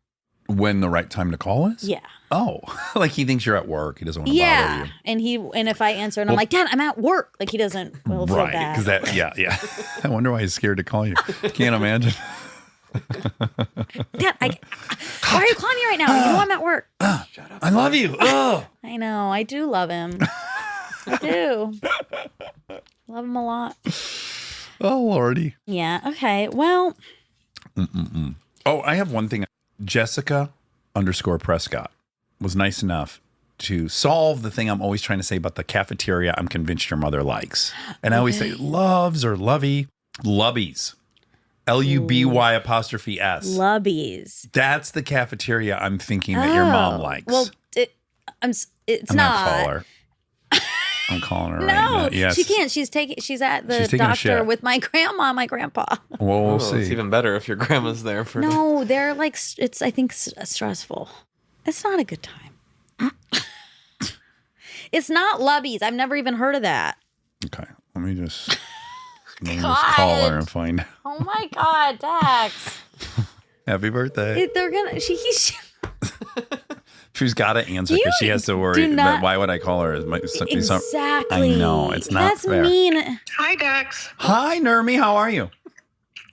When the right time to call is? Yeah. Oh, like he thinks you're at work. He doesn't want to bother you. And if I answer and I'm Well- like, Dad, I'm at work. Like he doesn't. Well, feel Right. bad. Because that, yeah. I wonder why he's scared to call you. Can't imagine. Dad, why are you calling me right now? You know I'm at work. I love you. Oh. I know. I do love him. I do. Love him a lot. Oh, Lordy. Yeah. Okay. Well, Oh, I have one thing. Jessica_Prescott was nice enough to solve the thing I'm always trying to say about the cafeteria I'm convinced your mother likes. And I always say loves or lovey. Lubbies. LUBY_S. Lubbies. That's the cafeteria I'm thinking that your mom likes. Well, it's I'm not. gonna call her. I'm calling her right now. No, Yes. she can't. She's at the She's taking a doctor shit. with my grandma, and my grandpa. Well, we'll Oh, it's see. even better if your grandma's there for. No, they're like it's. I think stressful. It's not a good time. It's not Lubbies. I've never even heard of that. Okay. Let me just call her and find out. Oh my God, Dax! Happy birthday. They're gonna. She's got to answer because she has to worry. do not- But why would I call her? Exactly. I know. It's not That's fair. mean. Hi, Dax. Hi, Nermi. How are you?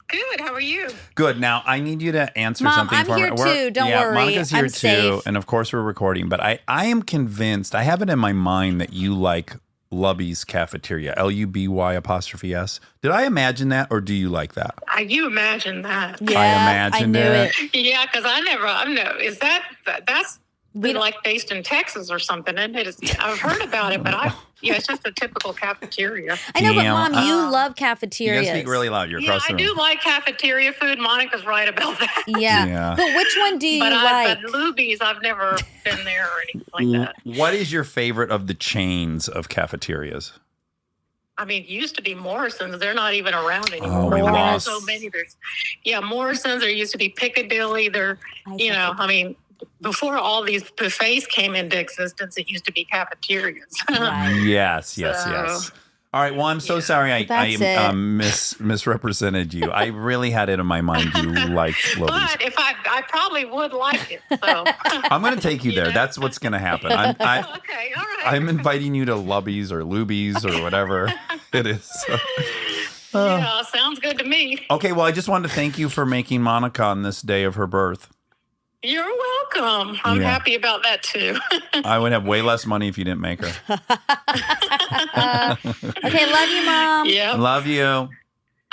Good. How are you? Good. Now, I need you to answer Mom, something I'm for here me. too. Don't worry. Monica's here I'm too. safe. And of course, we're recording. But I am convinced, I have it in my mind that you like Lubby's Cafeteria, LUBY_S. Did I imagine that or do you like that? You imagine that? Yeah, I imagined knew it. Yeah, because I know. Is that's like based in Texas or something? Isn't it? I've heard about it, but it's just a typical cafeteria. I know, but Damn. Mom, you love You cafeterias. gotta speak really loud. You're Yeah, across the I room. do like cafeteria food. Monica's right about that. Yeah. Yeah. But which one do you But like? but Luby's, I've never been there or anything like that. What is your favorite of the chains of cafeterias? I mean, it used to be Morrison's. They're not even around anymore. we There's lost. so many. Morrison's. There used to be Piccadilly. Before all these buffets came into existence, it used to be cafeterias. Yes. So- All right. Well, I'm so sorry I That's it. misrepresented you. I really had it in my mind you like Lubby's. But if I probably would like it. So. I'm going to take you there. That's what's going to happen. Okay, all right. I'm inviting you to Lubby's or Luby's or whatever it is. Yeah, sounds good to me. Okay. Well, I just wanted to thank you for making Monica on this day of her birth. You're welcome. I'm Yeah. happy about that too. I would have way less money if you didn't make her. Okay, love you, Mom. Yeah. Love you.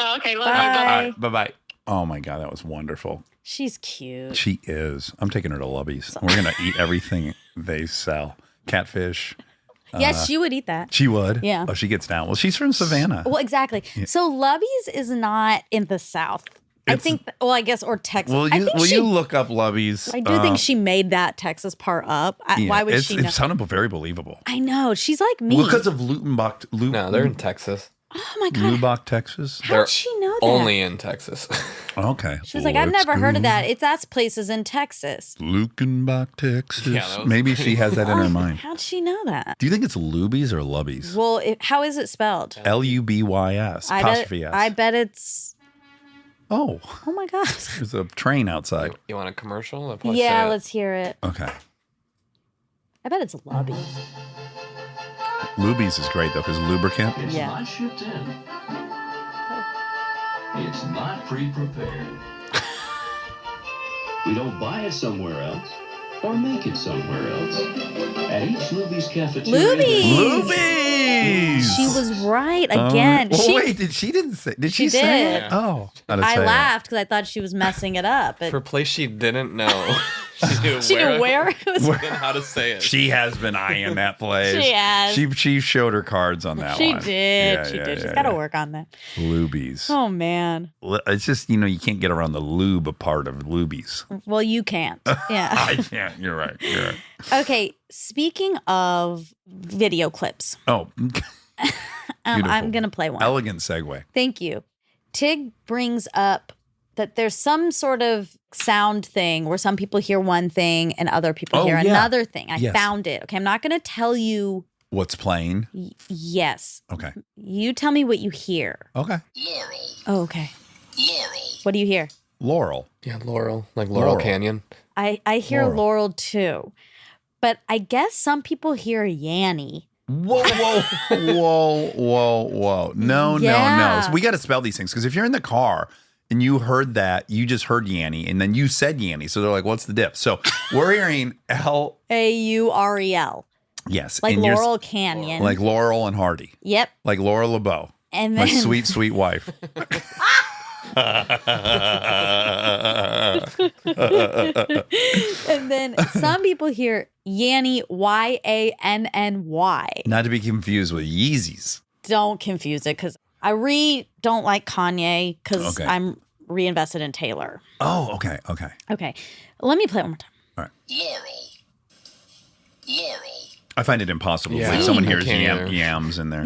Okay, love Bye. you. All Bye. right. Bye-bye. Oh, my God. That was wonderful. She's cute. She is. I'm taking her to Lubby's. We're going to eat everything they sell. Catfish. Yes, she would eat that. She would? Yeah. Oh, she gets down. Well, she's from Savannah. Well, exactly. So Lubby's is not in the South. I think, I guess, or Texas. Will I you, think will she, you look up Lubby's? I do think she made that Texas part up. Yeah, Why would she know? It sounded very believable. I know. She's like me. Well, because of Lutenbach. No, they're in Texas. Oh my God. Lubbock, Texas. How'd she know that? Only in Texas. Okay. She was like, I've never heard of that. That's places in Texas. Lukenbach, Texas. Yeah, that was Maybe she has that in her mind. How'd she know that? Do you think it's Luby's or Lubby's? Well, how is it spelled? Lubys. Apostrophe S. I bet it's. Oh, Oh my God. there's a train outside. You want a commercial? I'll probably Yeah, say it. let's hear it. Okay. I bet it's Lubby's. Lubies is great, though, because lubricant. It's Yeah. not shipped in. It's not pre-prepared. We don't buy it somewhere else or make it somewhere else. At each Luby's cafeteria. Lubies! Lubies! She was right again. Oh, wait, did she say She say it? did. Oh. I laughed because I thought she was messing it up. For a place she didn't know. She knew where it was. And how to say it. She has been eyeing that place. She has. She showed her cards on that She one. did. Yeah, She yeah, did. She's yeah, got to yeah. work on that. Lubies. Oh, man. It's just, you can't get around the lube part of lubies. Well, you can't. Yeah. I can't. You're right. You're right. Okay. Speaking of video clips, Oh, I'm going to play one. elegant segue. Thank you. Tig brings up that there's some sort of sound thing where some people hear one thing and other people hear yeah. another thing. I Yes. found it. Okay. I'm not going to tell you. What's playing? Yes. Okay. You tell me what you hear. Okay. Oh, okay. What do you hear? Laurel. Yeah, Laurel. Like Laurel Canyon. I hear Laurel. Laurel too. But I guess some people hear Yanny. Whoa, whoa, whoa, whoa, whoa. No, no, no. Yeah. So we got to spell these things because if you're in the car and you heard that, you just heard Yanny and then you said Yanny. So they're like, what's the diff? So we're hearing L. Aurel. Yes. Like and you're- Laurel Canyon. Like Laurel and Hardy. Yep. Like Laura LeBeau. And My then sweet, sweet wife. and then some people hear Yanny, Yanny. Not to be confused with Yeezys. Don't confuse it because I don't like Kanye because Okay. I'm reinvested in Taylor. Oh, okay, okay. Okay. Let me play it one more time. All right. I find it impossible Yeah. to believe someone I hears can't either. yams in there.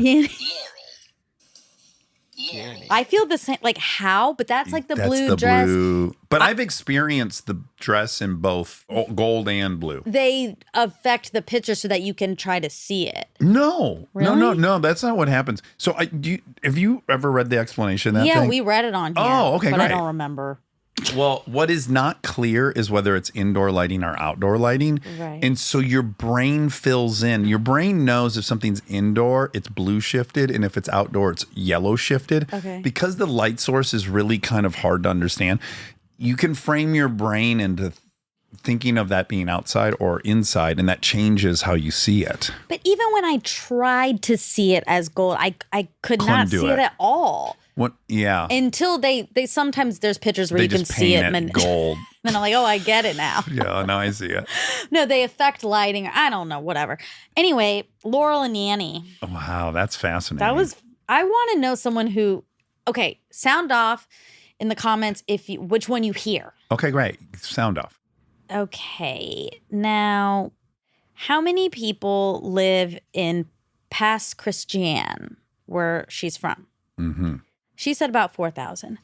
I feel the same, like how, but that's like the That's blue the dress. blue. But I've experienced the dress in both gold and blue. They affect the picture so that you can try to see it. No, Really? no. That's not what happens. So, have you ever read the explanation of that Yeah, thing? we read it on here. Oh, okay, but great. I don't remember. Well, what is not clear is whether it's indoor lighting or outdoor lighting. Right. And so your brain fills in. Your brain knows if something's indoor, it's blue shifted, and if it's outdoor, it's yellow shifted. Okay. Because the light source is really kind of hard to understand, you can frame your brain into thinking of that being outside or inside, and that changes how you see it. But even when I tried to see it as gold, I could Couldn't not do see it it. at all. What? Yeah. Until they sometimes there's pictures where They you can just see it paint and it gold. then I'm like, oh, I get it now. Yeah, now I see it. No, they affect lighting. I don't know, whatever. Anyway, Laurel and Yanny. Wow, that's fascinating. I want to know someone who, okay, sound off in the comments which one you hear. Okay, great. Sound off. Okay, now, how many people live in Pass Christian, where she's from? Mm-hmm. She said about 4,000.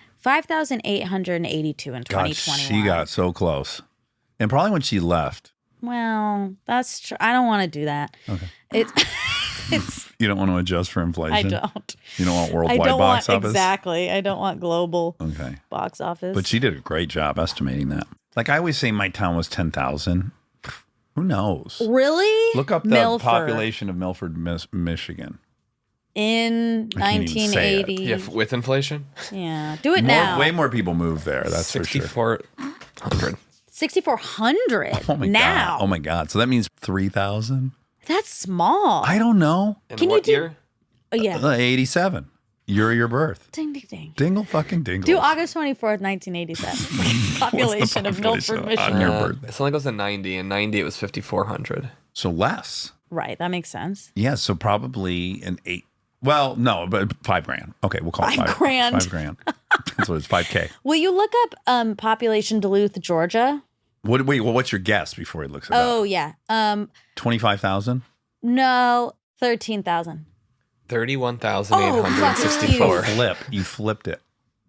5,882 in God, 2021. she got so close. And probably when she left. Well, that's true. I don't want to do that. Okay. It's You don't want to adjust for inflation? I don't. You don't want I worldwide don't box want office? exactly. I don't want global Okay. box office. But she did a great job estimating that. Like I always say my town was 10,000. Who knows? Really? Look up the Milford. population of Milford, Michigan. In I can't even say it. 1980. Yeah, with inflation. Yeah. Do it now. Way more people move there, that's for sure. 6,400. 6,400 Oh my now. God. Oh my God. So that means 3,000? That's small. I don't know. In Can you what do- year? Oh, yeah. 87. Your birth. Ding, ding, ding. Dingle fucking dingle. Do August 24th, 1987. Population of Milford, on Michigan. your birthday? It only goes to 90. In 90, it was 5,400. So less. Right. That makes sense. Yeah, so probably an 8. Well, no, but $5,000. Okay, we'll call it $5 grand. $5,000. That's what it's 5K. Will you look up population Duluth, Georgia? What's your guess before he looks it up? Oh, yeah. 25,000? No, 13,000. 31,864. You flipped it.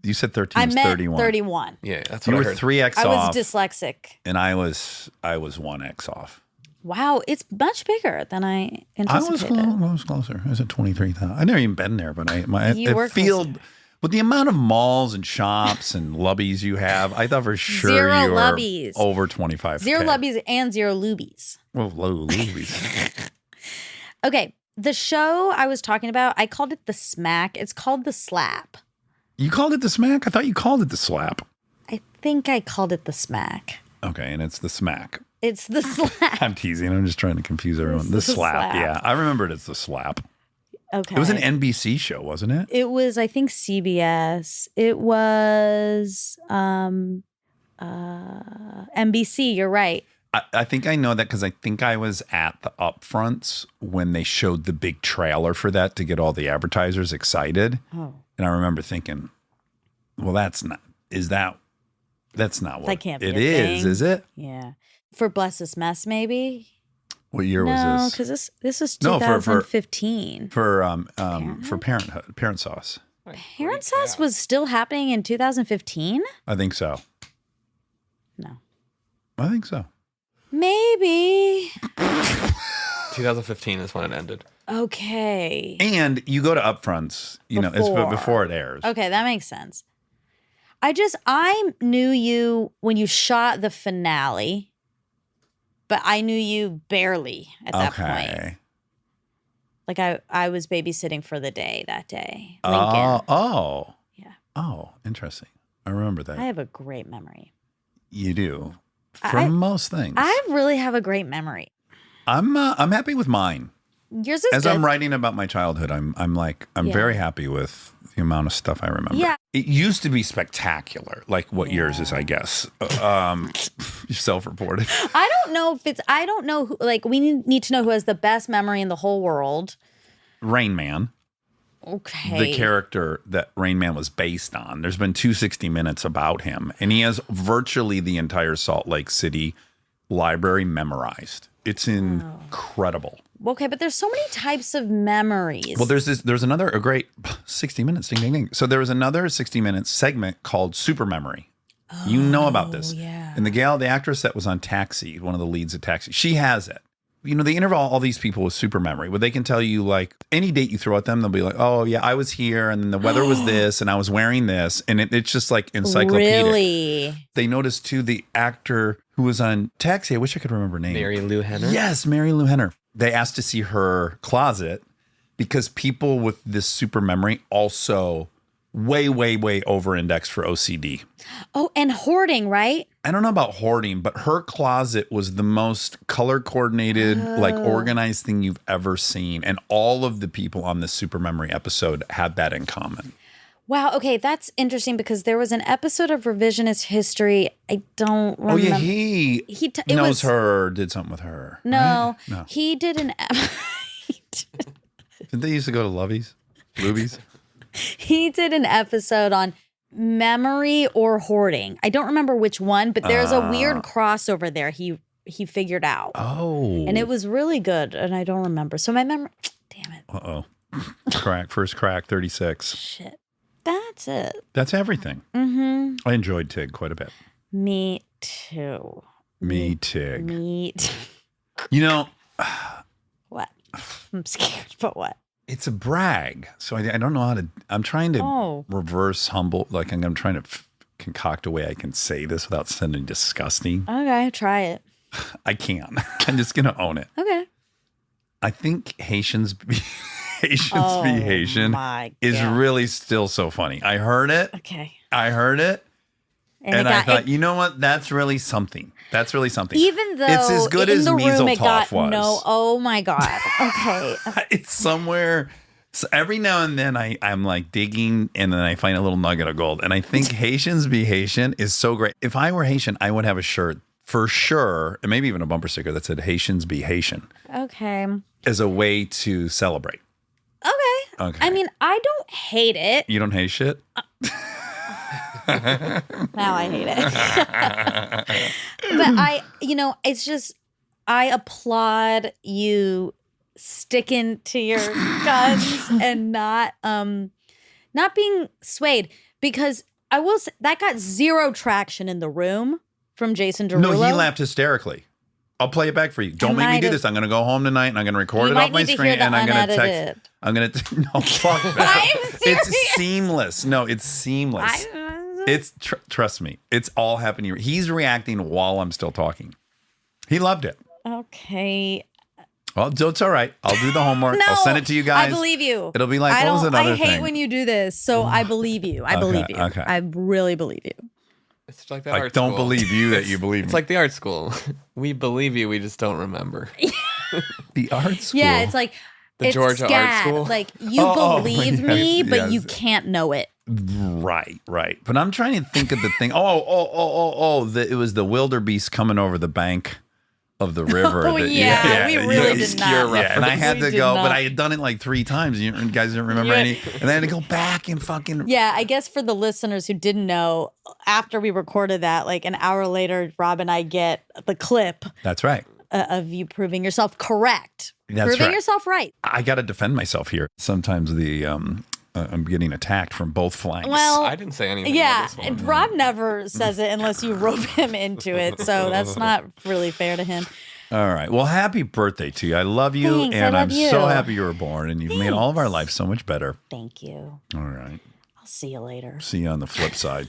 You said 13 I was meant 31. 31. Yeah, that's You what I were heard. 3x I was off, dyslexic. and I was 1x off. Wow, it's much bigger than I I was anticipated. closer. I said 23,000. I've never even been there, but You were it feel closer. with the amount of malls and shops and lubbies you have, I thought for sure Zero you were lubbies. over 25. Zero lubbies and zero lubies. Well, low lubbies. Okay, The show I was talking about, I called it The Smack. It's called The Slap. You called it The Smack? I thought you called it The Slap. I think I called it The Smack. Okay, and it's The Smack. It's The Slap. I'm teasing. I'm just trying to confuse everyone. The slap. Yeah, I remember it as The Slap. Okay. It was an NBC show, wasn't it? It was, I think, CBS. It was NBC. You're right. I think I know that because I think I was at the upfronts when they showed the big trailer for that to get all the advertisers excited. Oh. And I remember thinking, well, that's not what That can't be it a is, thing. is it? Yeah. For Bless This Mess, maybe? What year No, was this? because this is No, for- 2015. For Parenthood, Parent Sauce. Parent Sauce was still happening in 2015? I think so. No. I think so. Maybe. 2015 is when it ended. Okay. And you go to upfronts, it's before it airs. Okay, that makes sense. I knew you when you shot the finale, but I knew you barely at that point. Like I was babysitting for the day that day. Lincoln. Oh. Yeah. Oh, interesting. I remember that. I have a great memory. You do. From most things. I really have a great memory. I'm happy with mine. Yours is As good. I'm writing about my childhood, I'm very happy with the amount of stuff I remember. Yeah. It used to be spectacular, like what yours is, I guess. Self-reported. I don't know who, like, we need to know who has the best memory in the whole world. Rain Man. Okay. The character that Rain Man was based on. There's been 260 Minutes about him, and he has virtually the entire Salt Lake City library memorized. It's incredible. Okay, but there's so many types of memories. Well, there's another great 60 Minutes, ding, ding, ding. So there was another 60 Minutes segment called Super Memory. You know about this. Yeah. And the actress that was on Taxi, one of the leads of Taxi, she has it. They interview all these people with super memory where they can tell you, like, any date you throw at them, they'll be like, oh, yeah, I was here and the weather was this and I was wearing this. And it's just like encyclopedic. Really? They noticed, too, the actor who was on Taxi. I wish I could remember her name. Mary Lou Henner? Yes, Mary Lou Henner. They asked to see her closet because people with this super memory also way, way, way over-index for OCD. Oh, and hoarding, right? I don't know about hoarding, but her closet was the most color-coordinated, like organized thing you've ever seen. And all of the people on this super memory episode had that in common. Wow. Okay, that's interesting because there was an episode of Revisionist History. I don't remember. Oh, yeah, he knows her, did something with her. No, right? No. He did an... Didn't they used to go to Lubies? He did an episode on memory or hoarding. I don't remember which one, but there's a weird crossover there he figured out. Oh. And it was really good, and I don't remember. So my memory... Damn it. Uh-oh. First crack, 36. Shit. That's it. That's everything. Mm-hmm. I enjoyed Tig quite a bit. Me too. Me Tig. Me too. What? I'm scared, but what? It's a brag. So I don't know how to, I'm trying to reverse humble. Like I'm trying to concoct a way I can say this without sounding disgusting. Okay, try it. I can. I'm just going to own it. Okay. I think Haitian is really still so funny. I heard it. Okay. I heard it. And I thought, you know what? That's really something. That's really something. Even though it's as good as Measles was. Oh my God. Okay. It's somewhere. So every now and then I'm like digging and then I find a little nugget of gold. And I think Haitians Be Haitian is so great. If I were Haitian, I would have a shirt for sure, and maybe even a bumper sticker that said Haitians Be Haitian. Okay. As a way to celebrate. Okay. I mean, I don't hate it. You don't hate shit? Now I hate it. But it's just, I applaud you sticking to your guns and not being swayed, because I will say that got zero traction in the room from Jason Derulo. No, he laughed hysterically. I'll play it back for you. Don't make me do this. I'm going to go home tonight and I'm going to record it off my screen and I'm going to text. I'm going to no, fuck that. I'm serious. It's seamless. No, it's seamless. Trust me. It's all happening. He's reacting while I'm still talking. He loved it. Okay. Well, it's all right. I'll do the homework. I'll send it to you guys. I believe you. It'll be like, what was another thing? I hate when you do this, so I believe you. I believe you. Okay. I really believe you. It's like the I art don't school. believe you that you believe It's me. like the art school. We believe you, we just don't remember. The art school. Yeah, it's like The Georgia Art scat. School? Like you believe me, yes, but you yes. can't know it. Right. But I'm trying to think of the thing. It was the wildebeest coming over the bank of the river. Oh, yeah, we really did not. Yeah, and I had We to did go, not. but I had done it like 3 times. You guys didn't remember any? And I had to go back and fucking. Yeah, I guess for the listeners who didn't know, after we recorded that, like an hour later, Rob and I get the clip That's right. of you proving yourself correct. That's proving right. yourself right. I got to defend myself here. Sometimes I'm getting attacked from both flanks. Well, I didn't say anything yeah, about this one. Rob never says it unless you rope him into it. So that's not really fair to him. All right. Well, happy birthday to you. I love you, Thanks, I and love I'm you. so happy you were born, and you've made all of our lives so much better. Thank you. All right. I'll see you later. See you on the flip side.